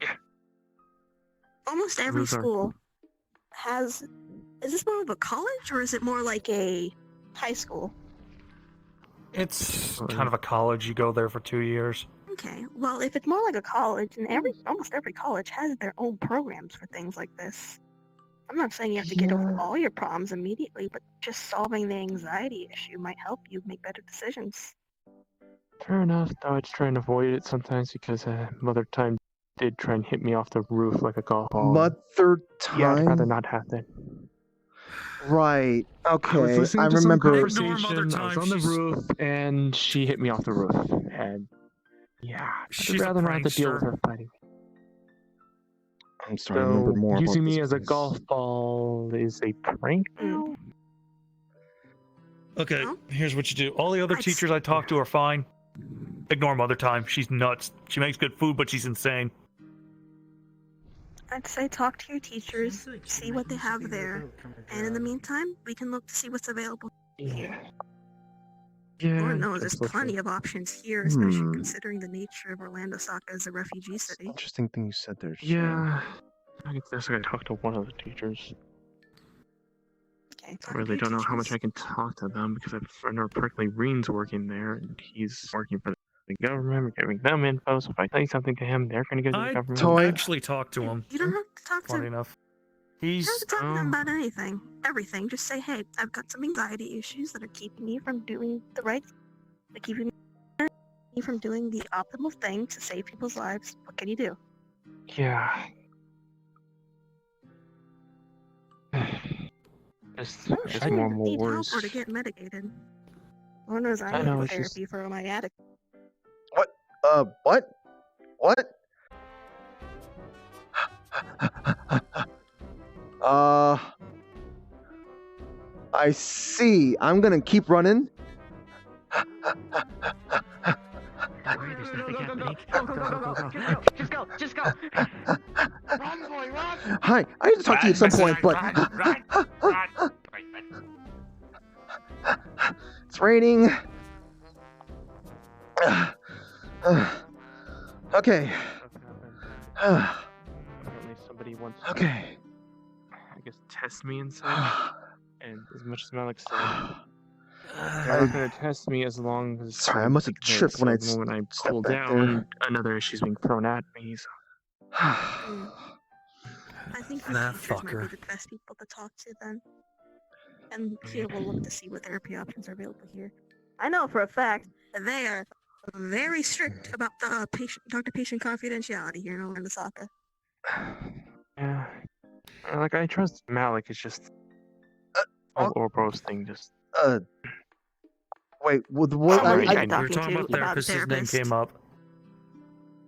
Yeah. Almost every Those are- school has... Is this more of a college, or is it more like a high school? It's kind of a college. You go there for 2 years. Okay, well, if it's more like a college, and almost every college has their own programs for things like this. I'm not saying you have to get over all your problems immediately, but just solving the anxiety issue might help you make better decisions. Fair enough, though I just try and avoid it sometimes because Mother Time did try and hit me off the roof like a golf ball. Mother Time? Yeah, I'd rather not have that. Right. Okay. I was listening to remember. some conversation. I was on the roof, and she hit me off the roof. And yeah, I'd rather not have to deal with her fighting. I'm starting to remember more. Using about me this as a place. golf ball is a prank now. Okay, here's what you do. All the other teachers I talk to are fine. Ignore Mother Time. She's nuts. She makes good food, but she's insane. I'd say talk to your teachers, see what they have there, and in the meantime, we can look to see what's available. Yeah. Lord knows there's that's what plenty of options here, especially considering the nature of Orlando Saka as a refugee city. Interesting thing you said there. Yeah. I guess I gotta talk to one of the teachers. Okay, I really don't know how much I can talk to them because I know personally Reen's working there and he's working for the government. We're giving them info, so if I tell you something to him, they're gonna go to the government. I actually talked to him. You don't have to talk to Funny him. enough. You don't have to talk to them about anything. Everything. Just say, hey, I've got some anxiety issues that are keeping me from doing the right thing. They're keeping me from doing the optimal thing to save people's lives. What can you do? Yeah. Just more and more Need words. help or to get medicated. Lord knows I I know, need it's just- therapy for my addict. What? What? I see. I'm gonna keep running. Just go. Run, boy, run! Hi, I need to talk to you at some point, but it's raining. Okay. Apparently somebody wants to, Okay. I guess, test me and such. And as much as Malik said, they're not going to test me as long as... Sorry, I must have tripped when I the moment I stepped cool back down, there. another issue's being thrown at me. So. I think the That teachers might be fucker. the best people to talk to then. And here we'll look to see what therapy options are available here. I know for a fact that they are very strict about the doctor-patient confidentiality here in Orlandosaka. Yeah. Like, I trust Malik, it's just... whole Ouroboros thing just... Wait, what? Someone Right, he's I- We were talking talking to about therapist, his name therapist. came up.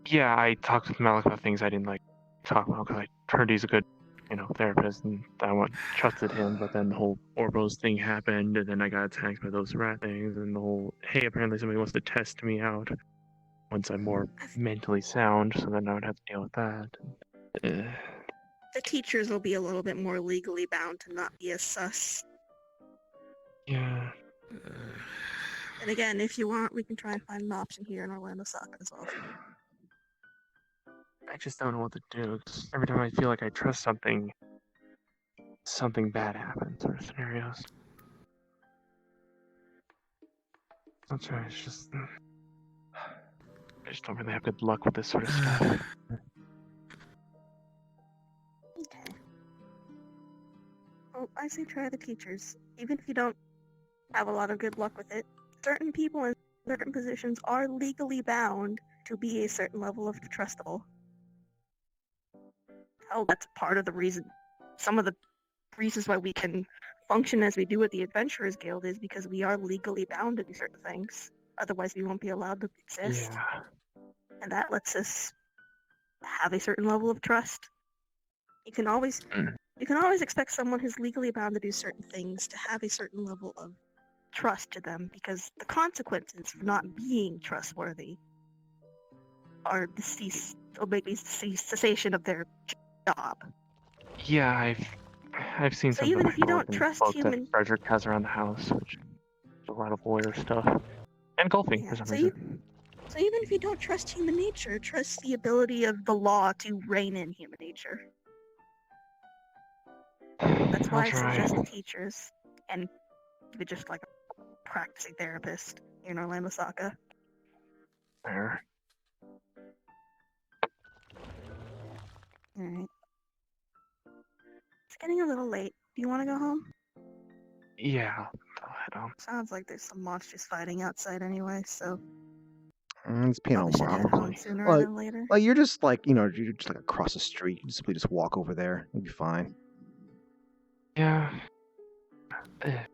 Yeah, I talked with Malik about things I didn't like talk about because I heard he's a good, therapist, and trusted him. But then the whole Ouroboros thing happened, and then I got attacked by those rat things, and the whole apparently somebody wants to test me out once I'm more mentally sound, so then I would have to deal with that. The teachers will be a little bit more legally bound to not be as sus. Yeah. And again, if you want, we can try and find an option here in Orlandosaka as well. I just don't know what to do. 'Cause every time I feel like I trust something, something bad happens, sort of scenarios. That's right. It's just I just don't really have good luck with this sort of stuff. Okay. Well, I say try the teachers. Even if you don't have a lot of good luck with it, certain people in certain positions are legally bound to be a certain level of trustable. Oh, that's part of the reason. Some of the reasons why we can function as we do at the Adventurers Guild is because we are legally bound to do certain things. Otherwise, we won't be allowed to exist. Yeah. And that lets us have a certain level of trust. You can always expect someone who's legally bound to do certain things to have a certain level of trust to them, because the consequences of not being trustworthy are cessation of their job. Yeah, I've seen So some even of the if you don't paperwork and trust folks human- that Frederick has around the house, which is a lot of lawyer stuff. And golfing, Yeah, for some so reason. So even if you don't trust human nature, trust the ability of the law to rein in human nature. That's why I'll I try. suggest the teachers, and even just like a practicing therapist in Orlandosaka. Fair. Alright. It's getting a little late. Do you want to go home? Yeah, I'll head home. Sounds like there's some monsters fighting outside anyway, so It's pain probably should head home probably. sooner Like, rather than later. like you're just you're just like across the street. You simply just walk over there. You'll be fine. Yeah. I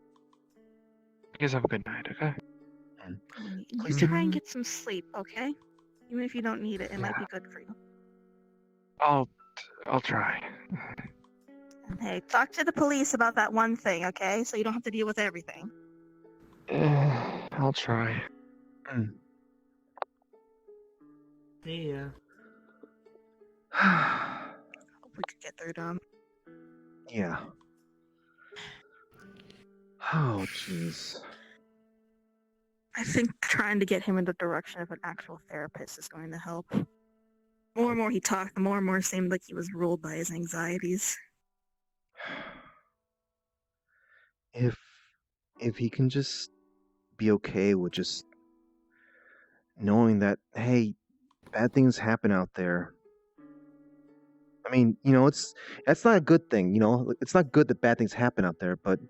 guess have a good night, okay? You try and get some sleep, okay? Even if you don't need it, it might Yeah. be good for you. I'll try. And hey, talk to the police about that one thing, okay? So you don't have to deal with everything. I'll try. See ya. Hope we could get there done. Yeah. Oh, jeez. I think trying to get him in the direction of an actual therapist is going to help. The more and more he talked, the more and more it seemed like he was ruled by his anxieties. If he can just be okay with just knowing that, hey, bad things happen out there. I mean, that's not a good thing, It's not good that bad things happen out there, but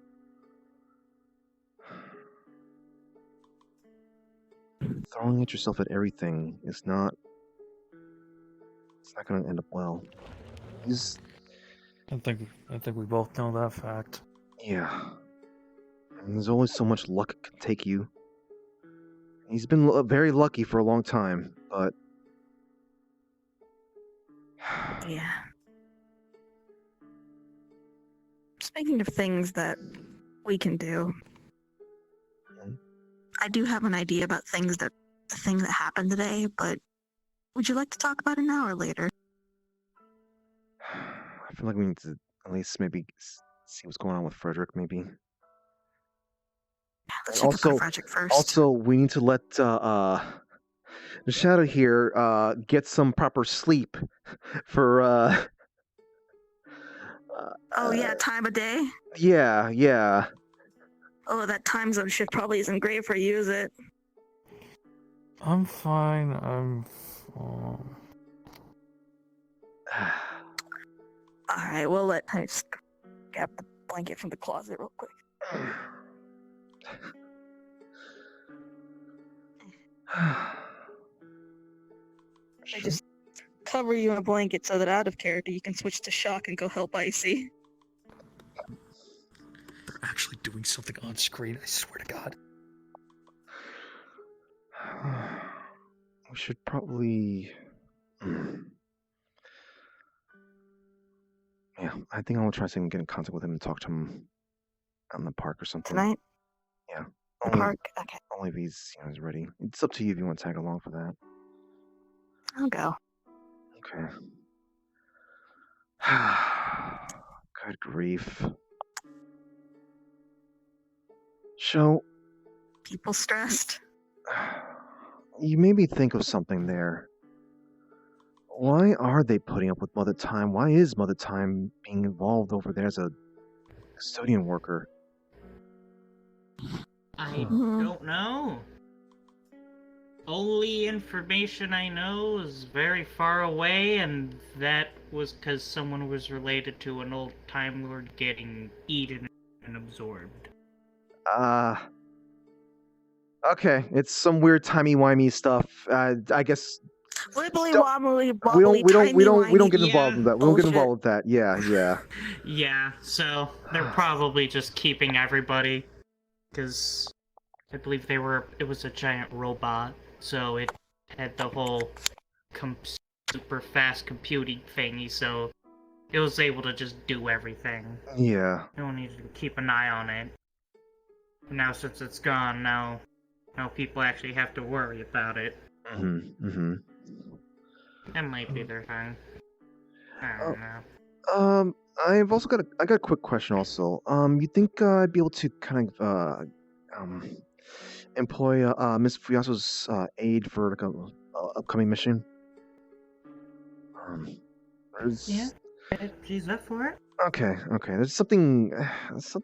throwing at yourself at everything is not. It's not going to end up well. I think we both know that fact. Yeah. And there's always so much luck it can take you. He's been very lucky for a long time, but Yeah. Speaking of things that we can do, I do have an idea about the thing that happened today, but would you like to talk about it now or later? I feel like we need to at least maybe see what's going on with Frederick, maybe. Let's check up Also, on Frederick first. also, we need to let the Shadow here get some proper sleep for Oh yeah, time of day? yeah. Oh, that time zone shift probably isn't great for you, is it? I'm fine. Alright, well, I just grab the blanket from the closet real quick. I just cover you in a blanket so that out of character you can switch to shock and go help Icy. They're actually doing something on screen, I swear to God. We should probably. Yeah, I think I'll try to get in contact with him and talk to him out in the park or something. Tonight? Yeah. The Only, park? Okay. only if he's ready. It's up to you if you want to tag along for that. I'll go. Okay. Good grief. So, People stressed? you made me think of something there. Why are they putting up with Mother Time? Why is Mother Time being involved over there as a custodian worker? I don't know. Only information I know is very far away, and that was because someone was related to an old Time Lord getting eaten and absorbed. Okay, it's some weird timey-wimey stuff. I guess Wibbly Don't- wobbly we don't get Yeah. involved with that. We don't get involved with that. Yeah. Yeah, so they're probably just keeping everybody, because I believe it was a giant robot, so it had the whole super fast computing thingy, so it was able to just do everything. Yeah. No one needed to keep an eye on it. Now since it's gone, now people actually have to worry about it. That might be their thing. I don't know. I've also got a quick question also. You think I'd be able to kind of employ Miss Fuyaso's aid for like a upcoming mission? Yeah, she's up for it. Okay. There's something a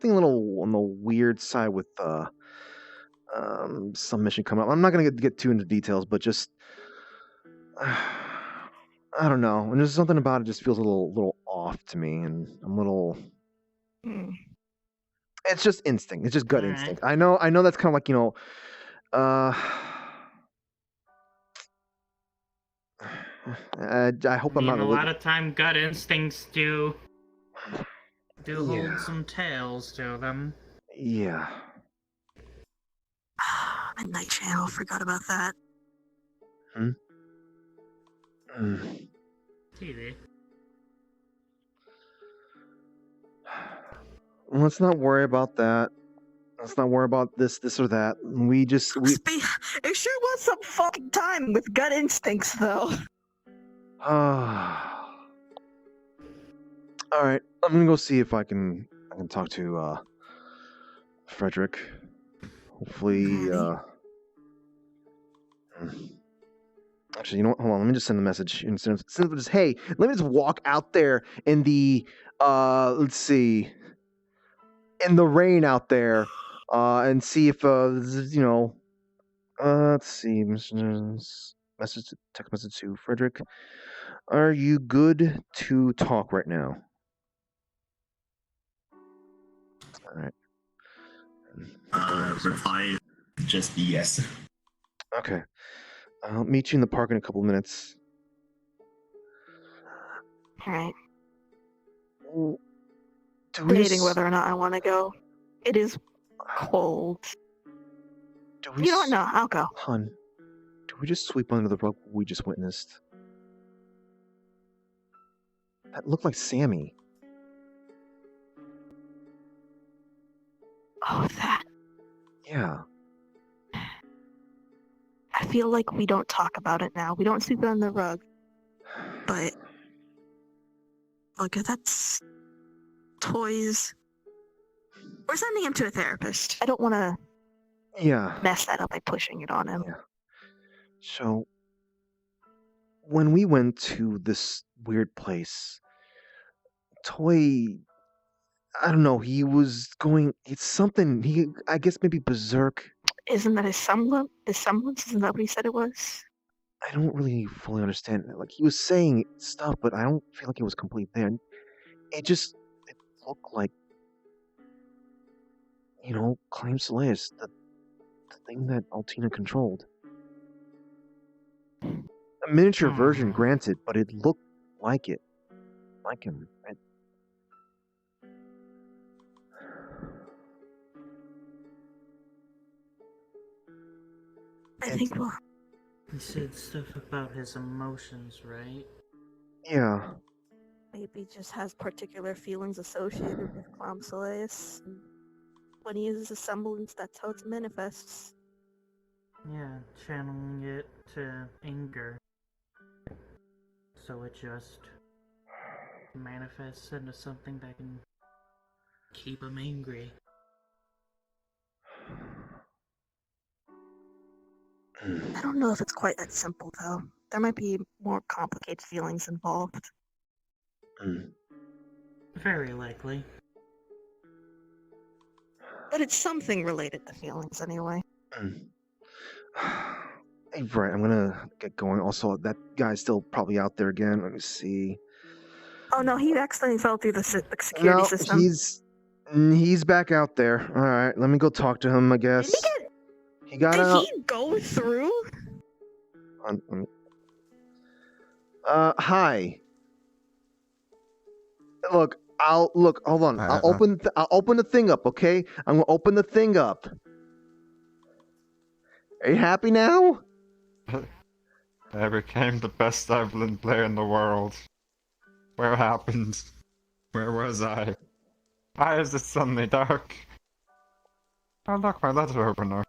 little on the weird side with some mission coming up. I'm not gonna get too into details, but just I don't know. And there's something about it just feels a little off to me, and I'm a little. It's just instinct. It's just gut Alright. instinct. I know. That's kind of like I hope I'm I not. mean, a lot of time gut instincts do Yeah. hold some tails to them. Yeah. Midnight Channel, forgot about that. TV. Let's not worry about that. Let's not worry about this or that. It sure was some fucking time with gut instincts, though. All right, I'm gonna go see if I can talk to Frederick. Hopefully, actually, you know what? Hold on. Let me just send a message. Instead of just, hey, let me just walk out there in the let's see, in the rain out there, and see if let's see, text message to Frederick. Are you good to talk right now? All right. Reply just yes. Okay. I'll meet you in the park in a couple minutes. Alright. Debating whether or not I want to go. It is cold. You know what? No, I'll go. Hun, do we just sweep under the rug what we just witnessed? That looked like Sammy. Oh, that. Yeah. I feel like we don't talk about it now. We don't sweep it under the rug. But look, that's toys. We're sending him to a therapist. I don't want to mess that up by pushing it on him. Yeah. So, when we went to this weird place, Toy, I don't know, he was going, it's something, I guess maybe berserk. Isn't that his semblance? Isn't that what he said it was? I don't really fully understand it. Like, he was saying stuff, but I don't feel like it was complete there. And it looked like, Claim Solace, the thing that Altina controlled. A miniature version, granted, but it looked like it. Like him. I think we'll... He said stuff about his emotions, right? Yeah. Maybe just has particular feelings associated with Clam Solace. When he uses a semblance, that's how it manifests. Yeah, channeling it to anger. So it just manifests into something that can keep him angry. I don't know if it's quite that simple, though. There might be more complicated feelings involved. Very likely. But it's something related to feelings, anyway. Hey, right, I'm gonna get going. Also, that guy's still probably out there again. Let me see. Oh no, he accidentally fell through the security No, system. he's back out there. All right, let me go talk to him. I guess he got Did out. he go through? Hi. Look, hold on. I'll open the thing up, okay? I'm gonna open the thing up. Are you happy now? I became the best Evelyn player in the world. Where happened? Where was I? Why is it suddenly dark? Oh look, my letter opener.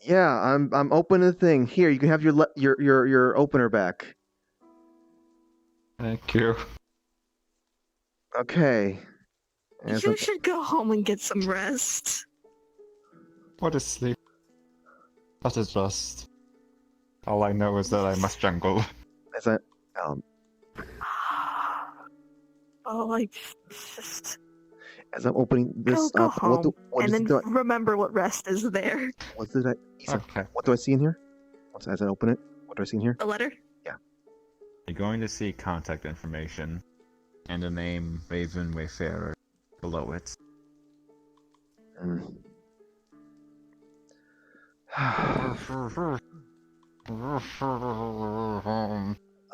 Yeah, I'm opening the thing. Here, you can have your opener back. Thank you. Okay. You should go home and get some rest. What is sleep? That is rest. All I know is that I must jungle. As I just as I'm opening this go up, home and then do I, remember what rest is there. what did I? Okay. What do I see in here? As I open it, what do I see in here? The letter. Yeah. You're going to see contact information and the name Raven Wayfarer below it.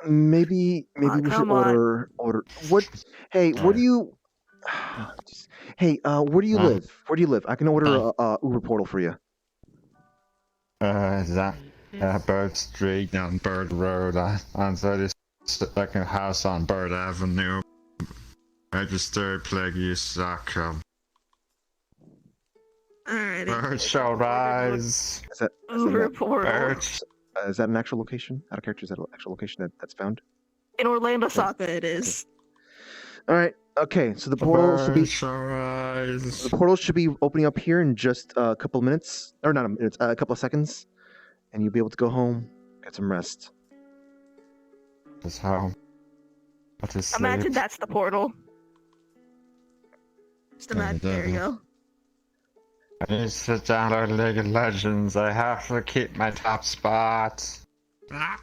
Maybe we should order. What? Hey, where do you? Where do you live? Where do you live? I can order a Uber portal for you. Is that Bird Street on Bird Road on 32nd house on Bird Avenue. Registered Plagueis.com. Alrighty. Bird shall rise. Uber portal. Is that an actual location? Out of character, is that an actual location that's found? In Orlando, Saka, it is. All right. Okay. So the portal should be opening up here in just a couple of minutes, or not a minute, a couple of seconds, and you'll be able to go home, get some rest. That's how. What is sleep? Imagine that's the portal. Just imagine. There you go. I need to download League of Legends. I have to keep my top spot. Can't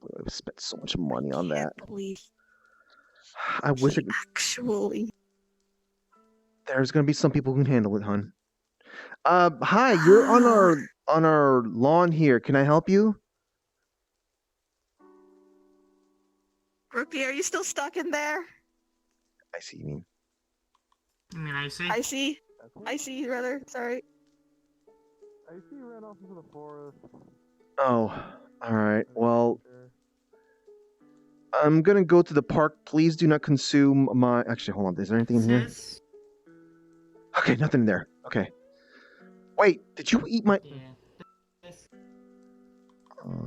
believe I spent so much money on that. Believe I wish it actually. There's gonna be some people who can handle it, hun. Hi, you're on our lawn here. Can I help you? Rookie, are you still stuck in there? I see you mean. I see. I see, brother. Sorry. I see you ran off into the forest. Oh, alright. Well, I'm gonna go to the park. Please do not consume my... Actually, hold on. Is there anything in here? Okay, nothing in there. Okay. Wait, did you eat my...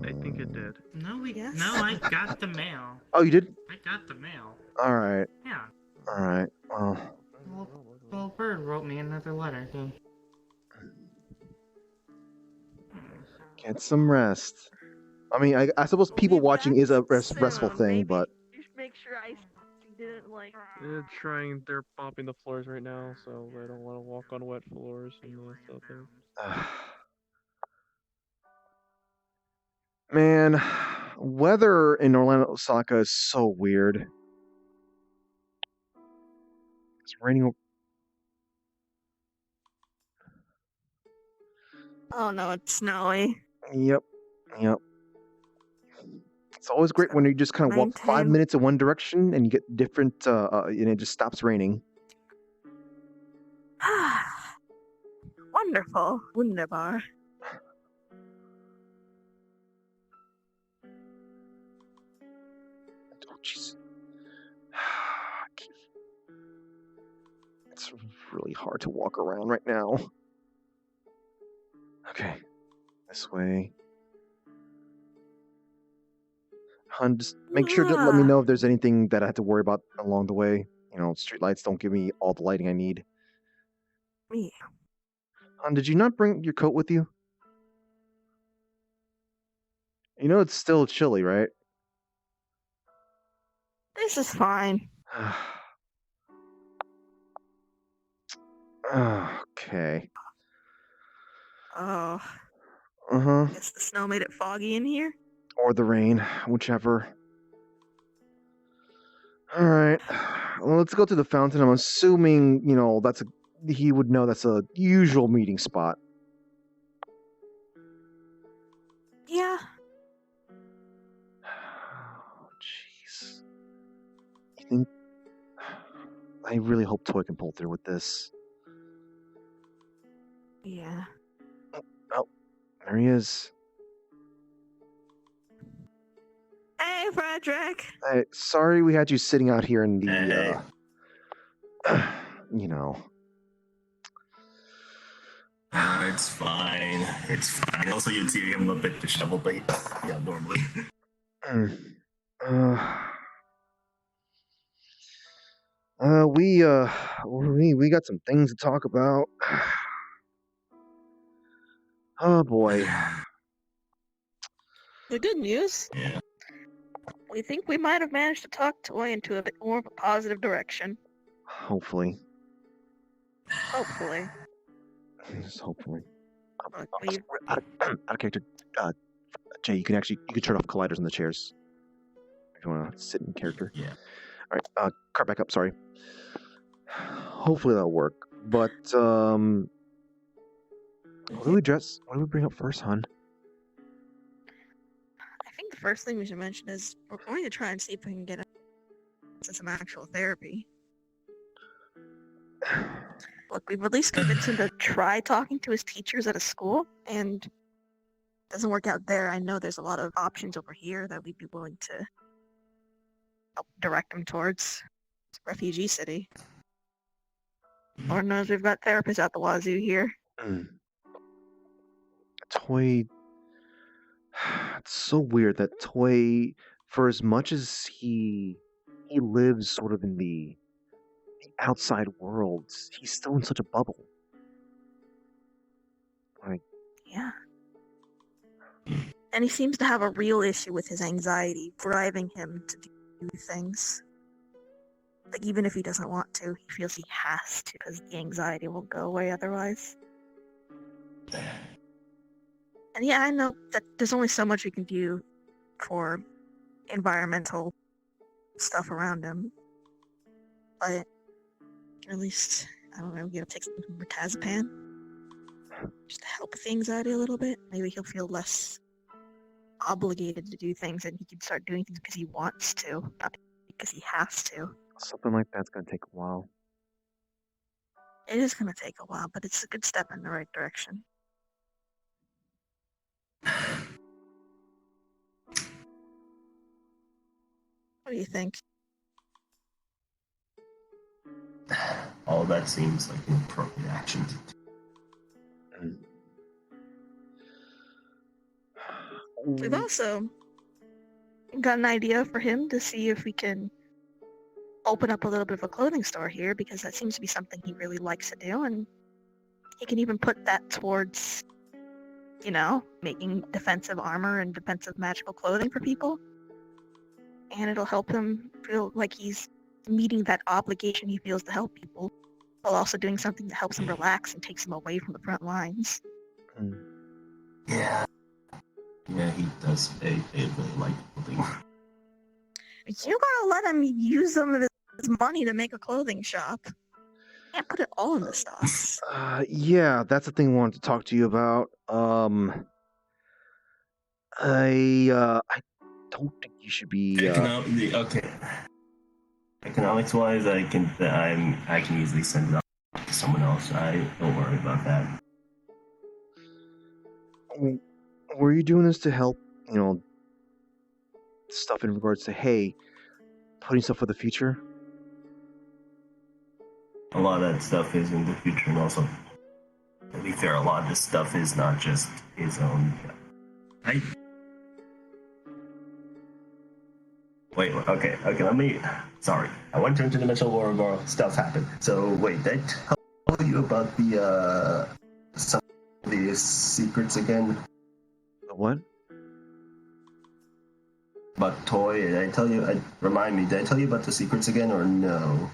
I think it did. No, I got the mail. Oh, you did? I got the mail. Alright. Yeah. Alright, well... Well, Bird wrote me another letter, so... Get some rest. I mean, I suppose people watching is a restful thing, but... You should make sure I didn't, like... They're mopping the floors right now, so I don't want to walk on wet floors and that stuff. Man, weather in Orlando, Osaka is so weird. It's raining. Oh no, it's snowy. Yep. It's always great when you just kind of walk 5 Maintain. minutes in one direction and you get different, and it just stops raining. Wonderful. Wunderbar. Oh, jeez. It's really hard to walk around right now. Okay, this way. Hun, just make sure to let me know if there's anything that I have to worry about along the way. You know, streetlights don't give me all the lighting I need. Me. Hun, did you not bring your coat with you? You know it's still chilly, right? This is fine. Okay. Oh. Uh-huh. Guess the snow made it foggy in here. Or the rain, whichever. Alright. Well, let's go to the fountain. I'm assuming, you know, he would know that's a usual meeting spot. Yeah. Oh, jeez. You think... I really hope Toy can pull through with this. Yeah. Oh, there he is. Hey, Frederick. Hey, sorry we had you sitting out here in the, you know... It's fine. It's fine. Also, you'd see him a bit disheveled, but yeah, normally. We got some things to talk about. Oh boy. The good news. Yeah. We think we might have managed to talk Toy into a bit more of a positive direction. Hopefully. Hopefully. Just hopefully. Look, we've... Out of character. Jay, you can turn off colliders on the chairs. If you want to sit in character. Yeah. Alright, cart back up, sorry. Hopefully that'll work. But, what do we bring up first, hon? I think the first thing we should mention is we're going to try and see if we can get some actual therapy. Look, we've at least convinced him to try talking to his teachers at a school, and it doesn't work out there. I know there's a lot of options over here that we'd be willing to help direct him towards. It's a refugee city. Lord knows we've got therapists out the wazoo here. Toy... It's so weird that Toy, for as much as he lives sort of in the outside world, he's still in such a bubble. Like... Yeah. And he seems to have a real issue with his anxiety, driving him to do things. Like, even if he doesn't want to, he feels he has to, because the anxiety won't go away otherwise. And yeah, I know that there's only so much we can do for environmental stuff around him. But at least, I don't know, we gotta take some mirtazapine. Just to help with the anxiety a little bit. Maybe he'll feel less obligated to do things and he can start doing things because he wants to, not because he has to. Something like that's gonna take a while. It is gonna take a while, but it's a good step in the right direction. What do you think? All that seems like an appropriate action. We've also got an idea for him to see if we can open up a little bit of a clothing store here, because that seems to be something he really likes to do, and he can even put that towards, you know, making defensive armor and defensive magical clothing for people. And it'll help him feel like he's meeting that obligation he feels to help people, while also doing something that helps him relax and takes him away from the front lines. Yeah. Yeah, he does. They really like clothing. You gotta let him use some of his money to make a clothing shop. Can't put it all in the stocks. Yeah, that's the thing I wanted to talk to you about. I don't think you should be. Okay. Economics wise, I can easily send it off to someone else. I don't worry about that. Were you doing this to help? Stuff in regards to putting stuff for the future. A lot of that stuff is in the future, and also, to be fair, a lot of this stuff is not just his own. Wait, okay, let me. Sorry, I went to interdimensional war, stuff happened. So, wait, did I tell you about some of the secrets again? The what? About Toy, did I tell you? Remind me, did I tell you about the secrets again, or no?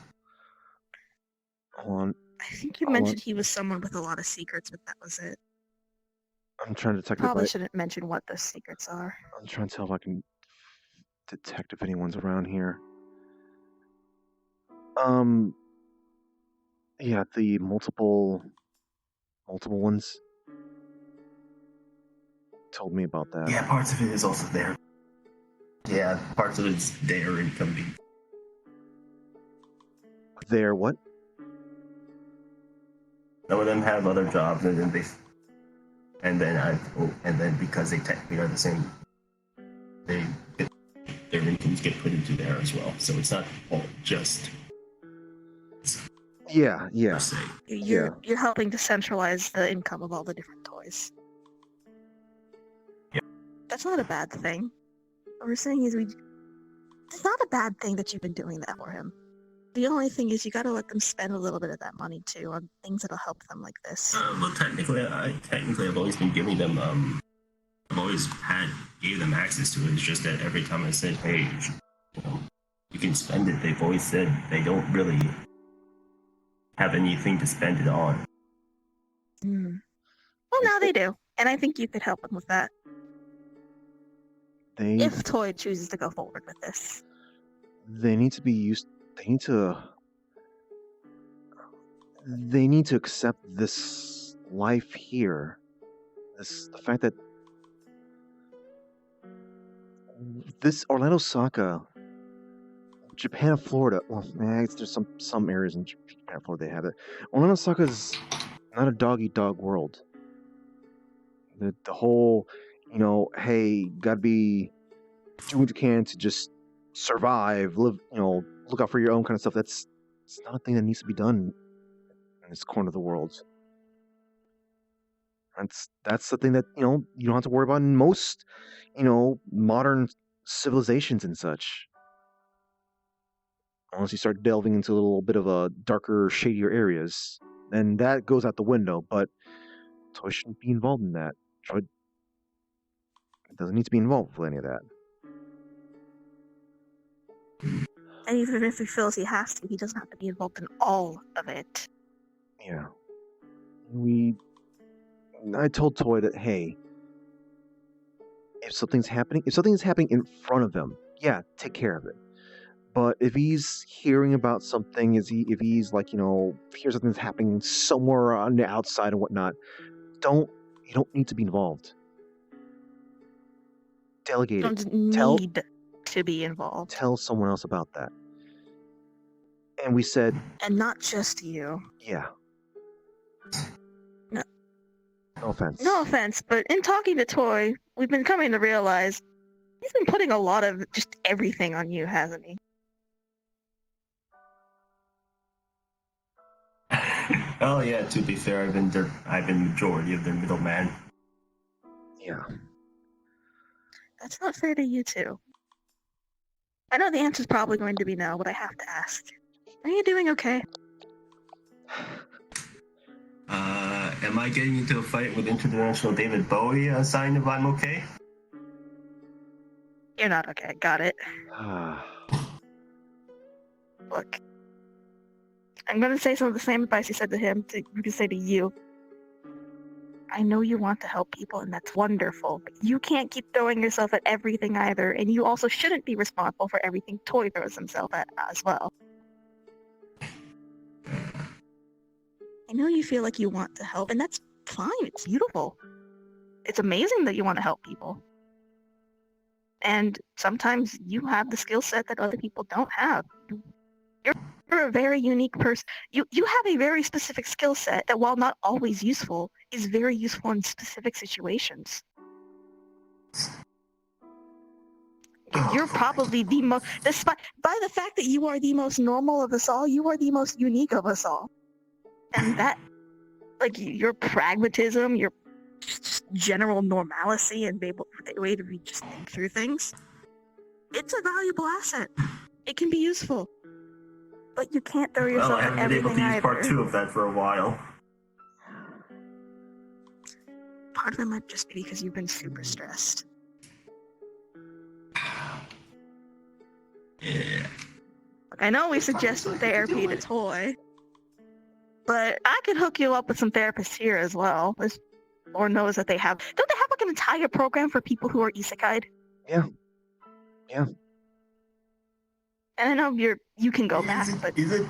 Hold on. I think you mentioned he was someone with a lot of secrets, but that was it. I'm trying to detect. Probably shouldn't mention what those secrets are. I'm trying to tell if I can detect if anyone's around here. Yeah, the multiple ones told me about that. Yeah, parts of it is also there. Yeah, parts of it's there and can be. There, what? Some of them have other jobs, and then because they technically are the same, their incomes get put into there as well. So it's not all just. Yeah. You're helping to centralize the income of all the different toys. Yeah. That's not a bad thing. What we're saying is it's not a bad thing that you've been doing that for him. The only thing is you gotta let them spend a little bit of that money too on things that'll help them like this. Well, technically, I've always been giving them. I've always gave them access to it. It's just that every time I said, "Hey, you can spend it," they've always said they don't really have anything to spend it on. Well, now they do, and I think you could help them with that. If Toy chooses to go forward with this. They need to be used. They need to accept this life here. The fact that this Orlando Saka, Japan, Florida. Well, there's some areas in Japan, Florida they have it. Orlando Saka is not a dog-eat-dog world. The whole, hey, gotta be doing what you can to just survive, live, look out for your own kind of stuff. It's not a thing that needs to be done in this corner of the world. That's the thing that you don't have to worry about in most modern civilizations and such. Unless you start delving into a little bit of a darker, shadier areas, then that goes out the window. But Toy shouldn't be involved in that. Toy doesn't need to be involved with any of that. And even if he feels he has to, he doesn't have to be involved in all of it. Yeah. I told Toy that, hey, if something's happening in front of him, yeah, take care of it. But if he's hearing about something, if he's like, hears something's happening somewhere on the outside and whatnot, you don't need to be involved. Delegate it. You don't need to be involved. Tell someone else about that. And we said... And not just you. Yeah. No offense. No offense, but in talking to Toy, we've been coming to realize he's been putting a lot of just everything on you, hasn't he? Oh yeah, to be fair, I've been majority of their middleman. Yeah. That's not fair to you too. I know the answer's probably going to be no, but I have to ask. Are you doing okay? Am I getting into a fight with interdimensional David Bowie a sign if I'm okay? You're not okay, got it. Look. I'm gonna say some of the same advice you said to him, you can say to you. I know you want to help people, and that's wonderful. But you can't keep throwing yourself at everything either, and you also shouldn't be responsible for everything Toy throws himself at as well. I know you feel like you want to help, and that's fine. It's beautiful. It's amazing that you want to help people. And sometimes you have the skill set that other people don't have. You're a very unique person. You have a very specific skill set that, while not always useful, is very useful in specific situations. You're probably the most, despite by the fact that you are the most normal of us all, you are the most unique of us all. And that, like, your pragmatism, your just general normalcy, and the way to just think through things, it's a valuable asset. It can be useful. But you can't throw Well, yourself I at haven't been able everything to use either. part 2 of that for a while. Part of it might just be because you've been super stressed. Yeah. Look, I know we suggested therapy to Toy, but I could hook you up with some therapists here as well. This Lord knows that they have. Don't they have like an entire program for people who are isekai'd? Yeah. Yeah. And I know you can go back, but Is it?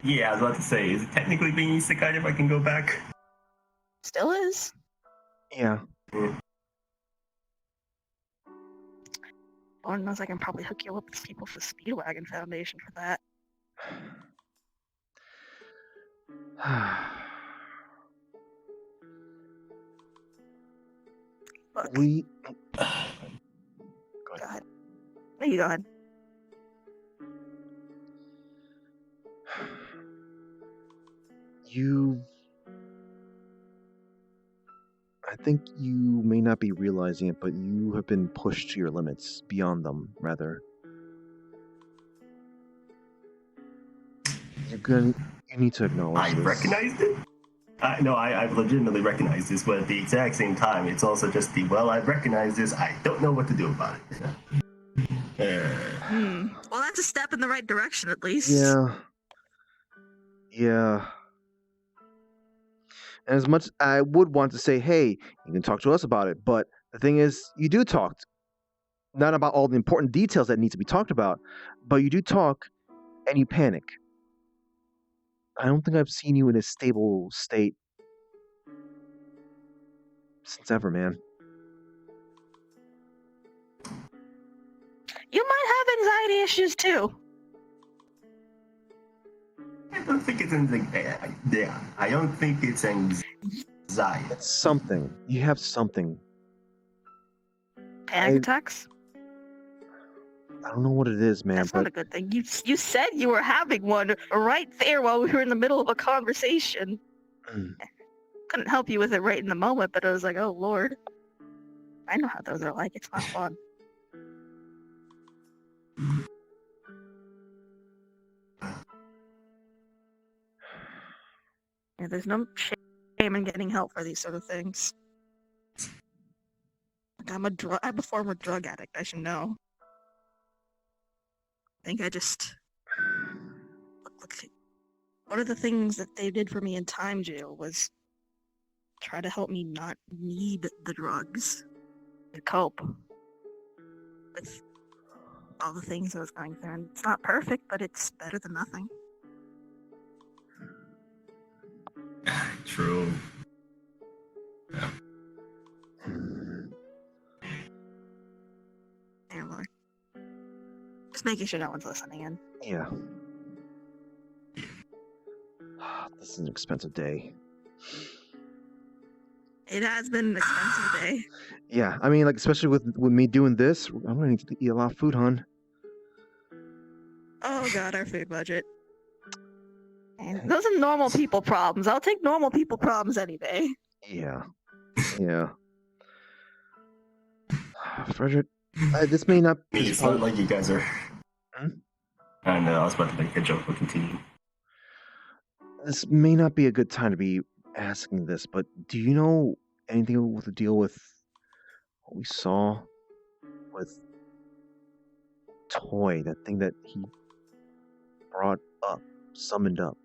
Yeah, I was about to say, is it technically being isekai if I can go back? still is. Yeah. Lord knows I can probably hook you up with people for Speedwagon Foundation for that. Look, We. go ahead. No, you go ahead. I think you may not be realizing it, but you have been pushed to your limits, beyond them, rather. You need to acknowledge I this. recognized it? I've legitimately recognized this, but at the exact same time, it's also just I've recognized this, I don't know what to do about it. Well, that's a step in the right direction, at least. Yeah. Yeah. And as much I would want to say, hey, you can talk to us about it, but the thing is, you do talk. Not about all the important details that need to be talked about, but you do talk, and you panic. I don't think I've seen you in a stable state since ever, man. You might have anxiety issues too. I don't think it's anxiety. Yeah, I don't think it's anxiety. It's something. You have something. Panic attacks? I don't know what it is, man. That's but not a good thing. You said you were having one right there while we were in the middle of a conversation. Couldn't help you with it right in the moment, but I was like, oh lord. I know how those are like. It's not fun. Yeah, there's no shame in getting help for these sort of things. Like, I'm a former drug addict, I should know. I think I just... Look, one of the things that they did for me in time jail was try to help me not need the drugs to cope with all the things I was going through. And it's not perfect, but it's better than nothing. True. There, Lord. Just making sure no one's listening in. Yeah. This is an expensive day. It has been an expensive day. Yeah, I mean, like, especially with me doing this, I'm gonna need to eat a lot of food, hon. Oh god, our food budget. And those are normal people problems. I'll take normal people problems any day. Yeah. Yeah. Frederick, this may not be... It's not like you guys are... I know, I was about to make a joke, but continue. This may not be a good time to be asking this, but do you know anything with the deal with what we saw with Toy, that thing that he brought up, summoned up?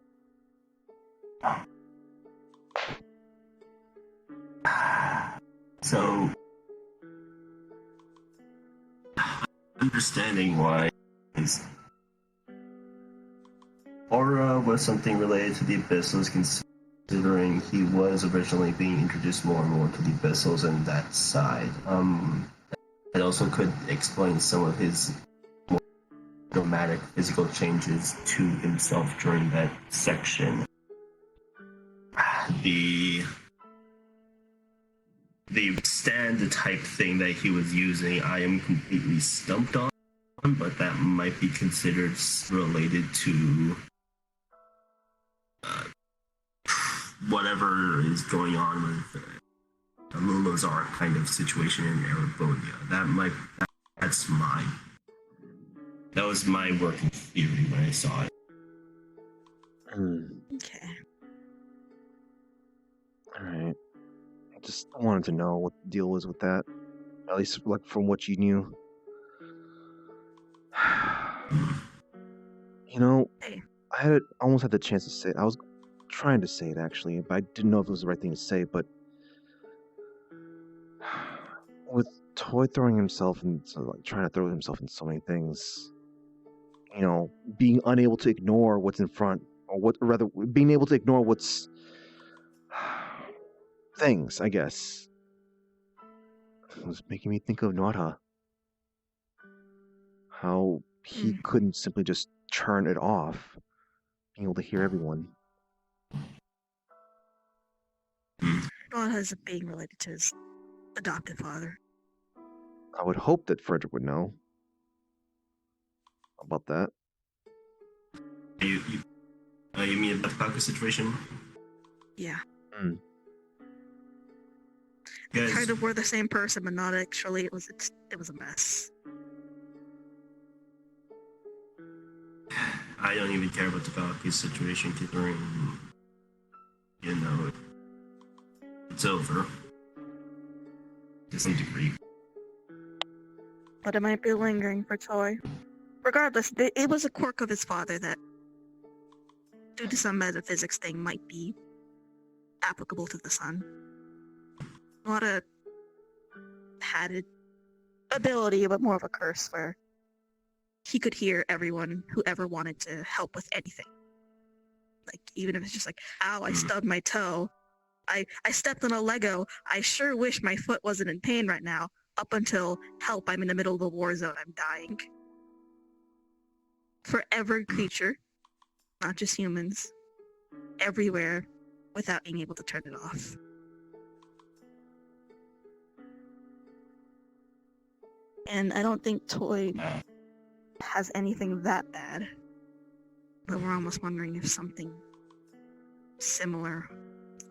So, understanding why his aura was something related to the Abyssals, considering he was originally being introduced more and more to the Abyssals and that side. It also could explain some of his more dramatic physical changes to himself during that section. The stand type thing that he was using, I am completely stumped on, but that might be considered related to whatever is going on with the Lulazar kind of situation in Erebronia. That was my working theory when I saw it. Okay. Alright. I just wanted to know what the deal was with that. At least, like, from what you knew. You know, I almost had the chance to say it. I was trying to say it, actually, but I didn't know if it was the right thing to say, but with Toy throwing himself into, like, trying to throw himself into so many things, you know, being unable to ignore what's in front, or rather, being able to ignore what's things, I guess. It was making me think of Nora. How he couldn't simply just turn it off, being able to hear everyone. Well, has a being related to his adoptive father. I would hope that Frederick would know about that. You mean the Paco situation? Yeah. Guys, Kind of were the same person, but not actually. It was a mess. I don't even care about the Valky's situation, considering, you know, it's over. To some degree. But it might be lingering for Toy. Regardless, it was a quirk of his father that, due to some metaphysics thing, might be applicable to the son. Not a padded ability, but more of a curse where he could hear everyone who ever wanted to help with anything. Like, even if it's just like, ow, I stubbed my toe. I stepped on a Lego. I sure wish my foot wasn't in pain right now. Up until, help, I'm in the middle of a war zone. I'm dying. For every creature, not just humans, everywhere, without being able to turn it off. And I don't think Toy has anything that bad. But we're almost wondering if something similar,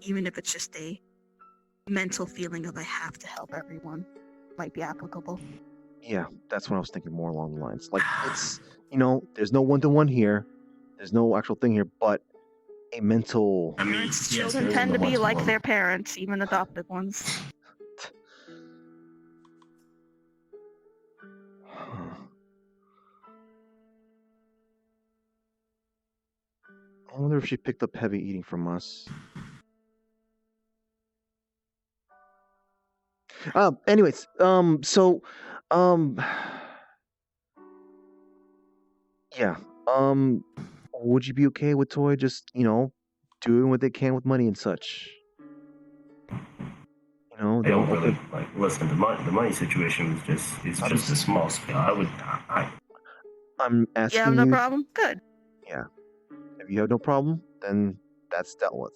even if it's just a mental feeling of I have to help everyone, might be applicable. Yeah, that's what I was thinking, more along the lines. Like, it's, you know, there's no one-to-one here. There's no actual thing here, but a mental... I mean, Parents' yes, children there is tend no to be like one-to-one. their parents, even adopted ones. I wonder if she picked up heavy eating from us. Anyways, yeah, would you be okay with Toy just, you know, doing what they can with money and such? You know, I don't really, like, listen, the money situation was just a small scale. I'm asking You have no you... problem? Good. Yeah. If you have no problem, then that's dealt with.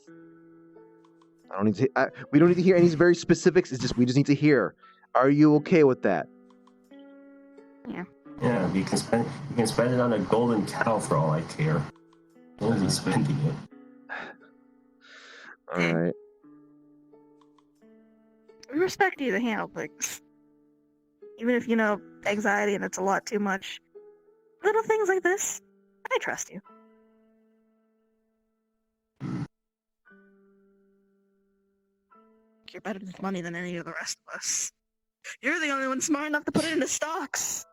I don't need to. We don't need to hear any very specifics. It's just we just need to hear. Are you okay with that? Yeah. Yeah, you can spend it on a golden cow for all I care. As long as he's spending it. All right. We respect you to handle things. Even if you know anxiety and it's a lot too much. Little things like this, I trust you. You're better with money than any of the rest of us. You're the only one smart enough to put it into stocks.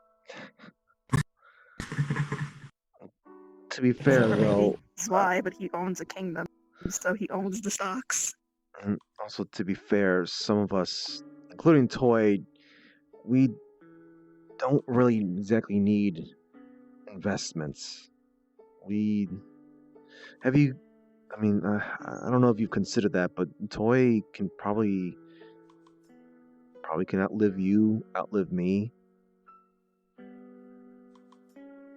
To be fair, though... That's why, but he owns a kingdom, so he owns the stocks. And also, to be fair, some of us, including Toy, we don't really exactly need investments. I mean, I don't know if you've considered that, but Toy can probably can outlive you, outlive me.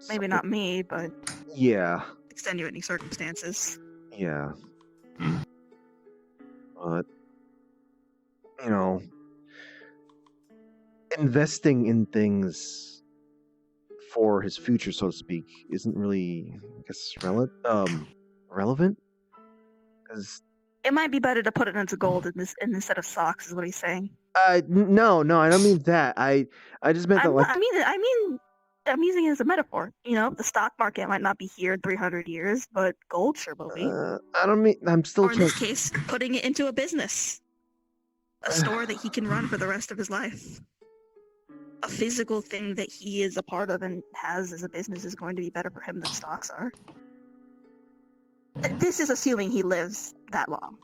Maybe So, not me, but yeah, extenuating circumstances. yeah. But you know, investing in things for his future, so to speak, isn't really, I guess, relevant. Because It might be better to put it into gold instead of socks, is what he's saying. no, I don't mean that. I just meant that, like, I'm using it as a metaphor. You know, the stock market might not be here in 300 years, but gold sure will be. I don't mean. I'm still Or in trying. this case, putting it into a business, a store that he can run for the rest of his life. A physical thing that he is a part of and has as a business is going to be better for him than stocks are. This is assuming he lives that long.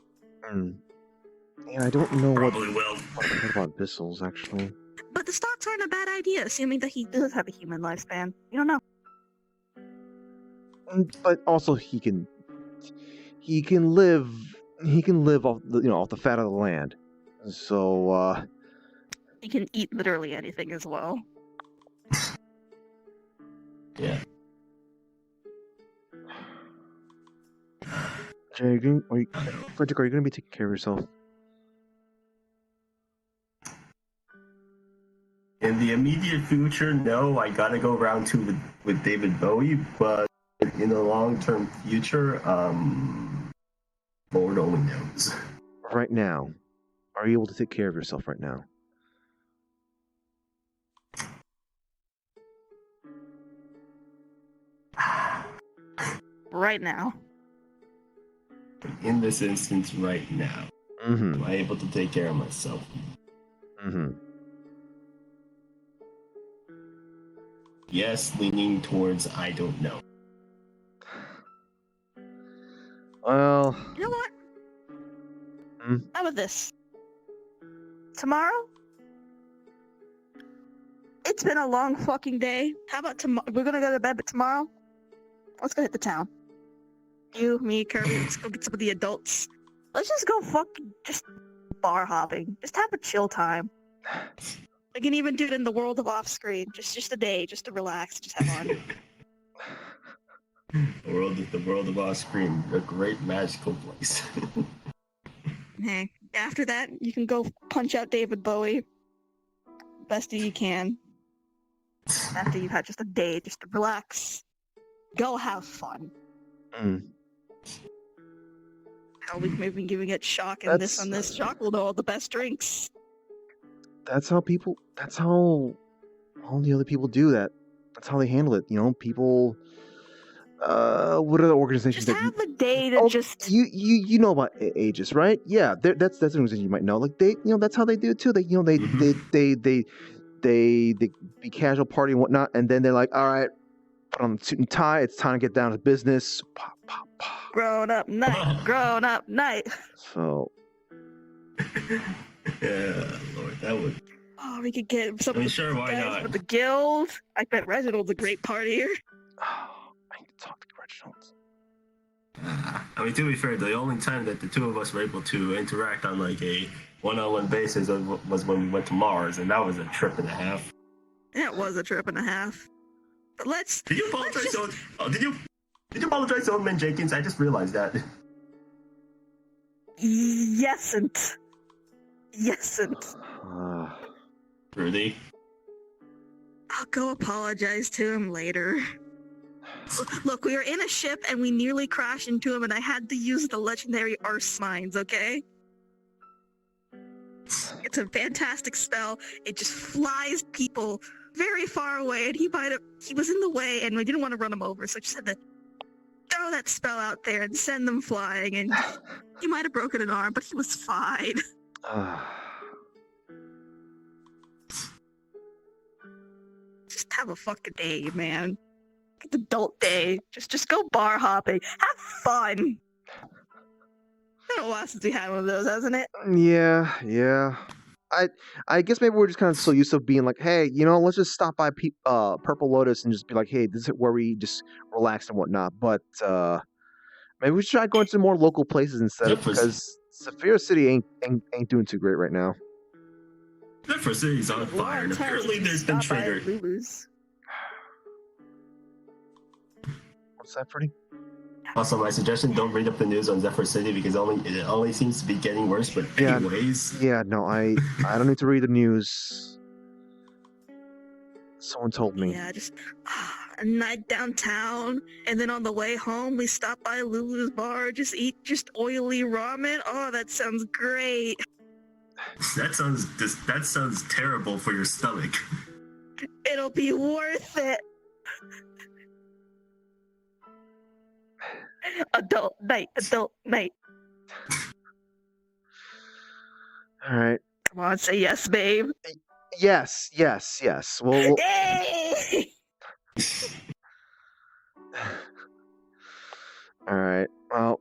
Yeah, I don't know Probably will. what I've heard about Bissell's actually. But the stocks aren't a bad idea, assuming that he does have a human lifespan. You don't know. But also he can live off off the fat of the land. So He can eat literally anything as well. Yeah. Jay, Frederick, are you gonna be taking care of yourself? In the immediate future, no, I gotta go round two with David Bowie, but in the long-term future, Lord only knows. Right now, are you able to take care of yourself right now? Right now. In this instance, right now, Mm-hmm. am I able to take care of myself? Mm-hmm. Yes, leaning towards I don't know. Well, You know what? Hmm? How about this? Tomorrow? It's been a long fucking day. How about tomorrow? We're gonna go to bed, but tomorrow, let's go hit the town. You, me, Kirby, let's go get some of the adults. Let's just go just bar hopping. Just have a chill time. We can even do it in the world of off-screen. Just a day, just to relax, just have fun. The world of off-screen, a great magical place. Hey, after that, you can go punch out David Bowie. Best you can. After you've had just a day, just to relax. Go have fun. Hell, we can maybe giving it Shock and this on this. Shock will know all the best drinks. That's how all the other people do that. That's how they handle it. You know, people. What are the organizations Just that have a day to just. you know about Aegis, right? Yeah, that's an organization you might know. Like that's how they do it too. They they be casual party and whatnot, and then they're like, all right, put on the suit and tie. It's time to get down to business. Pop, pop, pop. Grown up night. So. Yeah, Lord, that would. Oh, we could get some of the sure, why guys not? with the guild. I bet Reginald's a great partier. I need to talk to Reginald. I mean, to be fair, the only time that the two of us were able to interact on like a one-on-one basis was when we went to Mars, and that was a trip and a half. It was a trip and a half. But let's. Did you apologize to? Did you apologize to Old Man Jenkins? I just realized that. Yesn't. Rudy. I'll go apologize to him later. Look, we were in a ship and we nearly crashed into him, and I had to use the legendary Arse Mines, okay? It's a fantastic spell. It just flies people very far away, and he was in the way, and we didn't want to run him over, so I just had to throw that spell out there and send them flying, and he might have broken an arm, but he was fine. Just have a fucking day, man. It's adult day. Just go bar hopping. Have fun. It's been a while since we had one of those, hasn't it? Yeah. I guess maybe we're just kind of so used to being like, hey, let's just stop by Purple Lotus and just be like, hey, this is where we just relax and whatnot. But maybe we should try going to more local places instead of because Saphira City ain't doing too great right now. Zephyr City's on fire, and apparently there's been triggered. What's that, Freddie? Also, my suggestion: don't read up the news on Zephyr City because it only seems to be getting worse. But anyways, no, I don't need to read the news. Someone told me. Yeah, just a night downtown, and then on the way home we stop by Lulu's bar, just eat oily ramen. Oh, that sounds great. That sounds terrible for your stomach. It'll be worth it. Adult night. All right. Come on, say yes, babe. Yes. Well. Hey! All right. Well.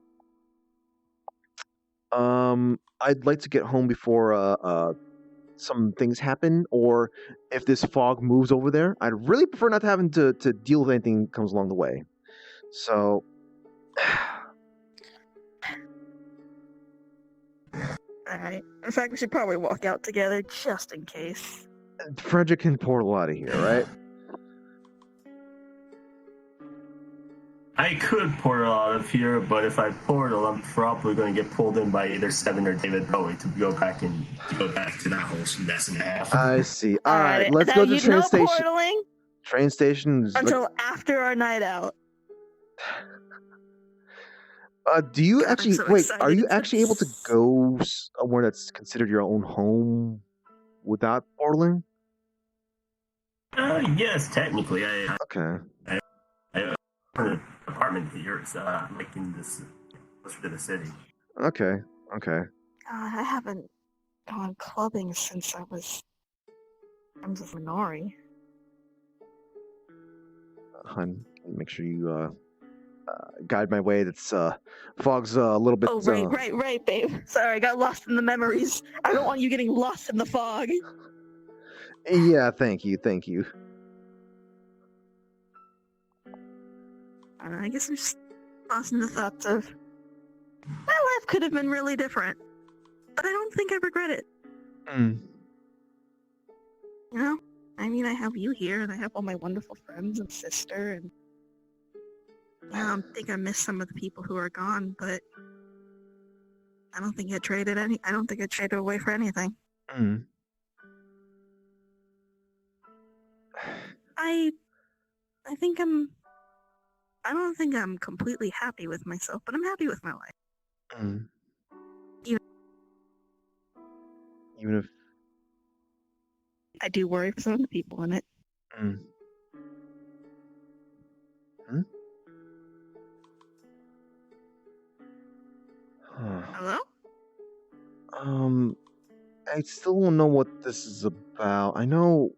I'd like to get home before some things happen, or if this fog moves over there. I'd really prefer not to having to deal with anything that comes along the way. So. Alright. In fact, we should probably walk out together just in case. Frederick can portal out of here, right? I could portal out of here, but if I portal, I'm probably going to get pulled in by either Seven or David Bowie to go back to that whole mess and a half. I see. All right, let's go to the train station. Portaling Train station is until after our night out. Do you actually wait? Excited. Are you actually able to go somewhere that's considered your own home without portaling? Yes, technically. Okay. I have an apartment here. It's like in this closer to the city. Okay. God, I haven't gone clubbing since I was friends with Minori. Hun, make sure you guide my way. That's fog's a little bit. Oh, right, babe. Sorry, I got lost in the memories. I don't want you getting lost in the fog. Yeah, thank you. I guess I'm just lost in the thoughts of my life could have been really different, but I don't think I regret it. You know? I mean, I have you here, and I have all my wonderful friends and sister, and I think I miss some of the people who are gone, but I don't think I traded away for anything. I don't think I'm completely happy with myself, but I'm happy with my life. Even if I do worry for some of the people in it. Hello? I still don't know what this is about. I know.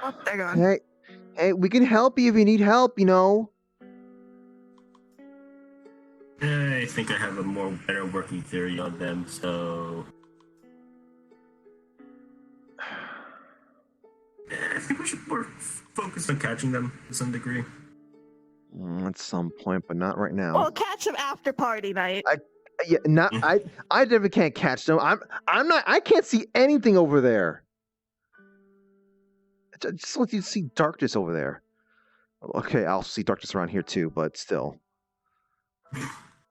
Oh, they're gone. Hey, we can help you if you need help, I think I have a better working theory on them, so I think we should focus on catching them to some degree. At some point, but not right now. Well, catch them after party night. I never can't catch them. I'm not. I can't see anything over there. I just want you to see darkness over there. Okay, I'll see darkness around here too, but still.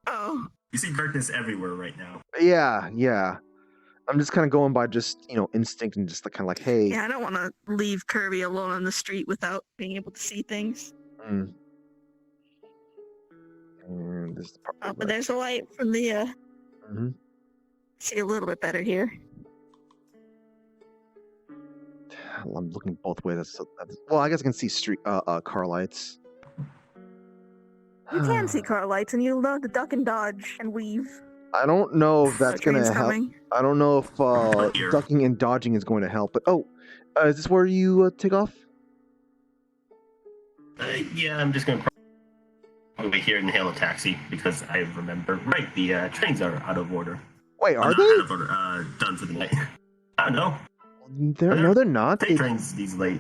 Oh. You see darkness everywhere right now. Yeah. I'm just kind of going by just, instinct and just kind of like, hey. Yeah, I don't want to leave Kirby alone on the street without being able to see things. And this is the part But there's a light from the, see a little bit better here. I'm looking both ways. Well, I guess I can see street car lights. You can see car lights, and you'll know to duck and dodge and weave. I don't know if that's going to help. Coming. I don't know if ducking and dodging is going to help. But is this where you take off? Yeah, I'm just going to probably here and hail a taxi because I remember. Right, the trains are out of order. Wait, are I'm they? done for the night. I don't know. No, they're not. Take trains these late.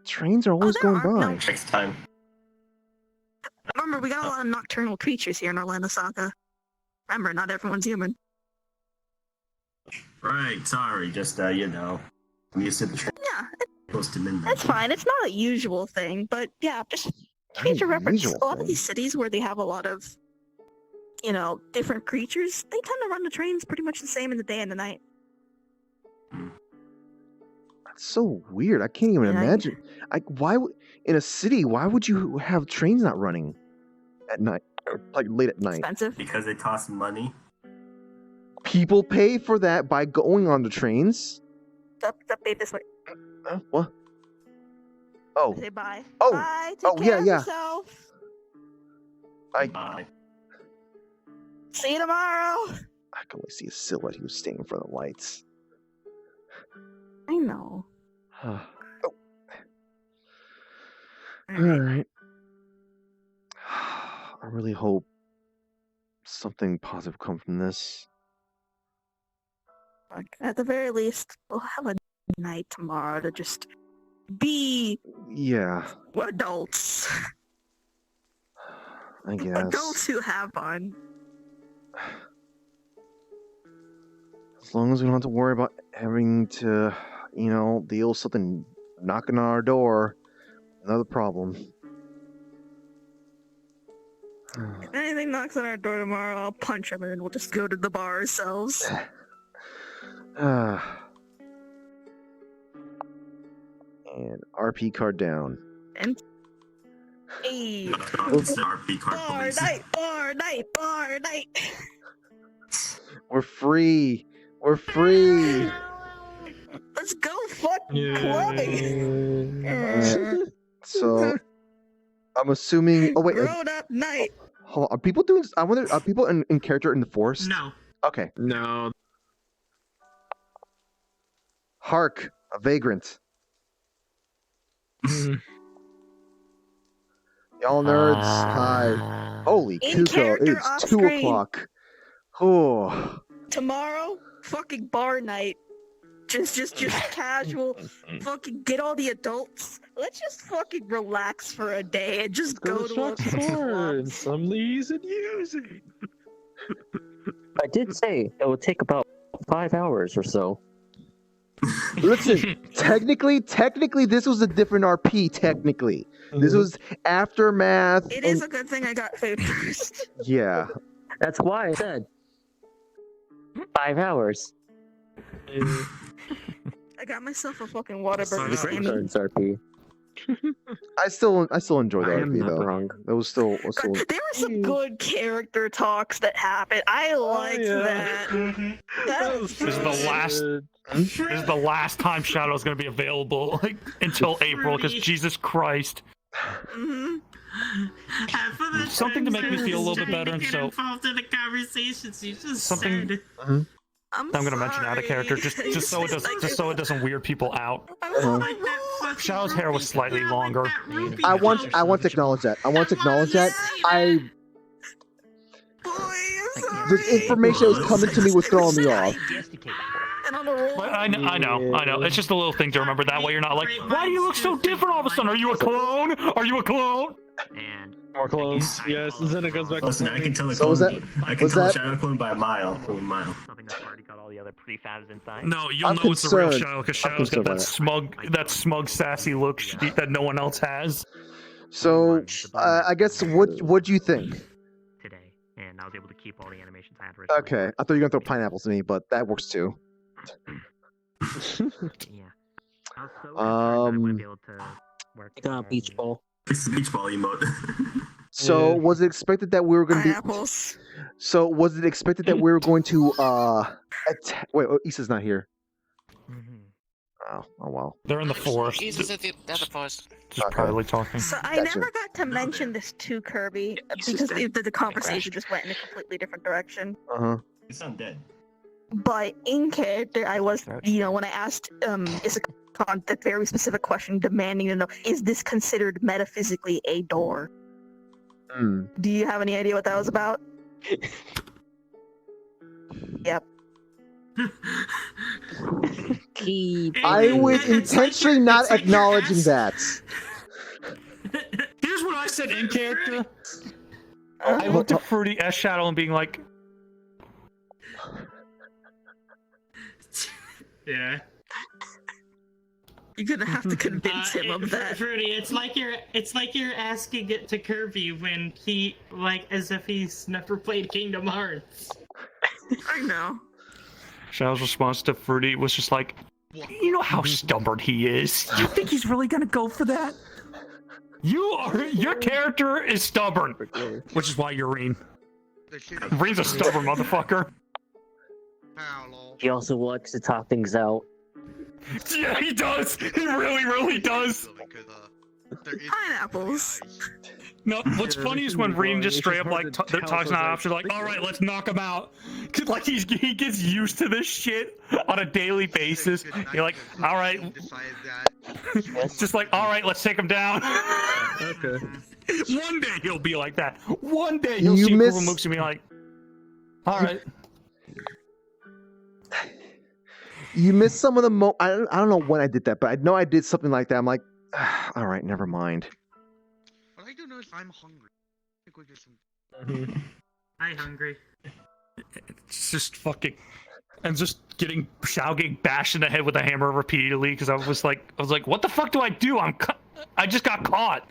Trains are always going by. No. Next time. Remember, we got a lot of nocturnal creatures here in Orlando, Saka. Remember, not everyone's human. Right, sorry, just, you know. I'm used to the train Yeah, close to midnight. it's fine. It's not a usual thing, but yeah, just creature reference. A lot of these cities where they have a lot of, you know, different creatures, they tend to run the trains pretty much the same in the day and the night. That's so weird. I can't even imagine. In a city, why would you have trains not running at night, or like late at night? Expensive. Because it costs money. People pay for that by going on the trains. Up this way. What? Oh. Say bye. Oh. Bye. Take Oh, care yeah, of yeah. yourself. Bye. See you tomorrow. I can only see a silhouette. He was standing in front of the lights. I know. Oh. Alright. I really hope something positive comes from this. Look, at the very least, we'll have a night tomorrow to just be Yeah, adults. I guess. Adults who have fun. As long as we don't have to worry about having to, you know, deal with something knocking on our door. Another problem. If anything knocks on our door tomorrow, I'll punch him and then we'll just go to the bar ourselves. And RP card down. And hey, It's the RP card bar police. night, bar night, bar night. We're free. We're free. Let's go clubbing. So, I'm assuming. Oh wait, Grown up night. hold on, are people doing? I wonder. Are people in character in the forest? No. Okay. No. Hark, a vagrant. Y'all nerds, hi. Holy In Kuko, character, it's off 2 screen. o'clock. Oh. Tomorrow, fucking bar night. Just casual. Fucking get all the adults. Let's just fucking relax for a day and just go to a club. Some leaves and using. I did say it would take about 5 hours or so. Listen, technically, this was a different RP, technically. This was Aftermath. It is a good thing I got food first. Yeah. That's why I said 5 hours. I got myself a fucking Whataburger. The great cards RP. I still enjoy the I am RP not though. wrong. That was still There were some good character talks that happened. I liked that. This is the last. This is the last time Shadow's going to be available, like, until April. Because Jesus Christ. Something to make me feel a little bit better, and so involved in the conversations you just something. said. I'm going to mention out of character just so it doesn't weird people out. Shadow's hair was slightly longer. I want to acknowledge that. The information that was coming to me was throwing me off. But I know. It's just a little thing to remember. That way you're not like, why do you look so different all of a sudden? Are you a clone? Are you a clone? And more clones. Yes, and then it goes back. Listen, I can tell a So clone. was that- I can was tell a that- shadow clone by a mile. something that's already got all the other prefabs inside. No, you'll I'm know it's the real concerned. Shadow because I'm Shadow's got concerned that smug, sassy look that no one else has. So, I guess what do you think? Today, and I was able to keep all the animations I had written. Okay, I thought you were gonna throw pineapples at me, but that works too. Yeah. I was so concerned that I wouldn't be able to work. I got a beach ball. It's the beach ball emote. So, was it expected that we were going to be? Pineapples. So, was it expected that we were going to wait, Issa's not here. Oh well. They're in the forest. Jesus at the forest. Just privately talking. So I Gotcha. never got to mention this to Kirby because the conversation just went in a completely different direction. It's undead. But in character, I was, you know, when I asked Isakon that very specific question, demanding to know, is this considered metaphysically a door? Do you have any idea what that was about? Yep. I was intentionally not acknowledging that. Here's what I said in character. I looked at Fruity S Shadow and being like, Yeah. You're gonna have to convince him of that. Fruity, it's like you're asking it to Kirby when he as if he's never played Kingdom Hearts. I know. Shadow's response to Fruity was just like, you know how stubborn he is. You think he's really gonna go for that? Your character is stubborn, which is why you're Reen. Reen's a stubborn motherfucker. He also likes to talk things out. Yeah, he does. He really, really does. Pineapples. No, what's funny is when Reen just straight up talks not option, like, all right, let's knock him out. Like he gets used to this shit on a daily basis. You're like, all right, it's just like, all right, let's take him down. Okay. One day he'll be like that. One day he'll see Approval Mooks and be like, all right. You missed some of the I don't know when I did that, but I know I did something like that. I'm like, all right, never mind. What I don't know if I'm hungry. I think we get some. I'm hungry. It's just fucking, and just getting bashed in the head with a hammer repeatedly because I was like, what the fuck do I do? I just got caught,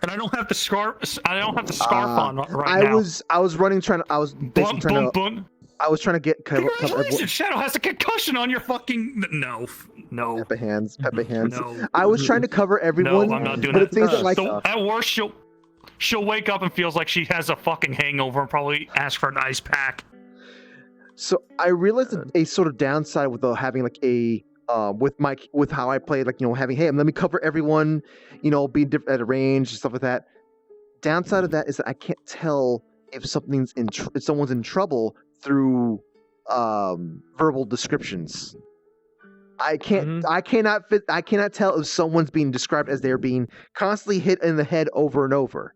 and I don't have the scarf. I don't have the scarf on right now. I was running trying to. I was basically trying to. I was trying to get Congratulations, Shadow has a concussion on your fucking no. Peppa hands. No. I was trying to cover everyone. No, I'm not doing but that. At worst, she'll wake up and feels like she has a fucking hangover and probably ask for an ice pack. So I realized that a sort of downside with having like a with how I played, like, having, hey, let me cover everyone, be at a range and stuff like that. Downside of that is that I can't tell if if someone's in trouble through verbal descriptions. I cannot tell if someone's being described as they're being constantly hit in the head over and over.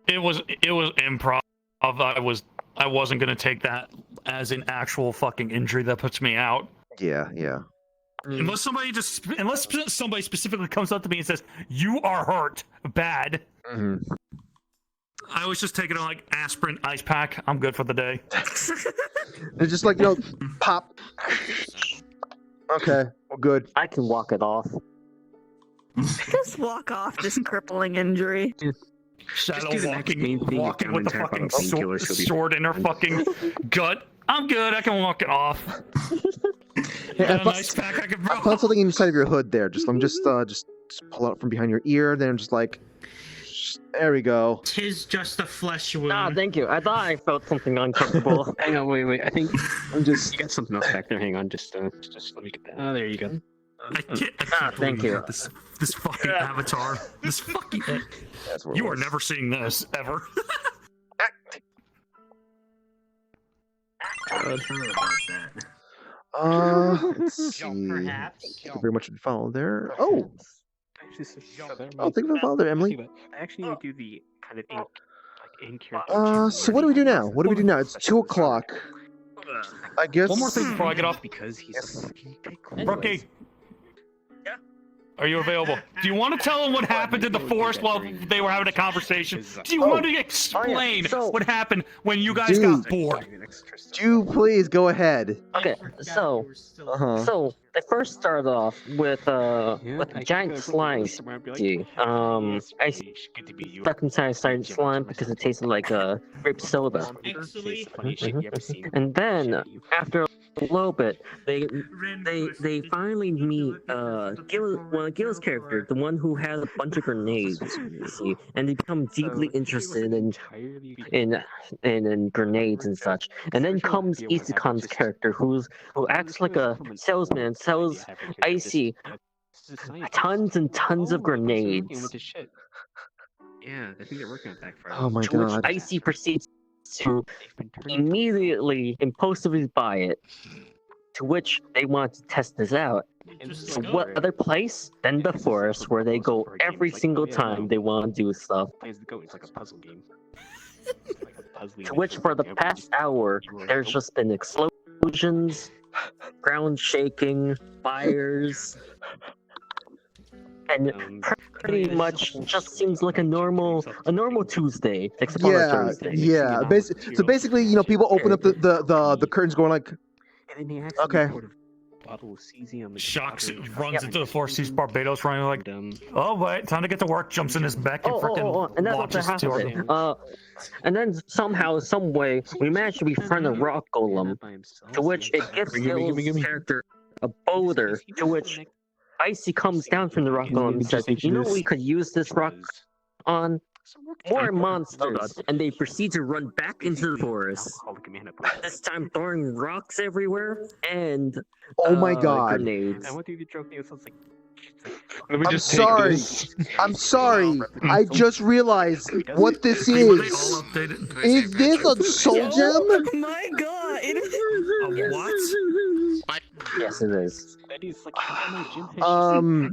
It was improv. I wasn't gonna take that as an actual fucking injury that puts me out. Yeah. Unless somebody specifically comes up to me and says, "You are hurt bad." Mm-hmm. I always just take it on like aspirin, ice pack. I'm good for the day. They're just like, pop. Okay, well, good. I can walk it off. Just walk off this crippling injury. Shadow walking with the fucking sword in her fucking gut. I'm good. I can walk it off. Hey, I found something inside of your hood there. Just pull out from behind your ear. Then I'm just like, there we go. 'Tis just a flesh wound. Ah, thank you. I thought I felt something uncomfortable. Hang on, wait. I think you got something else back there. Hang on, just let me get that. Oh, there you go. I can't thank you. This fucking avatar. This fucking. You are never seeing this ever. Let's see. Perhaps. Thank you very much for following there. Oh, thank you for following there, Emily. I actually do the kind of in character. So what do we do now? It's 2:00. I guess. One more thing before I get off. Because he's Rookie. Are you available? Do you want to tell them what happened in the forest while they were having a conversation? Do you want to explain what happened when you guys got bored? Do please go ahead. Okay, so they first started off with a giant slime. I stuck inside a giant slime because it tasted like grape soda. And then after a little bit, they finally meet Gil's character, the one who has a bunch of grenades, you see, and they become deeply interested in grenades and such. And then comes Isacon's character, who acts like a salesman, sells Icy tons and tons of grenades. Yeah, I think they're working on that. Oh my To which god. Icy proceeds to immediately impulsively buy it. To which they want to test this out. So what other place than the forest, where they go every single time they want to do stuff. It's like a puzzle game. To which, for the past hour, there's just been explosions, ground shaking, fires, and pretty much just seems like a normal Tuesday, except on a Thursday. Yeah. So basically, people open up the curtains, going like, okay. Shocks runs into the floor, sees Barbados running like, oh wait, time to get to work. Jumps in his mech and freaking and that's launches what to happened. And then somehow, some way, we managed to befriend a rock golem, to which it gives Gil's character a boulder, to which Icy comes down from the rock golem and says, you know, we could use this rock on more monsters, and they proceed to run back into the forest. This time throwing rocks everywhere and oh my god, grenades. And what do you joke? It sounds like. I'm sorry. I just realized what this is. Is this a soul gem? Oh my god! What? Yes, it is.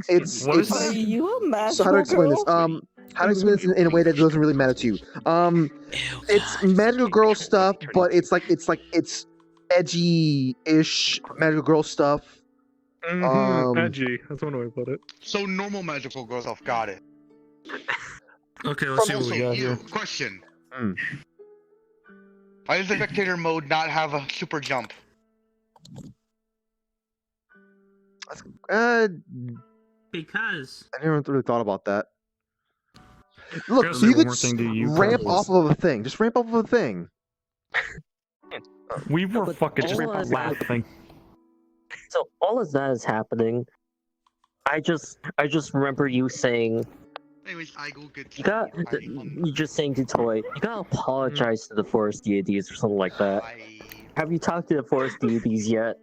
It's Are you a magical so how to explain girl? this? How to explain this in a way that doesn't really matter to you? It's magical girl stuff, but it's edgy-ish magical girl stuff. Edgy. That's one way to put it. So normal magical girls off. Got it. Okay, let's see what Also, we got you, here. question. Why does the spectator mode not have a super jump? Because I never really thought about that. Look, Here's so you one could more thing to you, ramp Carlos. off of a thing. Just ramp off of a thing. We were fucking just all of laughing. So all of that is happening. I just remember you saying, Anyways, I go get you just saying to Toy, you gotta apologize to the forest deities or something like that. Have you talked to the forest deities yet?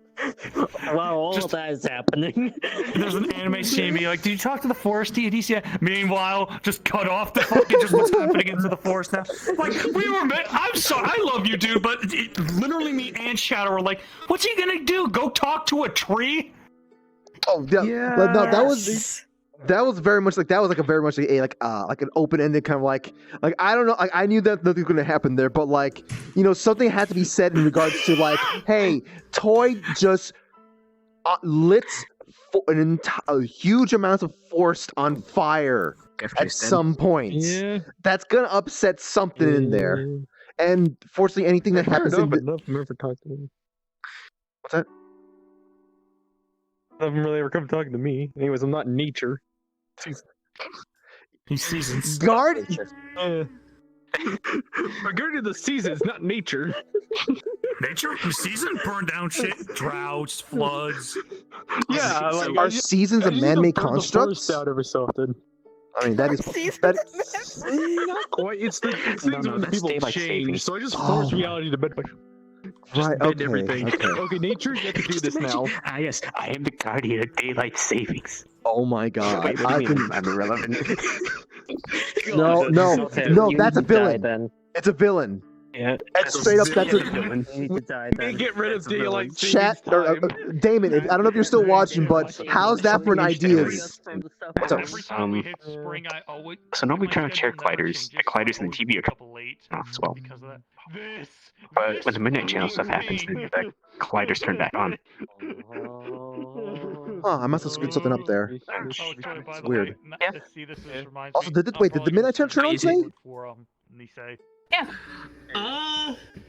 Wow, all of that is happening. There's an anime scene being like, did you talk to the forest deities yet? Meanwhile, just cut off the fucking just what's happening into the forest now. Like, we were meant, I'm sorry, I love you, dude, but literally me and Shadow were like, what's he gonna do? Go talk to a tree? Oh yeah. No, that was very much like a very much like an open-ended kind of like I don't know, I knew that nothing was gonna happen there, but like, something had to be said in regards to like, hey, Toy just lit a huge amount of forest on fire at some point. Yeah. That's gonna upset something in there, and fortunately, anything that happens in never talked to me. what's that? Nothing really ever come talking to me. Anyways, I'm not in nature. He's seasons. Guard. According to the seasons, not nature. Nature? Season burned down shit. Droughts, floods. Yeah, like, Are seasons a man-made construct? Out every so often. I mean, that is Not quite. It's the things when the people change. So I just force reality to bend. Right, bend okay, everything. okay. Nature, you have to do this now. Ah, yes, I am the guardian of daylight savings. Oh my god. Wait, what do you mean I'm irrelevant? No, that's a villain. Then. It's a villain. Yeah. It's straight up, that's a villain. You need to die then. Get rid of daylight savings chat. time. Damon, I don't know if you're still watching, but how's that for an ideas? What's up? So normally turn on chair colliders. The colliders in the TV are off as well. But when the midnight channel stuff happens, then the colliders turn back on. Huh, I must have screwed something up there. It's weird. Yeah. Also, did the midnight channel turn on today? yeah.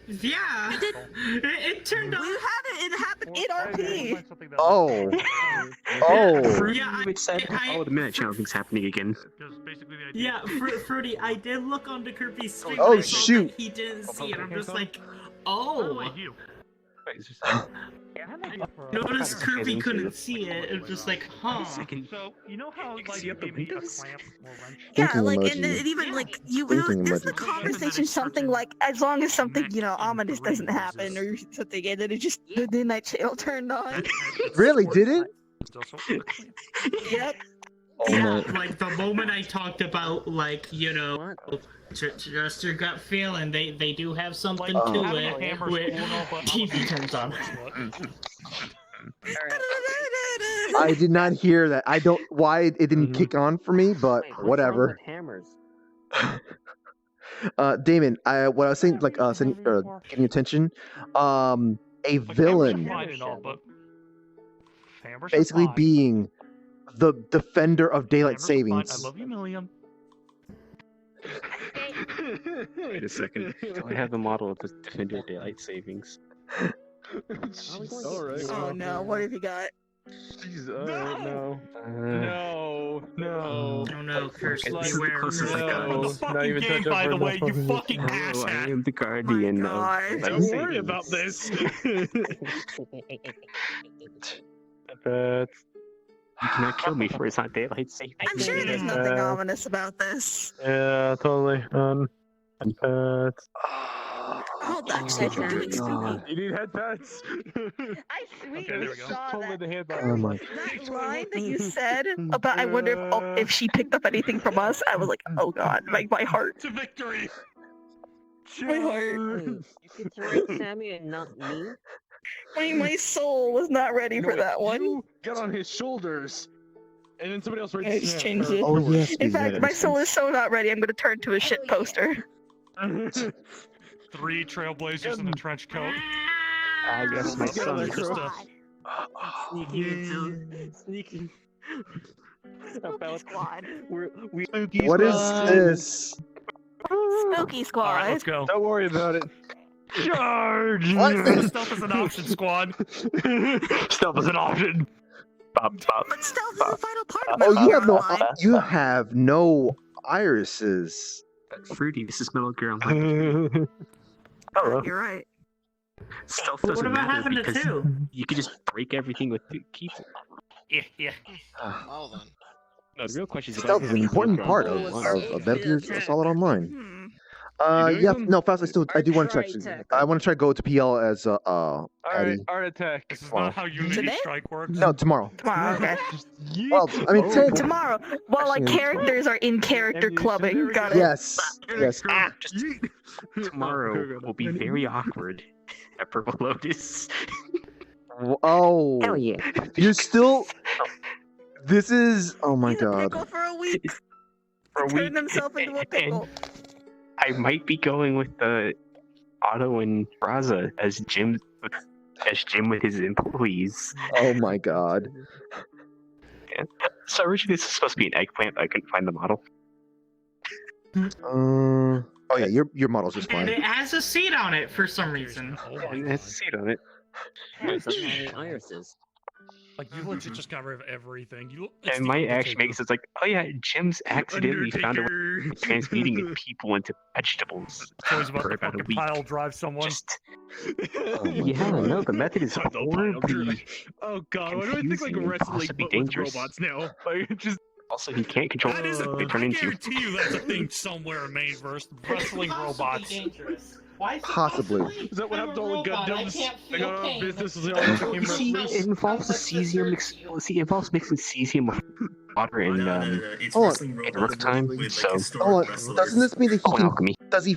Yeah. It turned on. We had it happen in RP. Oh. Yeah, Oh, the midnight channel thing's happening again. Yeah, Fruity, I did look on the Kirby screen. Oh, I saw shoot. that he didn't see it. I'm just like, oh. Noticed Kirby couldn't see it. It was just like, huh. So, you know how, like, maybe a clamp or wrench? Yeah, Thinking like, emoji. and even like Thinking this the emoji. conversation something like, as long as something ominous doesn't happen or something, and then it just the midnight channel turned on. Really? Did it? Yep. Yeah, like the moment I talked about, like, just your gut feeling, they do have something to it where TV turns on. I did not hear that. I don't. Why it didn't kick on for me, but whatever. Hammers. Damon, what I was saying, like, getting attention, a villain Fine and all, but Ambers basically fine. being the defender of daylight Ambers fine. savings. I love you, Milliam. Wait a second. Do I have the model of the Defender Daylight Savings? Alright. Oh no, what have you got? Jeez, alright, no. Oh no, Curse, This is the beware. closest I got. The fucking game, by the way, you fucking Hello, I asshat. am the guardian of God. light Don't worry about savings. this. But you cannot kill me for it's not daylight savings. I'm sure there's nothing ominous about this. Yeah, totally. Hold on, shit, you're doing spooky. You need head pets. I sweetly there we go. saw Totally that. the head Oh my. That line that you said about I wonder if she picked up anything from us, I was like, oh god, like my heart. To victory. My heart. You get to write Sammy and not me? My soul was not ready for that one. You got on his shoulders, and then somebody else writes. I just changed it. Oh yes. In fact, my soul is so not ready, I'm gonna turn to a shit poster. 3 trailblazers in a trench coat. Ah, yes, my son. Sneaky. Spooky squad. What is this? Spooky Alright, squad. let's go. Don't worry about it. Charge! Stealth is an option, squad. Stealth is an option. Bop, bop. But stealth is the final part of my Oh, you line. have no irises. Fruity, this is Metal Gear. Hello. You're right. Stealth What doesn't about matter having the because 2? you could just break everything with the keyboard. Yeah. Well then. No, the real question is Stealth is an important part of Metal Gear Solid Online. Hmm. Yeah, no, Faust, I do want to check. I want to try to go to PL as Eddie. Alright, art attack. This is not how Unity Today? Strike works. No, tomorrow. Tomorrow, okay. Well, I mean, Tomorrow, while like Actually, characters are in character clubbing. Got it. yes, yes. Tomorrow will be very awkward at Purple Lotus. Oh, Hell yeah. you're still. This is. Oh my He's a god. pickle for a week. For a Turn week, himself into a and pickle. I might be going with Otto and Braza as Jim with his employees. Oh my god. Yeah. So originally this was supposed to be an eggplant, but I couldn't find the model. Oh yeah, your model's just And fine. it has a seat on it for some reason. And it has a seat on it. It doesn't have any irises. Like, you legit just got rid of everything. And my actually makes it like, oh yeah, Jim's accidentally found a way of transmuting people into vegetables Always about for to about a fucking week. pile drive someone. Just Yeah, no, the method is horribly Oh god, why do I think like confusing and wrestling possibly but with dangerous. robots now? Like just also he can't control That is a, what they turn I into. guarantee you that's a thing somewhere in Mainverse. Wrestling robots. Dangerous. Why is it Possibly. is that what happened to all the Gundams? They got out of business as they all became You see, wrestlers. it involves the cesium it involves mixing cesium with water and It's hold on. wrestling in robots rough time, with, like, so historic Hold on. wrestlers. Doesn't this mean that oh, alchemy. does he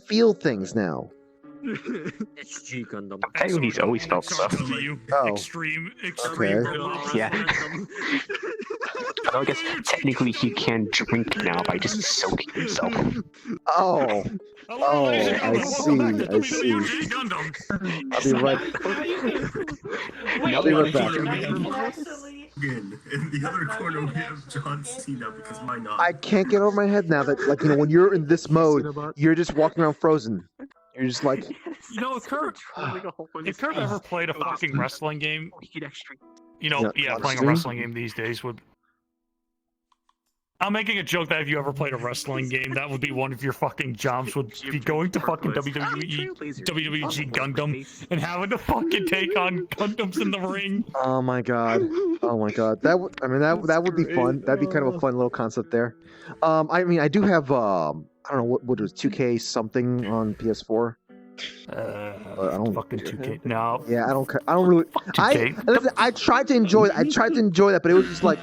feel things now? It's G Gundam. Technically, he's always felt stuff. To you. Oh. Extreme Okay. robot. Yeah. Although I guess technically he can drink now by just soaking himself. Oh, Hello, ladies and I gentlemen, welcome back to see. WWG Gundam. I'll be right. I'll be right back. Again, in the other corner we have John Cena because why not? I can't get over my head now that, like, when you're in this mode, you're just walking around frozen. You're just like, You know, if Kurt ever played a fucking wrestling game, you know, Yeah, playing a stream? wrestling game these days would. I'm making a joke that if you ever played a wrestling game, that would be one of your fucking jobs. Would be going to fucking WWG Gundam and having to fucking take on Gundams in the ring. oh my god, oh my god. That would be fun. That'd be kind of a fun little concept there. I mean, I do have I don't know what it was, 2K something on PS4. I don't fucking 2K. No. Yeah, I don't really. Fuck I tried to enjoy that, but it was just like,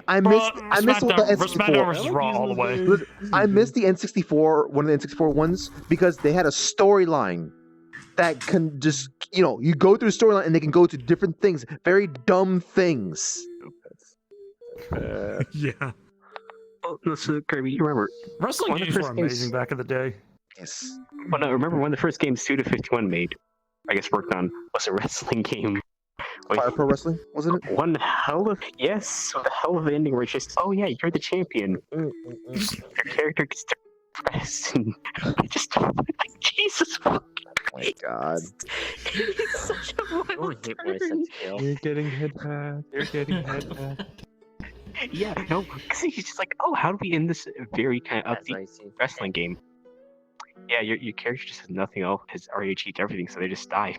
I missed the SmackDown vs. N64. Raw all the way. Listen, I missed the N64, one of the N64 ones, because they had a storyline that can just, you go through the storyline and they can go to different things, very dumb things. Yeah. Oh, no, so Kirby, you remember Wrestling one of the games were first games- amazing back in the day. Yes. Well, no, remember one of the first games Suda51 made? I guess worked on was a wrestling game. Fire Pro Wrestling, wasn't it? One hell of yes, with a hell of an ending where it's just, oh yeah, you're the champion. Your character gets depressed, and I just like Jesus fucking Oh my god. He's such a wild turn. You're getting hit back. You're getting hit back. Yeah, no, because he's just like, oh, how do we end this very kind of upbeat wrestling game? Yeah, your character just has nothing else. His RAH eats everything, so they just die.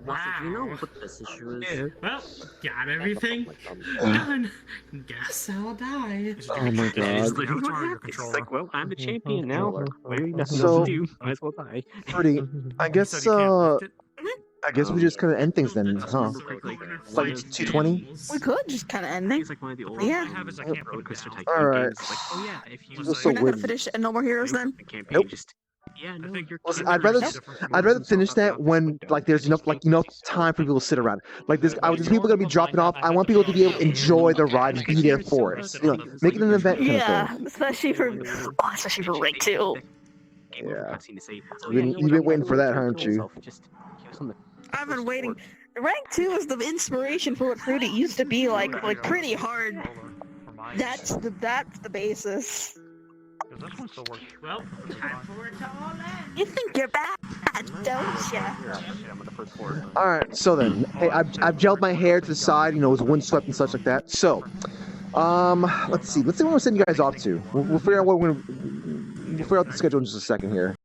Wow. You know what this issue is? Well, got everything done. Guess I'll die. Oh my god. It's like, well, I'm the champion now. Maybe nothing So- else to do. Might as well die. Pretty. I guess we just kind of end things then, huh? Like 220. We could just kind of end it. It's like one of the old Yeah. roller coaster type All right. games. It's like, oh yeah, if you Feels so We're not weird. gonna finish No More Heroes then. the campaign, Nope. just yeah, no, you're Listen, I'd rather finish that when like there's enough time for people to sit around. Like there's people gonna be dropping off. I want people to be able to enjoy the ride and be there for it. You know, make it an event kind of Yeah, thing. especially for rank 2. Yeah. You've been waiting for that, haven't you? I've been waiting. Rank 2 is the inspiration for what Fruity used to be like pretty hard. That's the basis. Well, time for it to all end. You think you're bad, don't ya? All right. So then, hey, I've gelled my hair to the side. You know, it was windswept and such like that. So, let's see what we're sending you guys off to. We'll figure out what we're gonna. We'll figure out the schedule in just a second here.